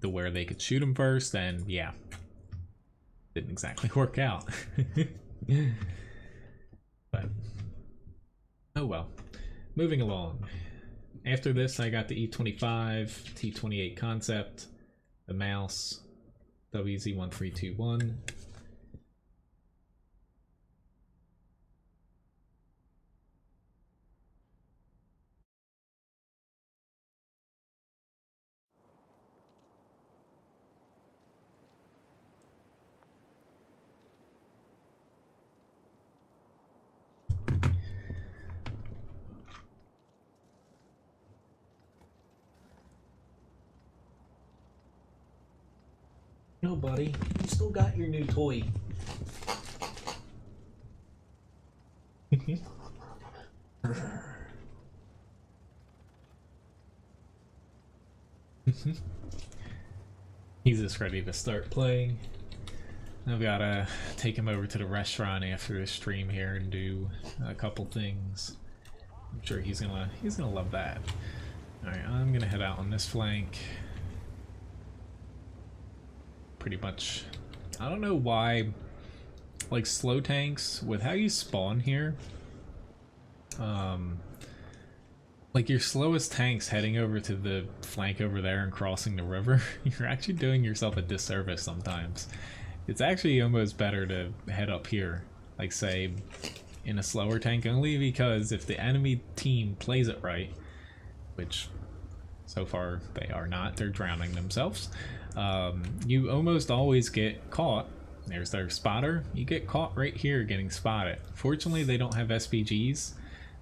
to where they could shoot him first, and yeah, didn't exactly work out. But oh well. Moving along. After this, I got the E25, T28 concept, the mouse, WZ1321. No, buddy, you still got your new toy. He's just ready to start playing. I've gotta take him over to the restaurant after the stream here and do a couple things. I'm sure he's gonna love that. Alright, I'm gonna head out on this flank. Pretty much, I don't know why, like slow tanks, with how you spawn here, like your slowest tanks heading over to the flank over there and crossing the river, you're actually doing yourself a disservice sometimes. It's actually almost better to head up here, like say in a slower tank, only because if the enemy team plays it right, which so far they are not, they're drowning themselves, you almost always get caught. There's their spotter. You get caught right here getting spotted. Fortunately, they don't have SPGs,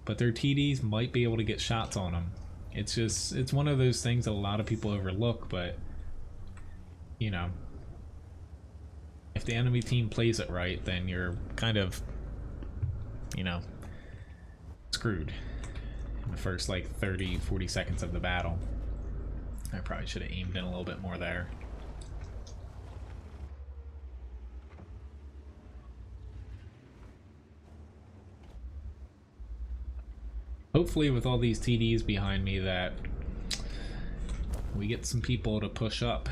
but their TDs might be able to get shots on them. It's just, it's one of those things that a lot of people overlook, but you know, if the enemy team plays it right, then you're kind of, you know, screwed in the first like 30-40 seconds of the battle. I probably should have aimed in a little bit more there. Hopefully with all these TDs behind me that we get some people to push up.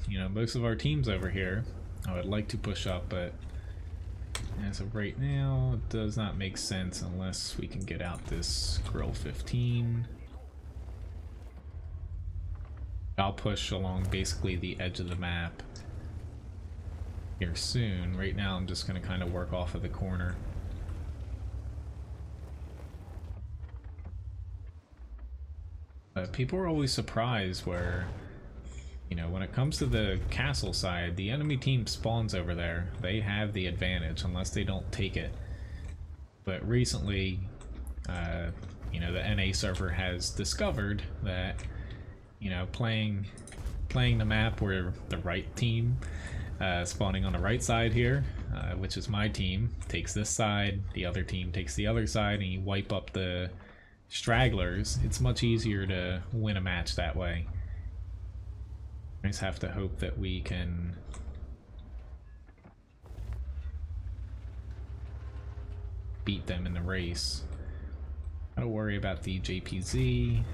You know, most of our teams over here, I would like to push up, but as of right now, it does not make sense unless we can get out this Grill 15. I'll push along basically the edge of the map here soon. Right now I'm just going to kind of work off of the corner. But people are always surprised where, you know, when it comes to the castle side, the enemy team spawns over there. They have the advantage unless they don't take it. But recently, you know, the NA server has discovered that, you know, playing the map where the right team spawning on the right side here, which is my team, takes this side, the other team takes the other side, and you wipe up the stragglers. It's much easier to win a match that way. I just have to hope that we can beat them in the race. Gotta worry about the JPZ.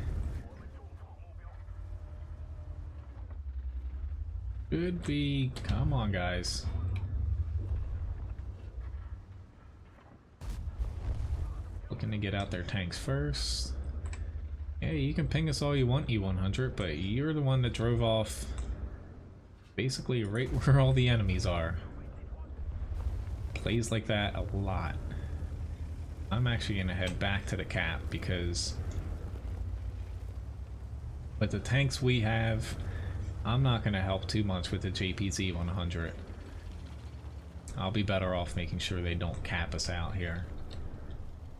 Could be. Come on, guys. Looking to get out their tanks first. Yeah, you can ping us all you want, E100, but you're the one that drove off basically right where all the enemies are. Plays like that a lot. I'm actually gonna head back to the cap because with the tanks we have, I'm not gonna help too much with the JPZ 100. I'll be better off making sure they don't cap us out here.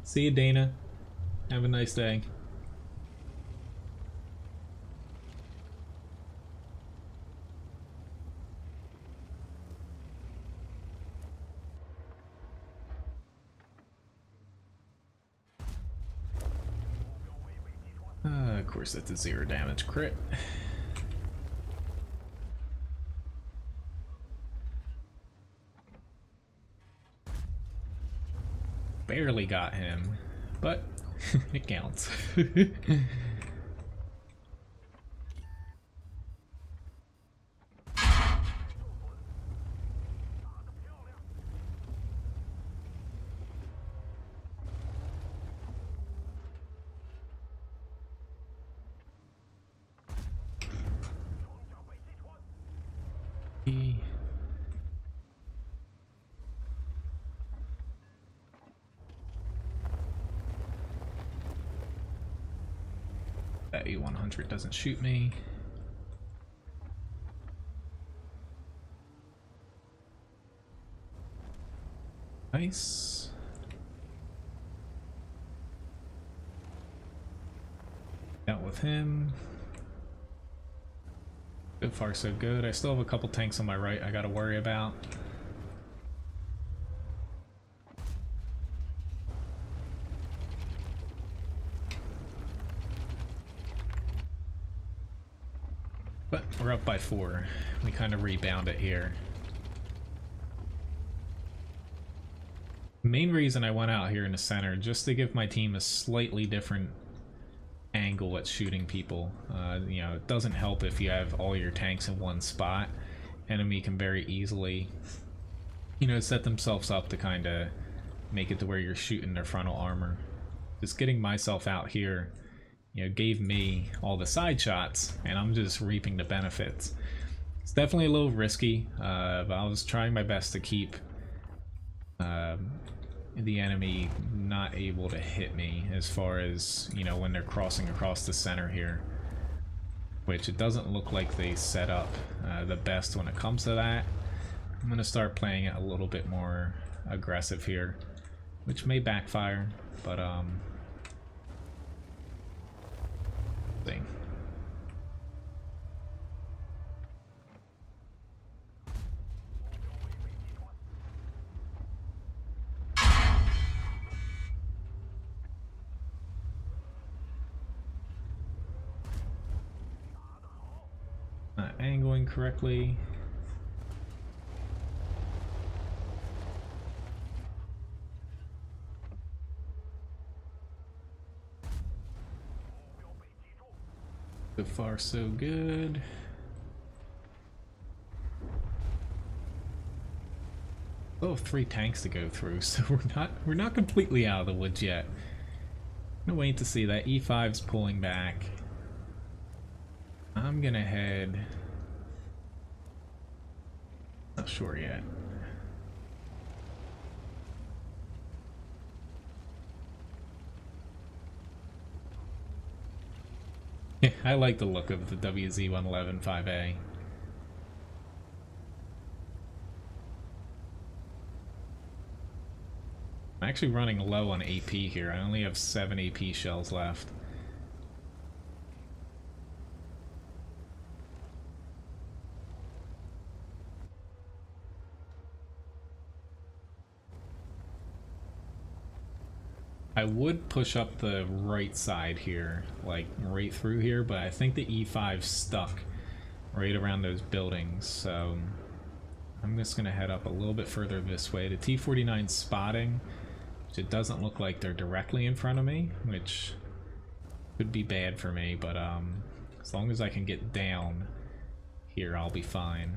See you, Dana. Have a nice day. Of course, that's a 0 damage crit. barely got him, but it counts. That E100 doesn't shoot me. Nice. Out with him. So far so good. I still have a couple tanks on my right I gotta worry about. But we're up by 4. We kind of rebound it here. The main reason I went out here in the center, just to give my team a slightly different angle at shooting people. You know, it doesn't help if you have all your tanks in one spot. Enemy can very easily, you know, set themselves up to kind of make it to where you're shooting their frontal armor. Just getting myself out here, you know, gave me all the side shots, and I'm just reaping the benefits. It's definitely a little risky, but I was trying my best to keep the enemy not able to hit me as far as, you know, when they're crossing across the center here, which it doesn't look like they set up the best when it comes to that. I'm going to start playing it a little bit more aggressive here, which may backfire, but thing. Not angling correctly. So far so good. Oh, 3 tanks to go through, so we're not completely out of the woods yet. I'm gonna wait to see that E5's pulling back. I'm gonna head. Not sure yet. Yeah, I like the look of the WZ-111 5A. I'm actually running low on AP here. I only have 7 AP shells left. I would push up the right side here, like right through here, but I think the E5's stuck right around those buildings, so I'm just gonna head up a little bit further this way. The T-49's spotting, which it doesn't look like they're directly in front of me, which could be bad for me, but as long as I can get down here, I'll be fine.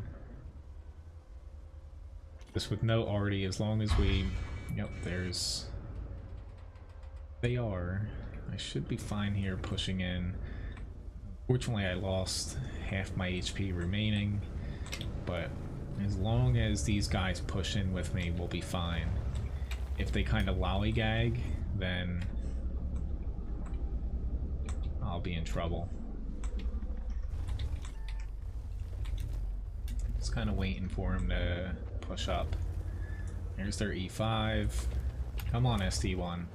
Just with no arty, as long as we... Yep, there's... They are. I should be fine here pushing in. Fortunately, I lost half my HP remaining, but as long as these guys push in with me, we'll be fine. If they kind of lollygag, then I'll be in trouble. Just kind of waiting for him to push up. Here's their E5. Come on, ST1.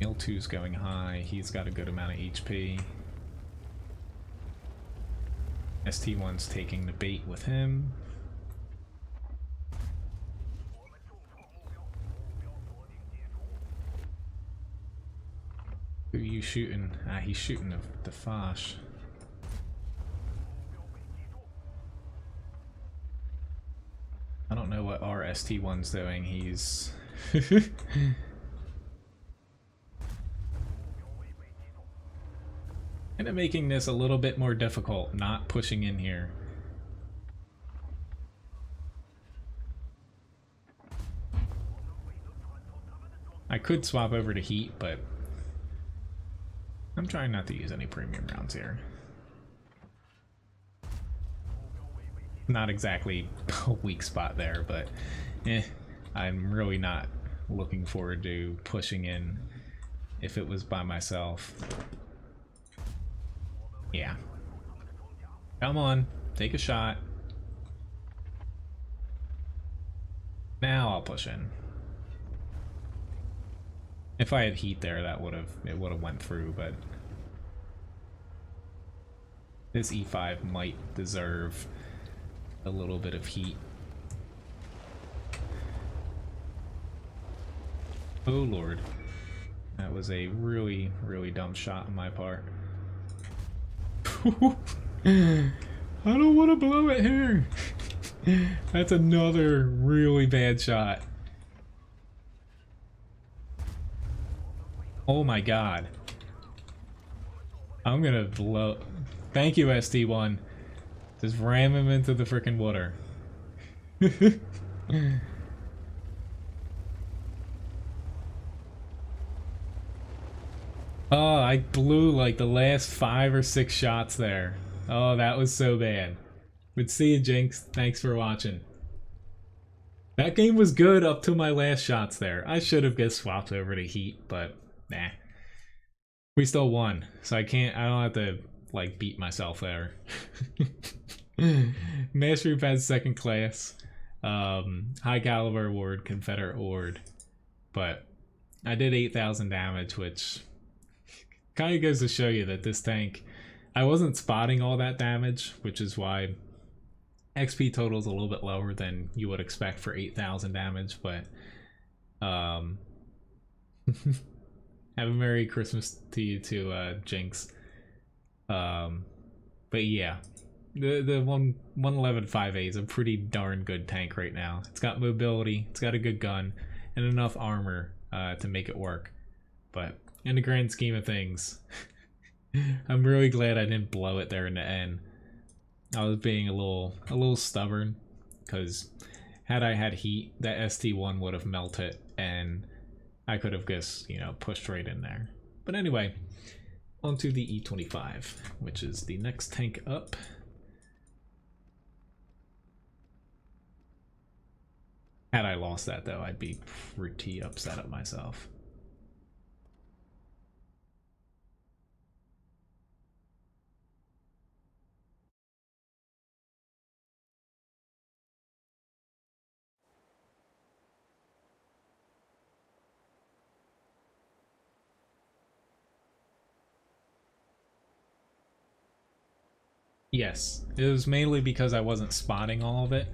L2's going high, he's got a good amount of HP. ST1's taking the bait with him. Who are you shooting? Ah, he's shooting the Foch. I don't know what our ST1's doing. He's... kind of making this a little bit more difficult, not pushing in here. I could swap over to heat, but I'm trying not to use any premium rounds here. Not exactly a weak spot there, but I'm really not looking forward to pushing in if it was by myself. Yeah. Come on, take a shot. Now I'll push in. If I had heat there, it would have went through, but this E5 might deserve a little bit of heat. Oh lord. That was a really, really dumb shot on my part. I don't want to blow it here. That's another really bad shot. Oh my god. I'm gonna blow. Thank you, ST1. Just ram him into the frickin' water. Oh, I blew like the last 5 or 6 shots there. Oh, that was so bad. But see you, Jinx. Thanks for watching. That game was good up to my last shots there. I should have just swapped over to heat, but nah. We still won, so I don't have to like beat myself there. Mastery Pass second class, high caliber award, Confederate award, but I did 8,000 damage, which kind of goes to show you that this tank, I wasn't spotting all that damage, which is why XP total is a little bit lower than you would expect for 8,000 damage, but have a Merry Christmas to you too, Jinx. But yeah, the 111.5A is a pretty darn good tank right now. It's got mobility, it's got a good gun, and enough armor to make it work. But in the grand scheme of things, I'm really glad I didn't blow it there in the end. I was being a little stubborn, because had I had heat, that ST1 would have melted, and I could have just, you know, pushed right in there. But anyway, onto the E25, which is the next tank up. Had I lost that though, I'd be pretty upset at myself. Yes, it was mainly because I wasn't spotting all of it,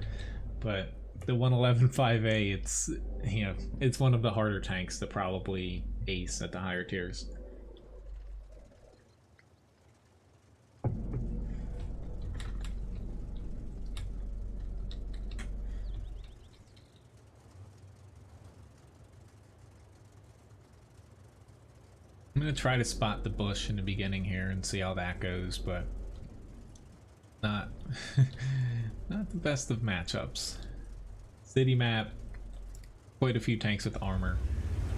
but the 111.5A, it's, you know, it's one of the harder tanks to probably ace at the higher tiers. I'm gonna try to spot the bush in the beginning here and see how that goes, but not not the best of matchups. City map, quite a few tanks with armor,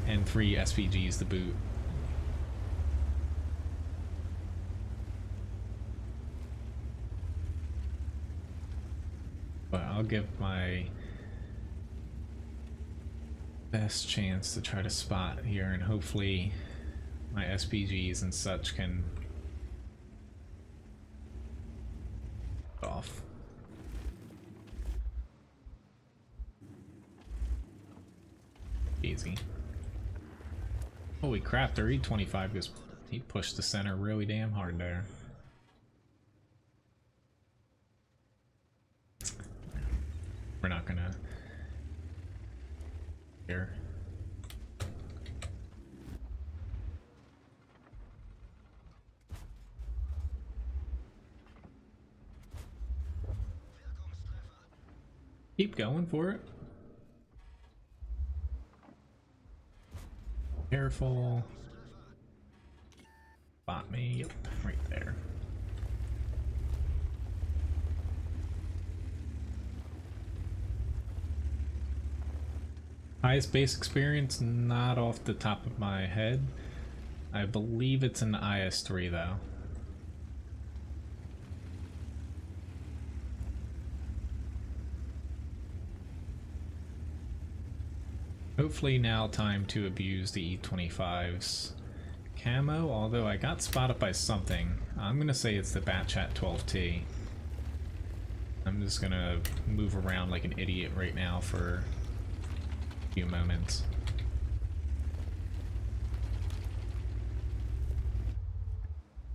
and 3 SPGs to boot. But I'll give my best chance to try to spot here, and hopefully my SPGs and such can off. Easy. Holy crap, their E25 just, he pushed the center really damn hard there. We're not gonna here. Keep going for it. Careful. Spot me. Yep, right there. Highest base experience, not off the top of my head. I believe it's an IS3 though. Hopefully now time to abuse the E25's camo, although I got spotted by something. I'm gonna say it's the Batchat 12T. I'm just gonna move around like an idiot right now for a few moments.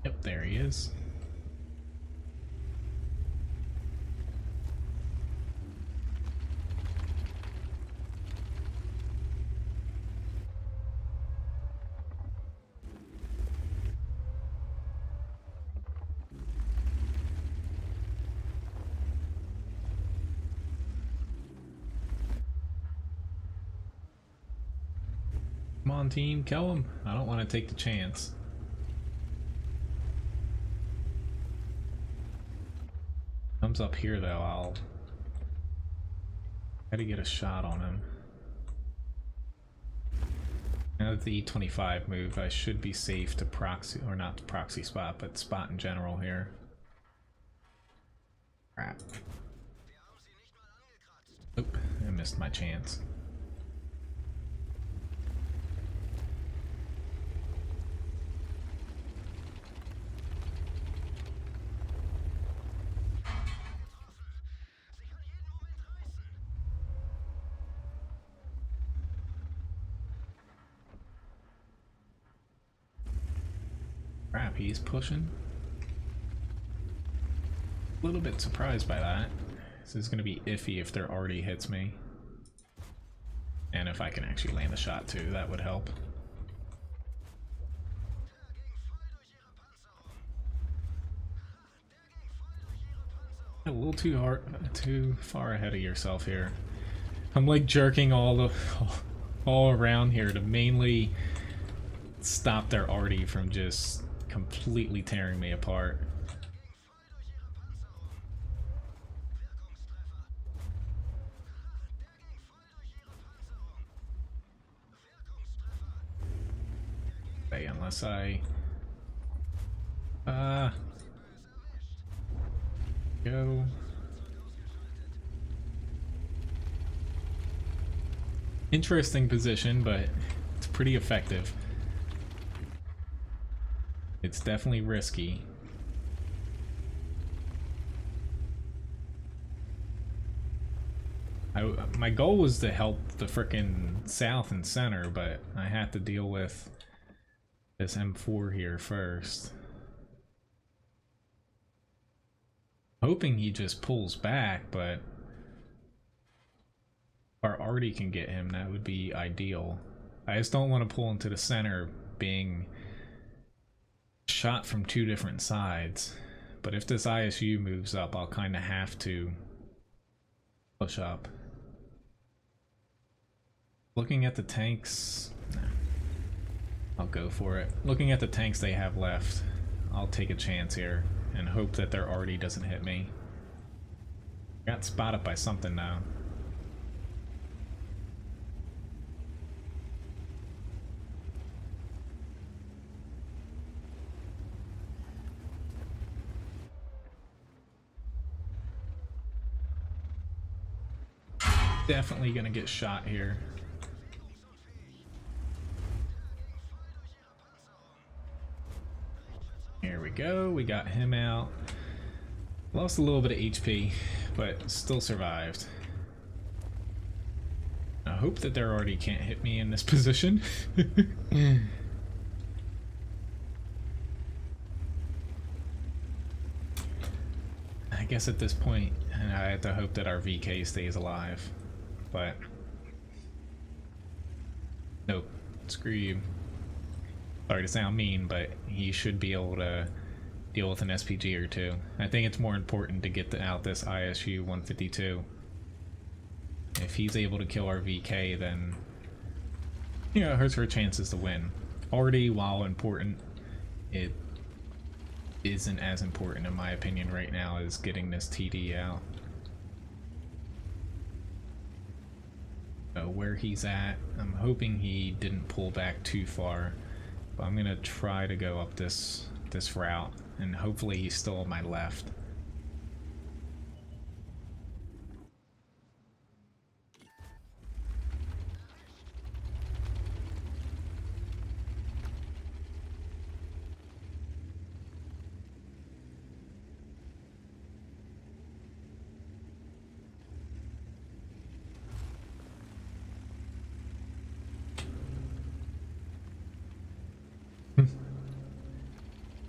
Yep, there he is. Come on, team, kill him. I don't want to take the chance. Comes up here though, I'll try to get a shot on him. Now that the E25 moved, I should be safe to proxy, or not to proxy spot, but spot in general here. Crap. Oop, I missed my chance. Crap, he's pushing. A little bit surprised by that. This is going to be iffy if there already hits me. And if I can actually land a shot too, that would help. A little too far ahead of yourself here. I'm like jerking all around here to mainly stop their arty from just completely tearing me apart. Okay, unless I go. Interesting position, but it's pretty effective. It's definitely risky. My goal was to help the frickin' south and center, but I had to deal with this M4 here first. Hoping he just pulls back, but if our arty can get him, that would be ideal. I just don't want to pull into the center being shot from two different sides. But if this ISU moves up, I'll kind of have to push up. Looking at the tanks, I'll go for it. Looking at the tanks they have left, I'll take a chance here and hope that their arty doesn't hit me. Got spotted by something now. Definitely gonna get shot here. Here we go, we got him out. Lost a little bit of HP, but still survived. I hope that their arty can't hit me in this position. I guess at this point, I have to hope that our VK stays alive. But nope, screw you. Sorry to sound mean, but he should be able to deal with an SPG or two. I think it's more important to get out this ISU 152. If he's able to kill our VK, then, you know, it hurts our chances to win. Already, while important, it isn't as important in my opinion right now as getting this TD out. So where he's at, I'm hoping he didn't pull back too far, but I'm gonna try to go up this route, and hopefully he's still on my left.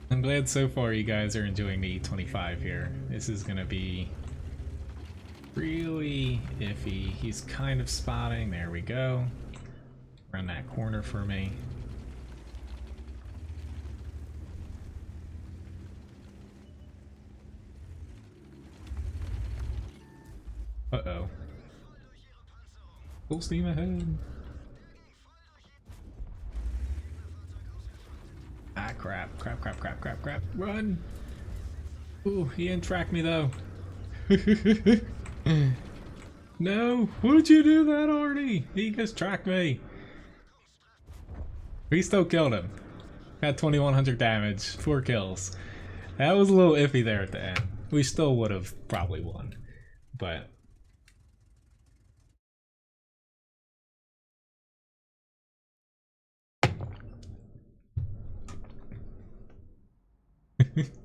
I'm glad so far you guys are enjoying the E25 here. This is gonna be really iffy. He's kind of spotting. There we go. Run that corner for me. Uh-oh. Full steam ahead. Ah, crap. Crap. Run! Ooh, he didn't track me though. No! Would you do that, Artie? He just tracked me. We still killed him. Got 2100 damage, 4 kills. That was a little iffy there at the end. We still would have probably won. But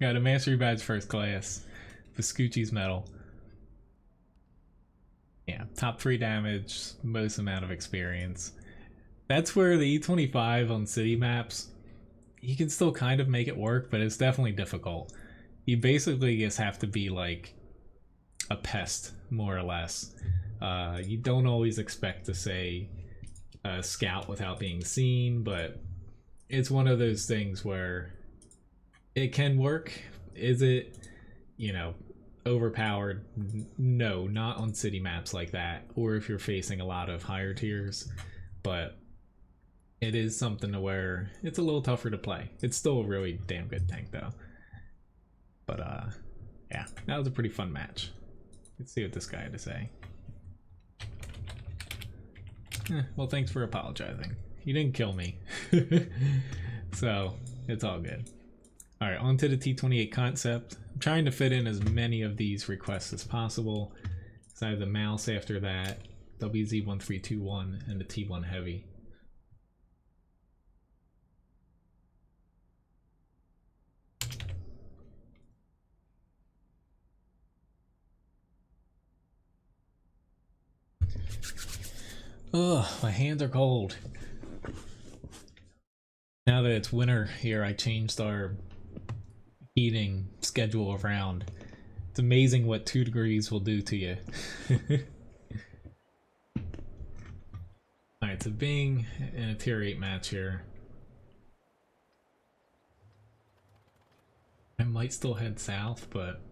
got a mastery badge first class. Vescucci's medal. Yeah, top 3 damage, most amount of experience. That's where the E25 on city maps, you can still kind of make it work, but it's definitely difficult. You basically just have to be like a pest, more or less. You don't always expect to say scout without being seen, but it's one of those things where it can work. Is it, you know, overpowered? No, not on city maps like that, or if you're facing a lot of higher tiers, but it is something to where it's a little tougher to play. It's still a really damn good tank though. But yeah, that was a pretty fun match. Let's see what this guy had to say. Well, thanks for apologizing. You didn't kill me. So it's all good. Alright, on to the T28 concept. I'm trying to fit in as many of these requests as possible. So I have the mouse after that, WZ1321, and the T1 heavy. Ugh, my hands are cold. Now that it's winter here, I changed our heating schedule around. It's amazing what 2 degrees will do to you. Alright, so being in a tier 8 match here, I might still head south, but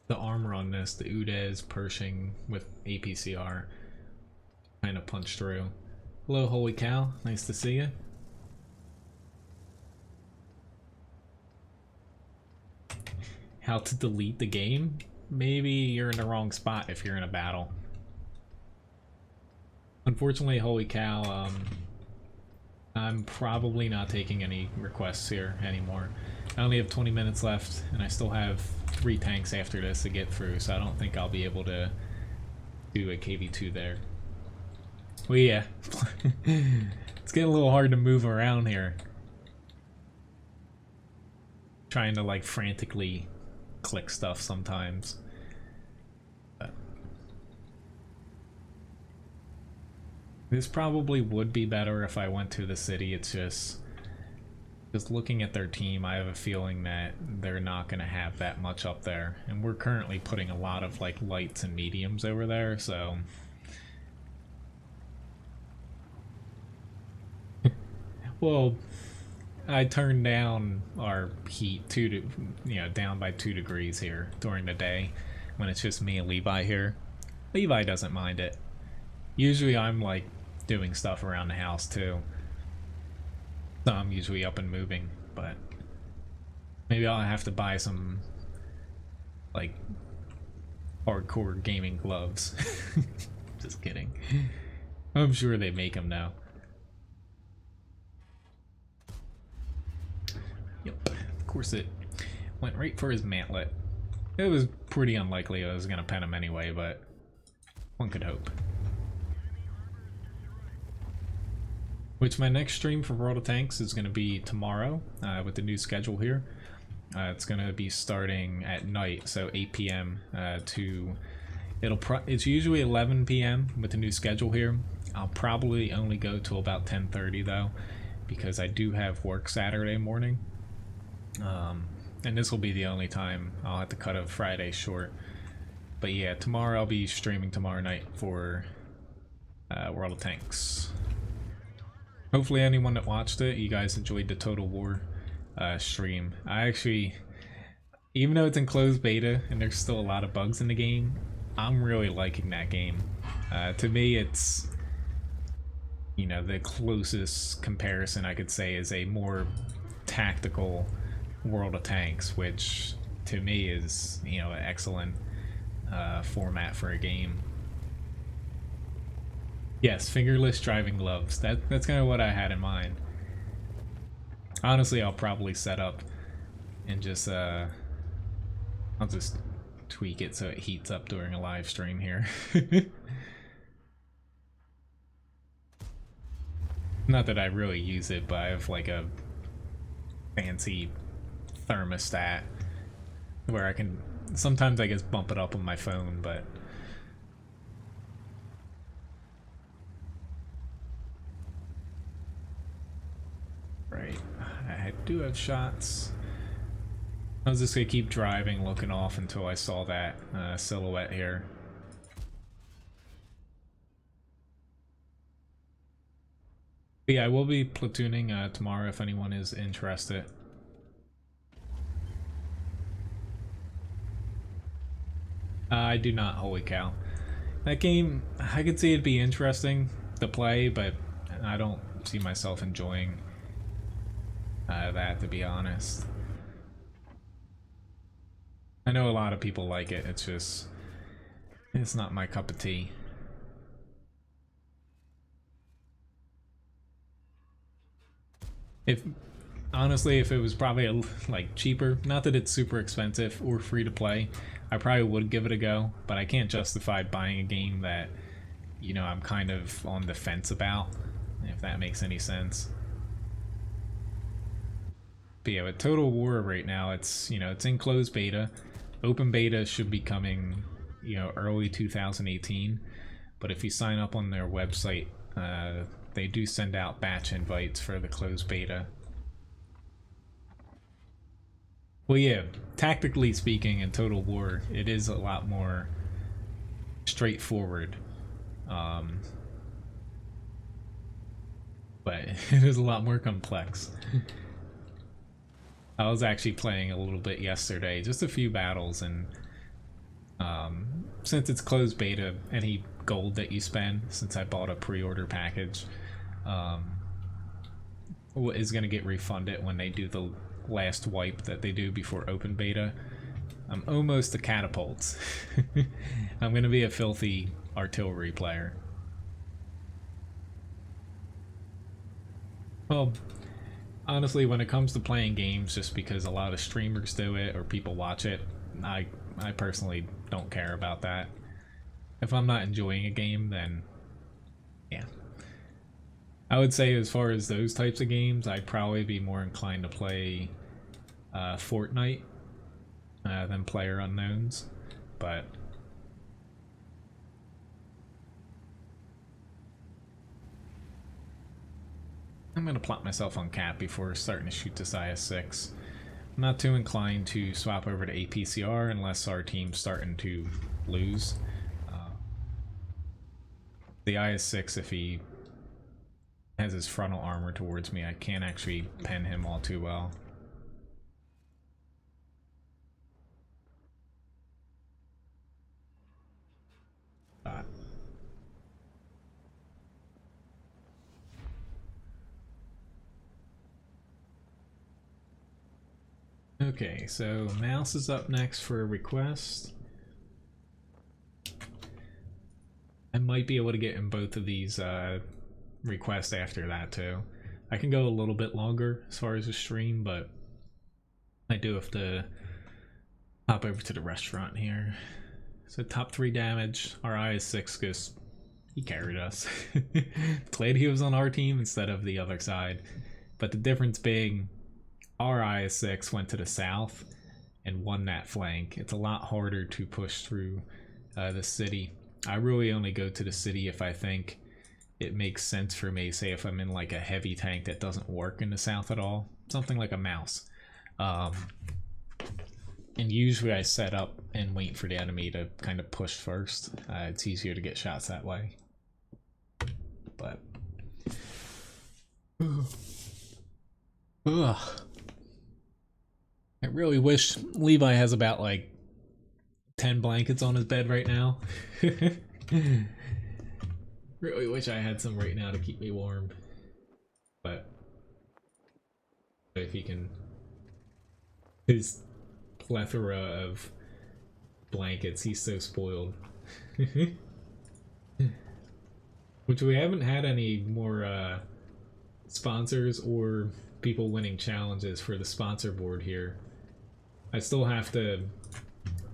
the armor on this, the Udez Pershing with APCR, kind of punched through. Hello, holy cow, nice to see you. How to delete the game? Maybe you're in the wrong spot if you're in a battle. Unfortunately, holy cow, I'm probably not taking any requests here anymore. I only have 20 minutes left, and I still have 3 tanks after this to get through, so I don't think I'll be able to do a KV2 there. Well, yeah. It's getting a little hard to move around here. Trying to, like, frantically click stuff sometimes. But this probably would be better if I went to the city. It's just looking at their team, I have a feeling that they're not going to have that much up there. And we're currently putting a lot of like lights and mediums over there, so well, I turned down our heat down by 2 degrees here during the day when it's just me and Levi here. Levi doesn't mind it. Usually I'm like doing stuff around the house too. So I'm usually up and moving, but maybe I'll have to buy some like hardcore gaming gloves. Just kidding. I'm sure they make them now. Yep, of course it went right for his mantlet. It was pretty unlikely I was gonna pen him anyway, but one could hope. Which my next stream for World of Tanks is gonna be tomorrow with the new schedule here. It's gonna be starting at night, so 8 p.m. to it's usually 11 p.m. with the new schedule here. I'll probably only go till about 10:30 though, because I do have work Saturday morning. And this will be the only time I'll have to cut a Friday short. But yeah, tomorrow I'll be streaming tomorrow night for World of Tanks. Hopefully anyone that watched it, you guys enjoyed the Total War stream. I actually, even though it's in closed beta and there's still a lot of bugs in the game, I'm really liking that game. To me, it's, you know, the closest comparison I could say is a more tactical World of Tanks, which to me is, you know, an excellent format for a game. Yes, fingerless driving gloves. That's kind of what I had in mind. Honestly, I'll probably set up and just I'll just tweak it so it heats up during a live stream here. Not that I really use it, but I have like a fancy thermostat where I can sometimes I guess bump it up on my phone, but right, I do have shots. I was just gonna keep driving, looking off until I saw that silhouette here. But yeah, I will be platooning tomorrow if anyone is interested. I do not, holy cow. That game, I could see it'd be interesting to play, but I don't see myself enjoying that, to be honest. I know a lot of people like it, it's just, it's not my cup of tea. If honestly, if it was probably like cheaper, not that it's super expensive or free to play, I probably would give it a go, but I can't justify buying a game that, you know, I'm kind of on the fence about, if that makes any sense. But yeah, with Total War right now, it's, you know, it's in closed beta. Open beta should be coming, you know, early 2018. But if you sign up on their website, they do send out batch invites for the closed beta. Well, yeah, tactically speaking, in Total War, it is a lot more straightforward. But it is a lot more complex. I was actually playing a little bit yesterday, just a few battles, and since it's closed beta, any gold that you spend, since I bought a pre-order package, is going to get refunded when they do the last wipe that they do before open beta. I'm almost to catapults. I'm going to be a filthy artillery player. Well, honestly, when it comes to playing games, just because a lot of streamers do it or people watch it, I personally don't care about that. If I'm not enjoying a game, then yeah. I would say as far as those types of games, I'd probably be more inclined to play Fortnite than PlayerUnknown's, but I'm going to plot myself on cap before starting to shoot this IS-6. I'm not too inclined to swap over to APCR unless our team's starting to lose. The IS-6, if he has his frontal armor towards me, I can't actually pen him all too well. Okay, so Mouse is up next for a request. I might be able to get in both of these requests after that too. I can go a little bit longer as far as the stream, but I do have to hop over to the restaurant here. So top 3 damage, RI is 6 because he carried us. Glad he was on our team instead of the other side. But the difference being, RI is 6 went to the south and won that flank. It's a lot harder to push through the city. I really only go to the city if I think it makes sense for me. Say if I'm in like a heavy tank that doesn't work in the south at all. Something like a mouse. And usually I set up and wait for the enemy to kind of push first. It's easier to get shots that way. But... Ugh. I really wish Levi has about like 10 blankets on his bed right now. Really wish I had some right now to keep me warm. But if he can... His plethora of blankets, he's so spoiled. Which we haven't had any more sponsors or people winning challenges for the sponsor board here. I still have to,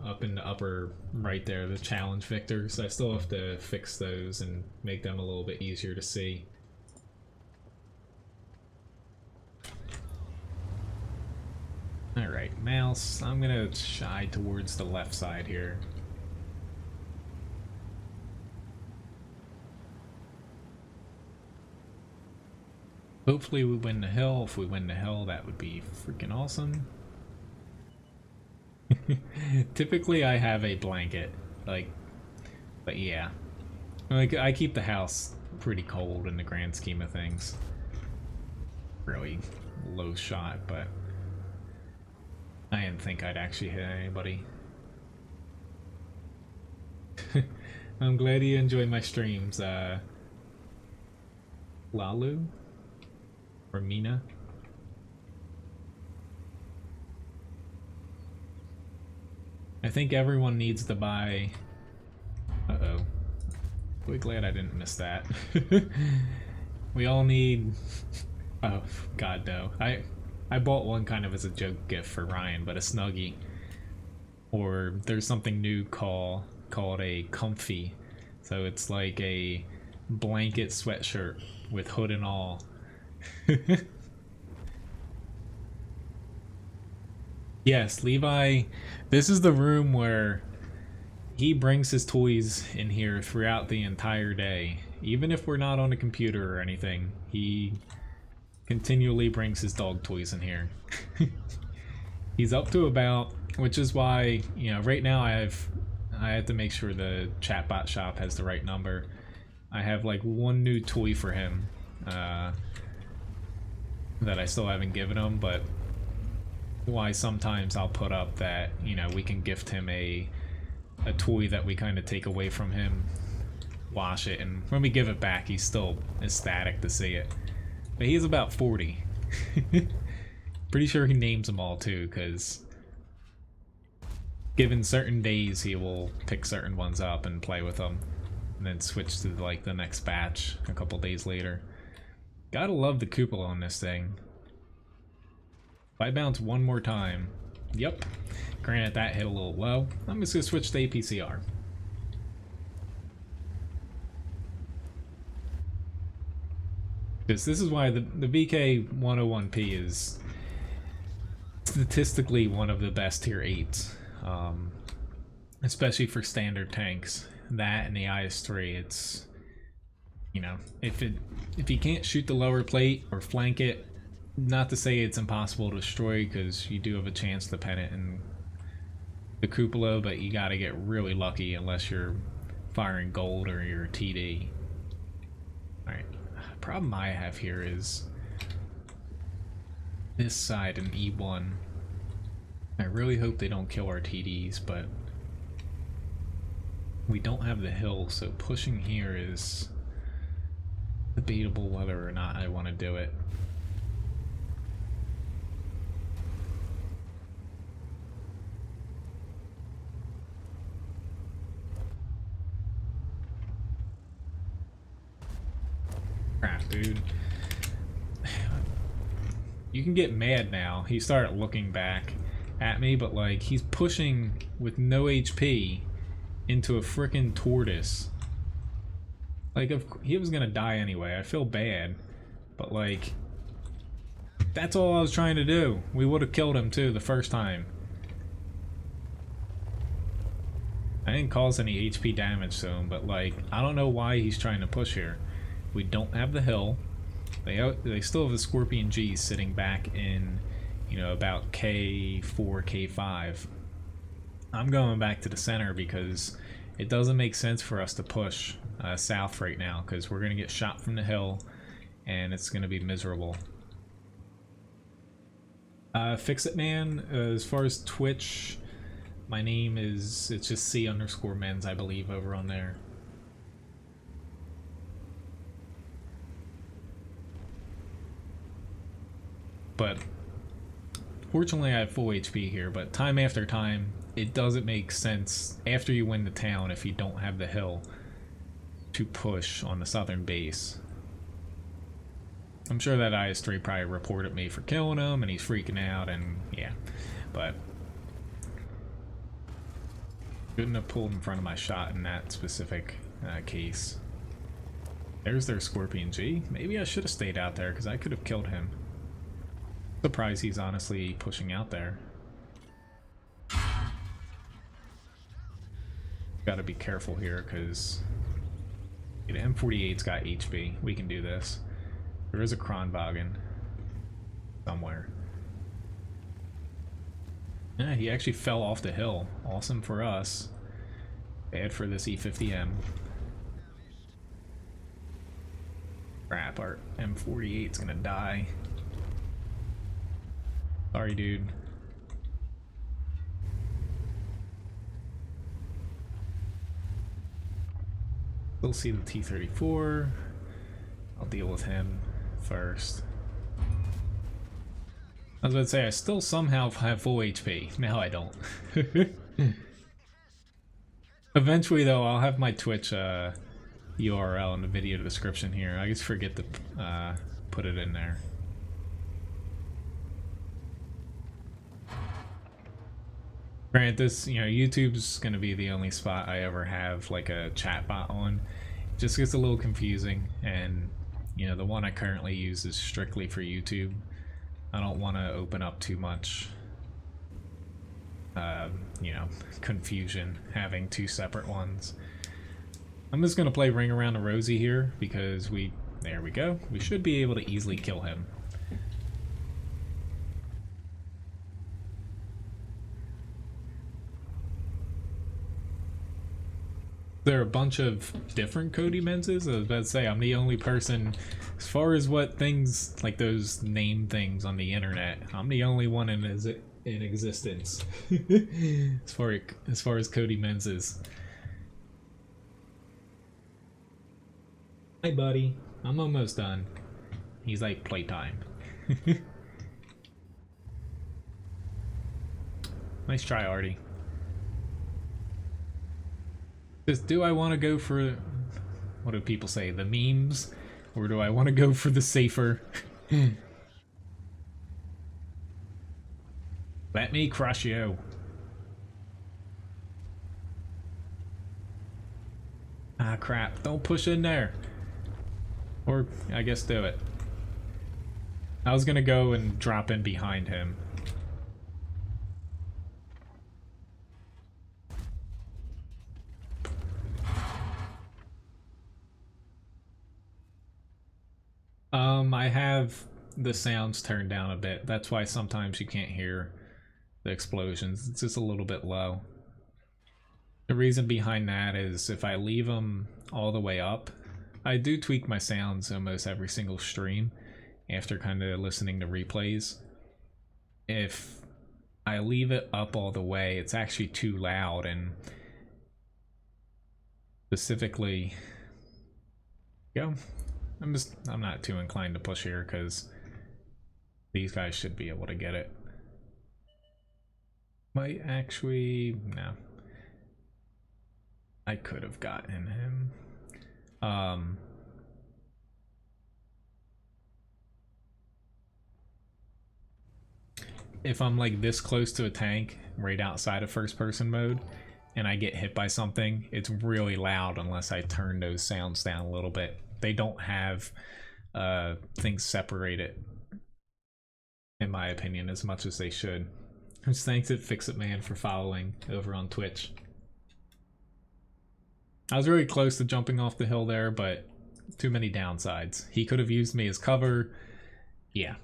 up in the upper right there, the challenge victors, I still have to fix those and make them a little bit easier to see. Alright, Mouse, I'm gonna shy towards the left side here. Hopefully we win the hill. If we win the hill, that would be freaking awesome. Typically I have a blanket, like, but yeah. Like, I keep the house pretty cold in the grand scheme of things. Really low shot, but I didn't think I'd actually hit anybody. I'm glad you enjoy my streams, Lalu? Or Mina? I think everyone needs to buy... Uh-oh. Really glad I didn't miss that. We all need... Oh, god no. I bought one kind of as a joke gift for Ryan, but a Snuggie. Or there's something new called a comfy. So it's like a blanket sweatshirt with hood and all. Yes, Levi, this is the room where he brings his toys in here throughout the entire day. Even if we're not on a computer or anything, he continually brings his dog toys in here. He's up to about, which is why, you know, right now I have to make sure the chatbot shop has the right number. I have like one new toy for him that I still haven't given him, but why sometimes I'll put up that, you know, we can gift him a toy that we kind of take away from him, wash it, and when we give it back he's still ecstatic to see it. But he's about 40. Pretty sure he names them all too, because given certain days he will pick certain ones up and play with them, and then switch to like the next batch a couple days later. Gotta love the cupola on this thing. If I bounce one more time, yep. Granted that hit a little low. I'm just gonna switch to APCR. Because this is why the VK101P is statistically one of the best tier 8s. Especially for standard tanks. That and the IS-3, it's, you know, if you can't shoot the lower plate or flank it, not to say it's impossible to destroy, because you do have a chance to pen it in the cupola, but you gotta get really lucky unless you're firing gold or you're TD. Alright, problem I have here is this side in E1. I really hope they don't kill our TDs, but we don't have the hill, so pushing here is debatable whether or not I want to do it. dude. You can get mad now. He started looking back at me, but like, he's pushing with no HP into a frickin' tortoise. Like, if he was gonna die anyway, I feel bad. But like, that's all I was trying to do. We would have killed him too the first time. I didn't cause any HP damage to him, but like, I don't know why he's trying to push here. We don't have the hill. They still have the Scorpion G sitting back in, you know, about K4, K5. I'm going back to the center because it doesn't make sense for us to push south right now, because we're going to get shot from the hill and it's going to be miserable. Fix It Man, as far as Twitch, my name is, it's just C_Menz, I believe, over on there. But fortunately I have full HP here, but time after time it doesn't make sense after you win the town, if you don't have the hill, to push on the southern base. I'm sure that IS-3 probably reported me for killing him and he's freaking out, and yeah, but couldn't have pulled in front of my shot in that specific case. There's their Scorpion G. Maybe I should have stayed out there because I could have killed him. Surprised he's honestly pushing out there. Gotta be careful here because the M48's got HP. We can do this. There is a Kronwagen somewhere. Yeah, he actually fell off the hill. Awesome for us. Bad for this E50M. Crap, our M48's gonna die. Sorry, dude. We'll see the T-34. I'll deal with him first. I was about to say, I still somehow have full HP. Now I don't. Eventually, though, I'll have my Twitch URL in the video description here. I just forget to put it in there. Granted, this, you know, YouTube's gonna be the only spot I ever have like a chat bot on. It just gets a little confusing, and you know, the one I currently use is strictly for YouTube. I don't want to open up too much, you know, confusion having two separate ones. I'm just gonna play Ring Around the Rosie here because there we go. We should be able to easily kill him. There are a bunch of different Cody Menzes. I was about to say, I'm the only person, as far as what things, like those name things on the internet, I'm the only one in existence. as far as Cody Menzes. Hi buddy, I'm almost done. He's like, playtime. Nice try, Artie. Just, do I want to go for, what do people say, the memes? Or do I want to go for the safer? Let me crush you. Ah, crap. Don't push in there. Or, I guess do it. I was gonna go and drop in behind him. I have the sounds turned down a bit. That's why sometimes you can't hear the explosions. It's just a little bit low. The reason behind that is if I leave them all the way up, I do tweak my sounds almost every single stream after kind of listening to replays. If I leave it up all the way, it's actually too loud, and specifically, I'm not too inclined to push here because these guys should be able to get it. Might actually, no. I could have gotten him. if I'm like this close to a tank right outside of first person mode and I get hit by something, it's really loud unless I turn those sounds down a little bit. They don't have things separated, in my opinion, as much as they should. Just thanks at Fix-It Man for following over on Twitch. I was really close to jumping off the hill there, but too many downsides. He could have used me as cover. Yeah,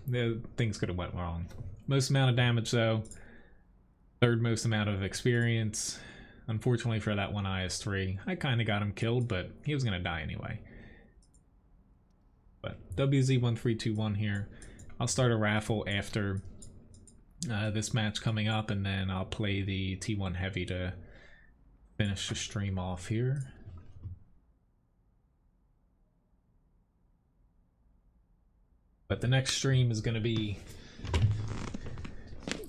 things could have went wrong. Most amount of damage though. Third most amount of experience. Unfortunately for that one IS-3, I kind of got him killed, but he was going to die anyway. But WZ1321 here. I'll start a raffle after this match coming up, and then I'll play the T1 Heavy to finish the stream off here. But the next stream is going to be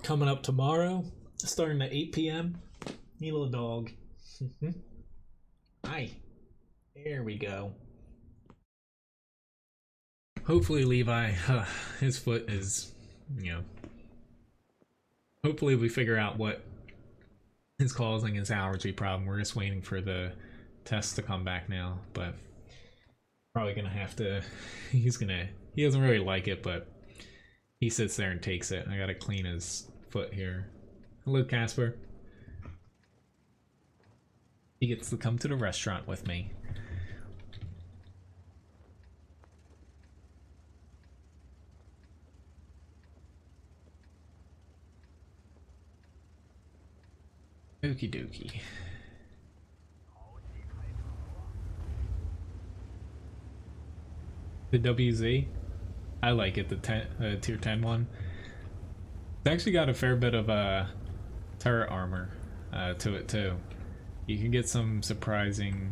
coming up tomorrow, starting at 8 p.m. You little dog. Hi. There we go. Hopefully Levi, his foot is, you know, hopefully we figure out what is causing his allergy problem. We're just waiting for the test to come back now, but probably gonna have to, he doesn't really like it, but he sits there and takes it. I gotta clean his foot here. Hello, Casper. He gets to come to the restaurant with me. Okie dokie. The WZ, I like it, the tier 10 one. It's actually got a fair bit of turret armor to it too. You can get some surprising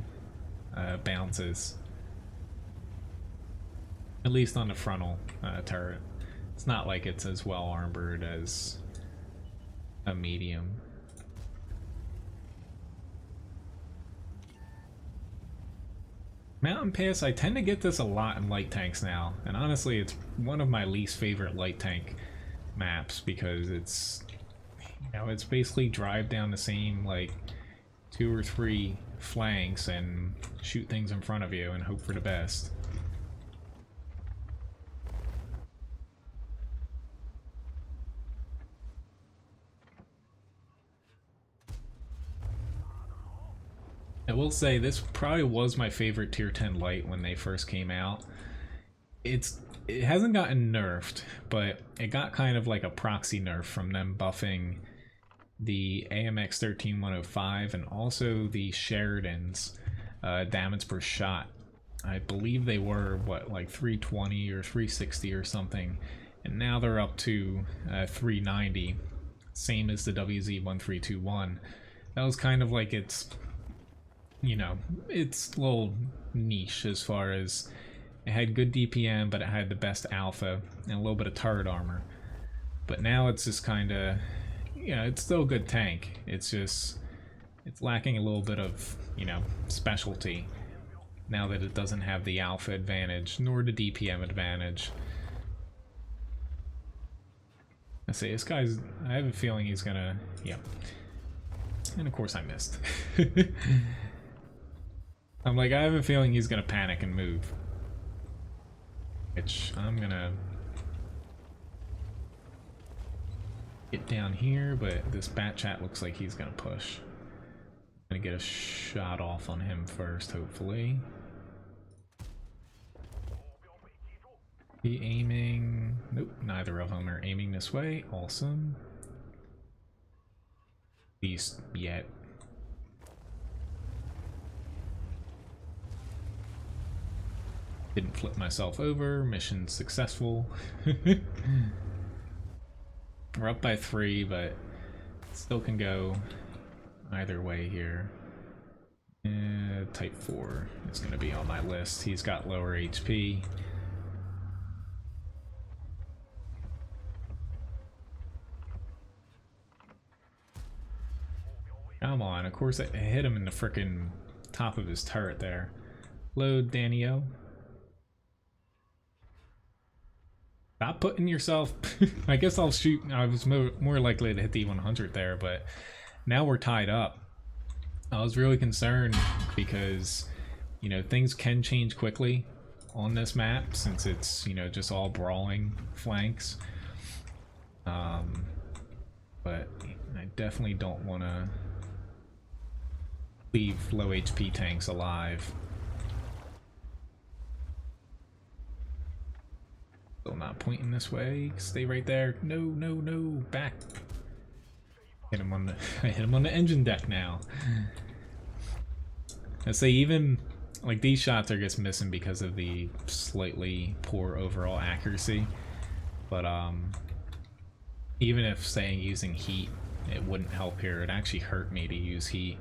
bounces, at least on the frontal turret. It's not like it's as well armored as a medium. Mountain Pass, I tend to get this a lot in light tanks now, and honestly it's one of my least favorite light tank maps because it's, you know, it's basically drive down the same like 2 or 3 flanks and shoot things in front of you and hope for the best. I will say this probably was my favorite tier 10 light when they first came out. It hasn't gotten nerfed, but it got kind of like a proxy nerf from them buffing the AMX 13105 and also the Sheridan's damage per shot. I believe they were what, like 320 or 360 or something, and now they're up to 390, same as the WZ1321. That was kind of like its, you know, it's a little niche as far as it had good DPM, but it had the best alpha and a little bit of turret armor. But now it's just kind of, you know, it's still a good tank. It's just, it's lacking a little bit of, you know, specialty now that it doesn't have the alpha advantage nor the DPM advantage. I say this guy's, I have a feeling he's gonna, yeah. And of course I missed. I'm like, I have a feeling he's gonna panic and move. Which I'm gonna get down here, but this bat chat looks like he's gonna push. I'm gonna get a shot off on him first, hopefully. Be aiming. Nope, neither of them are aiming this way. Awesome. At least yet. Didn't flip myself over. Mission successful. We're up by 3, but still can go either way here. Type 4 is going to be on my list. He's got lower HP. Come on, of course I hit him in the frickin' top of his turret there. Load, Danny-O. Stop putting yourself... I guess I'll shoot... I was more likely to hit the 100 there, but now we're tied up. I was really concerned because, you know, things can change quickly on this map since it's, you know, just all brawling flanks. But I definitely don't want to leave low HP tanks alive. Still not pointing this way. Stay right there. No, no, no. Back. Hit him on the I hit him on the engine deck now. I say even like these shots are just missing because of the slightly poor overall accuracy. But even if saying using heat, it wouldn't help here. It actually hurt me to use heat.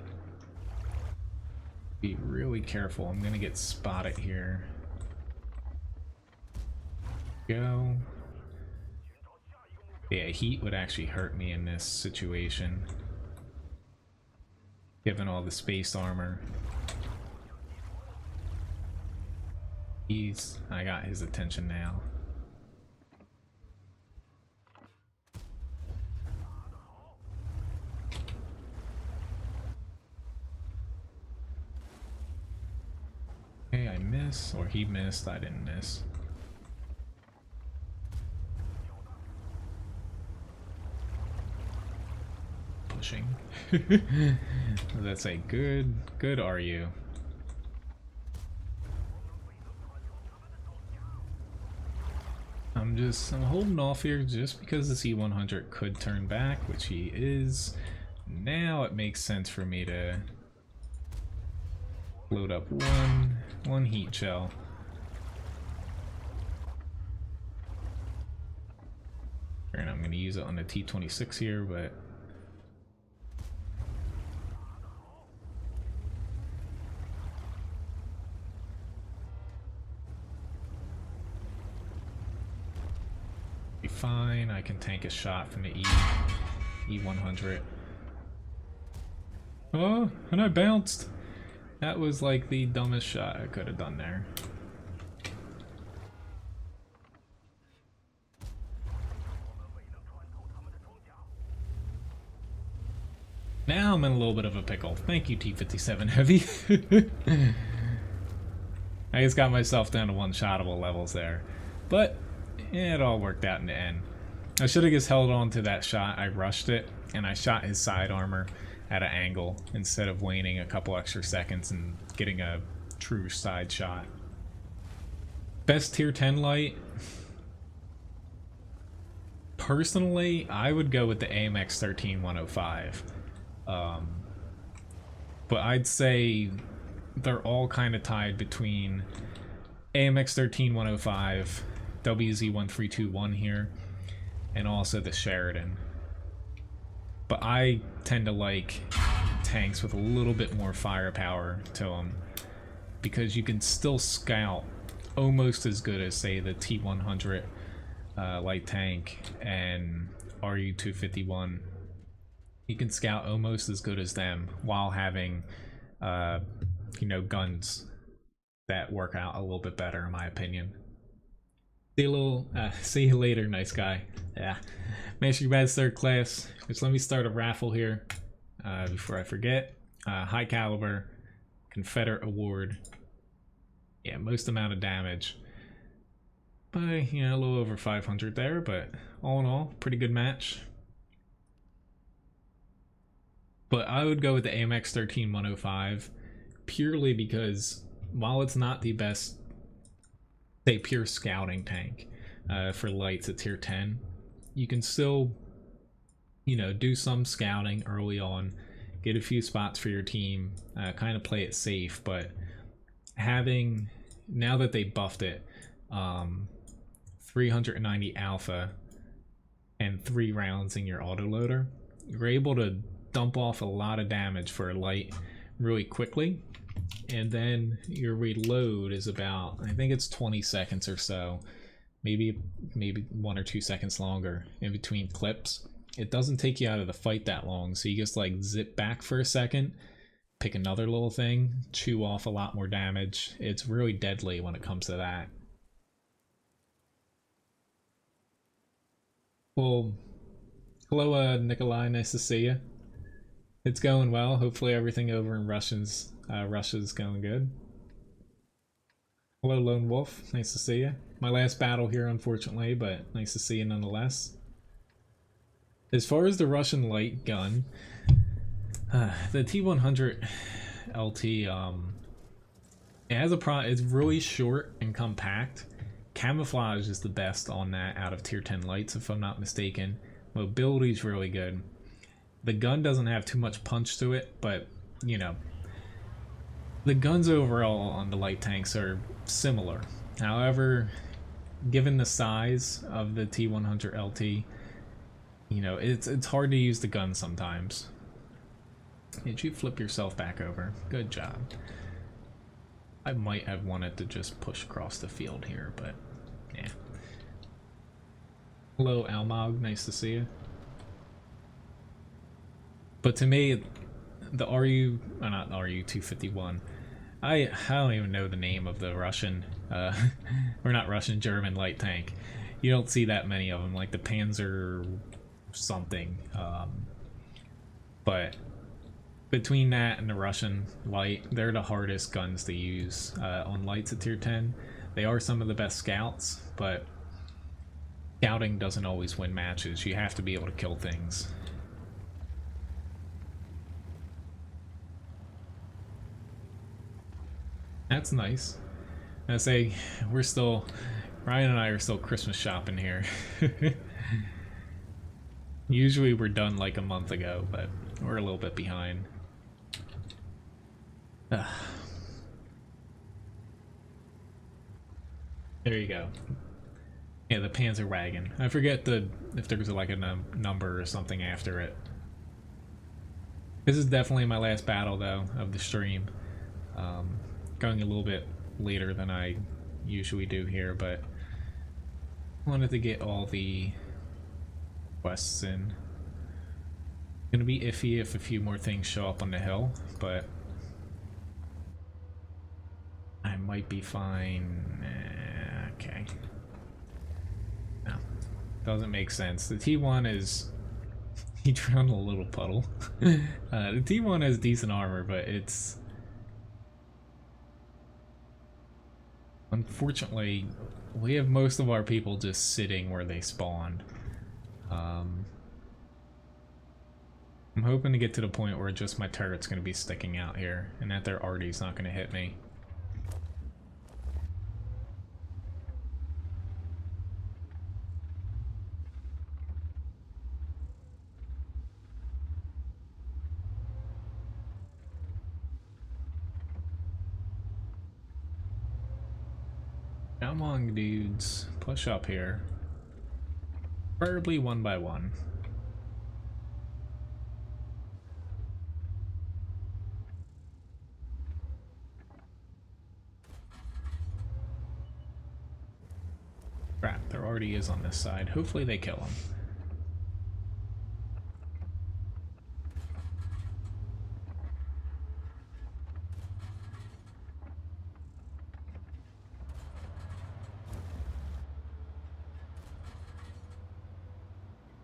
Be really careful. I'm gonna get spotted here. Go. Yeah, heat would actually hurt me in this situation, given all the space armor. I got his attention now. Okay, I miss, or he missed, I didn't miss. Pushing. That's a good are you? I'm holding off here just because the C100 could turn back, which he is. Now it makes sense for me to load up one heat shell. And I'm going to use it on the T26 here, but be fine. I can tank a shot from the E100. Oh, and I bounced. That was like the dumbest shot I could have done there. Now I'm in a little bit of a pickle. Thank you, T57 Heavy. I just got myself down to one-shottable levels there. But it all worked out in the end. I should have just held on to that shot. I rushed it, and I shot his side armor at an angle instead of waiting a couple extra seconds and getting a true side shot. Best tier 10 light? Personally, I would go with the AMX 13105. But I'd say they're all kind of tied between AMX 13105, WZ1321 here, and also the Sheridan. But I tend to like tanks with a little bit more firepower to them because you can still scout almost as good as, say, the T100 light tank and RU-251. You can scout almost as good as them while having, you know, guns that work out a little bit better, in my opinion. See you later, nice guy. Yeah, make sure you guys third class. Just let me start a raffle here before I forget. High caliber Confederate award. Yeah, most amount of damage. By, you know, a little over 500 there, but all in all, pretty good match. But I would go with the AMX 13105 purely because while it's not the best, say, pure scouting tank for lights at tier 10, you can still, you know, do some scouting early on, get a few spots for your team, kind of play it safe. But having, now that they buffed it, 390 alpha and 3 rounds in your autoloader, you're able to dump off a lot of damage for a light really quickly, and then your reload is about, I think it's 20 seconds or so, maybe 1 or 2 seconds longer in between clips. It doesn't take you out of the fight that long, so you just like zip back for a second, pick another little thing, chew off a lot more damage. It's really deadly when it comes to that. Well, hello, Nikolai. Nice to see you. It's going well. Hopefully, everything over in Russia's going good. Hello, Lone Wolf. Nice to see you. My last battle here, unfortunately, but nice to see you nonetheless. As far as the Russian light gun, the T100 LT, it has it's really short and compact. Camouflage is the best on that out of tier 10 lights, if I'm not mistaken. Mobility is really good. The gun doesn't have too much punch to it, but, you know, the guns overall on the light tanks are similar. However, given the size of the T100 LT, you know, it's hard to use the gun sometimes. Did you flip yourself back over? Good job. I might have wanted to just push across the field here, but yeah. Hello, Almog. Nice to see you. But to me, the not RU-251. I don't even know the name of the Russian, or not Russian, German light tank. You don't see that many of them, like the Panzer something. But between that and the Russian light, they're the hardest guns to use on lights at tier 10. They are some of the best scouts, but scouting doesn't always win matches. You have to be able to kill things. That's nice. I say, Ryan and I are still Christmas shopping here. Usually we're done like a month ago, but we're a little bit behind. There you go. Yeah, the Panzer wagon. I forget if there's like a number or something after it. This is definitely my last battle though of the stream. Going a little bit later than I usually do here, but wanted to get all the quests in. Gonna be iffy if a few more things show up on the hill, but I might be fine. Okay. No, doesn't make sense. The T1 is... He drowned in a little puddle. The T1 has decent armor, but it's... Unfortunately, we have most of our people just sitting where they spawned. I'm hoping to get to the point where just my turret's going to be sticking out here, and that their arty's not going to hit me. Come on, dudes. Push up here. Preferably one by one. Crap, there already is on this side. Hopefully they kill him.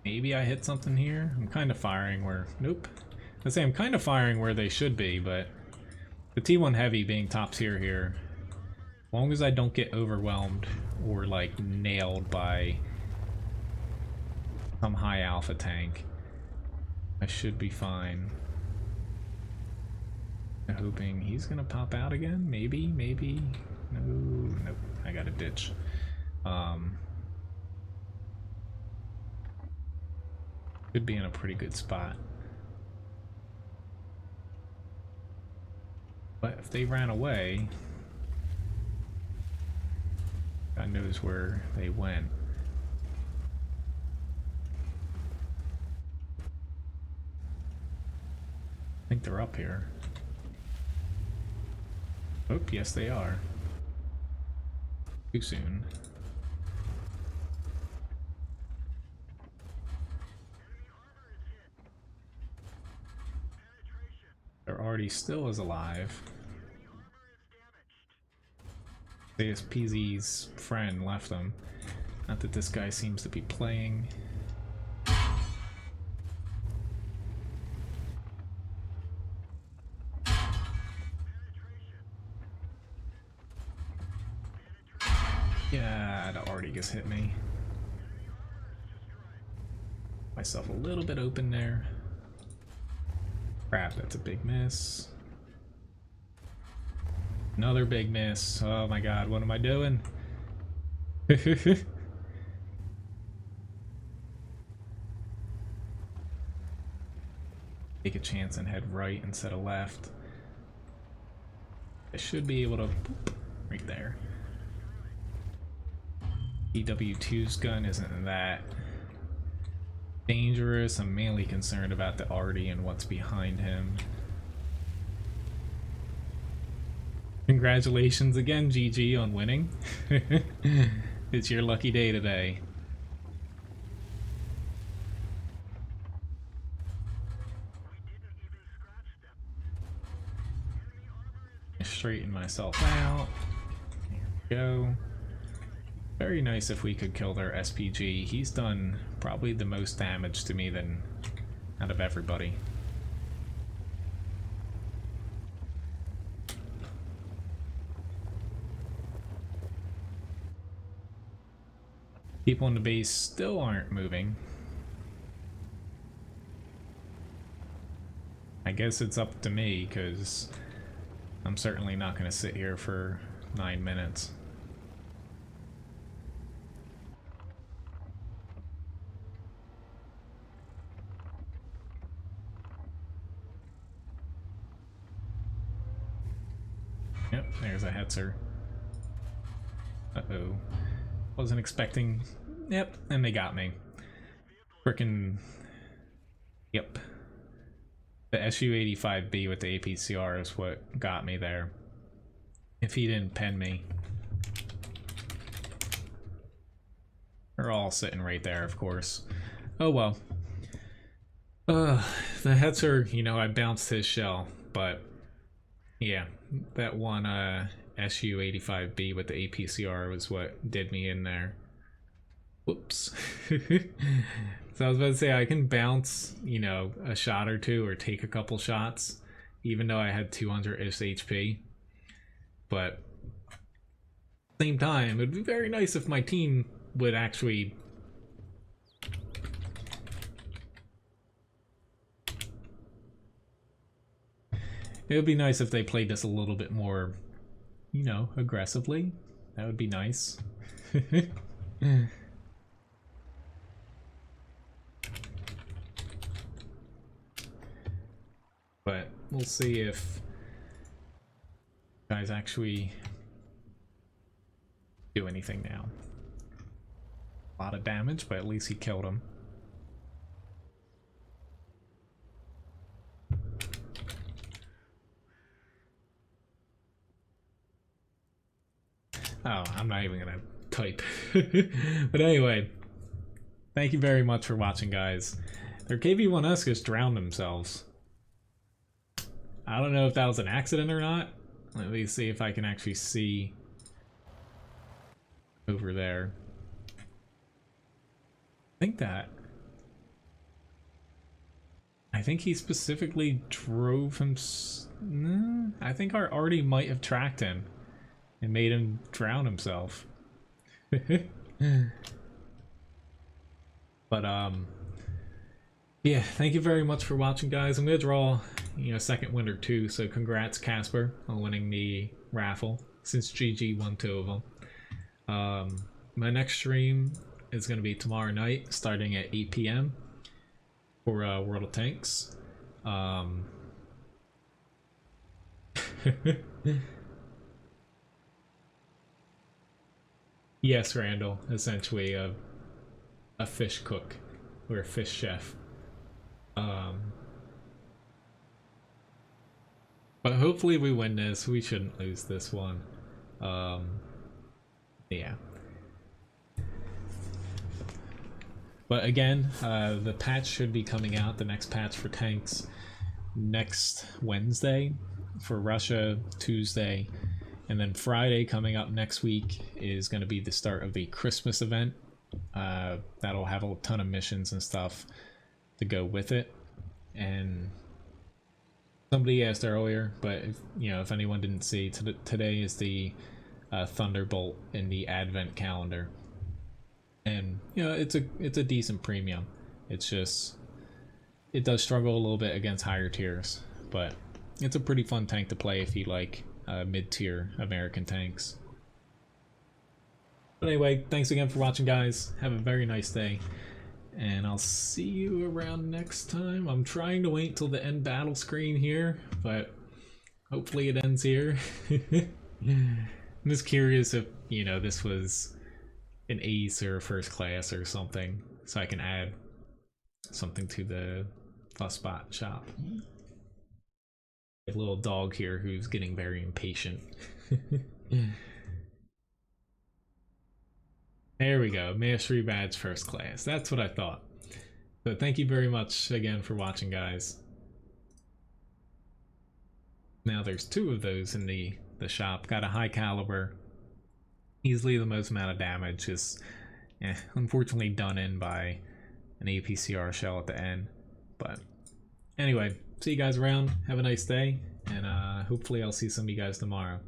Maybe I hit something here. I'm kind of firing where... Nope. I say I'm kind of firing where they should be, but the T1 Heavy being top tier here, as long as I don't get overwhelmed or like nailed by some high alpha tank, I should be fine. I'm hoping he's gonna pop out again. Maybe, maybe. No, nope. I got a ditch. Could be in a pretty good spot. But if they ran away, God knows where they went. I think they're up here. Oh, yes they are. Too soon. They're already still as alive. ASPZ's friend left them. Not that this guy seems to be playing. Yeah, that already just hit me. Myself a little bit open there. Crap, that's a big miss. Another big miss. Oh my god, what am I doing? Take a chance and head right instead of left. I should be able to... Boop, right there. EW2's gun isn't that dangerous. I'm mainly concerned about the Artie and what's behind him. Congratulations again, GG, on winning. It's your lucky day today. Straighten myself out. There we go. Very nice if we could kill their SPG. He's done probably the most damage to me than out of everybody. People in the base still aren't moving. I guess it's up to me, because I'm certainly not going to sit here for 9 minutes. Yep, there's a Hetzer. Uh-oh. Wasn't expecting... Yep, and they got me. Frickin'... Yep. The SU-85B with the APCR is what got me there. If he didn't pen me. They're all sitting right there, of course. Oh well. The Hetzer, you know, I bounced his shell, but... Yeah, that one SU-85B with the APCR was what did me in there. Whoops. So I was about to say, I can bounce, you know, a shot or two or take a couple shots, even though I had 200-ish HP. But at the same time, it would be very nice if my team would actually... It would be nice if they played this a little bit more, you know, aggressively. That would be nice. But we'll see if guys actually do anything now. A lot of damage, but at least he killed him. Oh, I'm not even gonna type. But anyway, thank you very much for watching, guys. Their KV-1S just drowned themselves. I don't know if that was an accident or not. Let me see if I can actually see over there. I think he specifically drove him. No, I think our Artie might have tracked him and made him drown himself. But yeah, thank you very much for watching, guys. I'm gonna draw, you know, second winner too, so congrats Casper on winning the raffle, since GG won 2 of them. My next stream is gonna be tomorrow night starting at 8 p.m. for World of Tanks. Yes, Randall, essentially a fish cook or a fish chef. But hopefully we win this. We shouldn't lose this one. Yeah. But again, the patch should be coming out, the next patch for tanks, next Wednesday. For Russia, Tuesday. And then Friday coming up next week is going to be the start of the Christmas event. That'll have a ton of missions and stuff to go with it. And somebody asked earlier, but if, you know, if anyone didn't see, today is the Thunderbolt in the Advent calendar, and you know it's a decent premium. It's just it does struggle a little bit against higher tiers, but it's a pretty fun tank to play if you like mid-tier American tanks. But anyway, thanks again for watching, guys. Have a very nice day, and I'll see you around next time. I'm trying to wait till the end battle screen here, but hopefully it ends here. I'm just curious if, you know, this was an ace or a first class or something, so I can add something to the spot shop. A little dog here who's getting very impatient. There we go, mastery badge first class. That's what I thought. So thank you very much again for watching, guys. Now there's 2 of those in the shop. Got a high caliber, easily the most amount of damage, is unfortunately done in by an APCR shell at the end. But anyway, see you guys around. Have a nice day, and hopefully I'll see some of you guys tomorrow.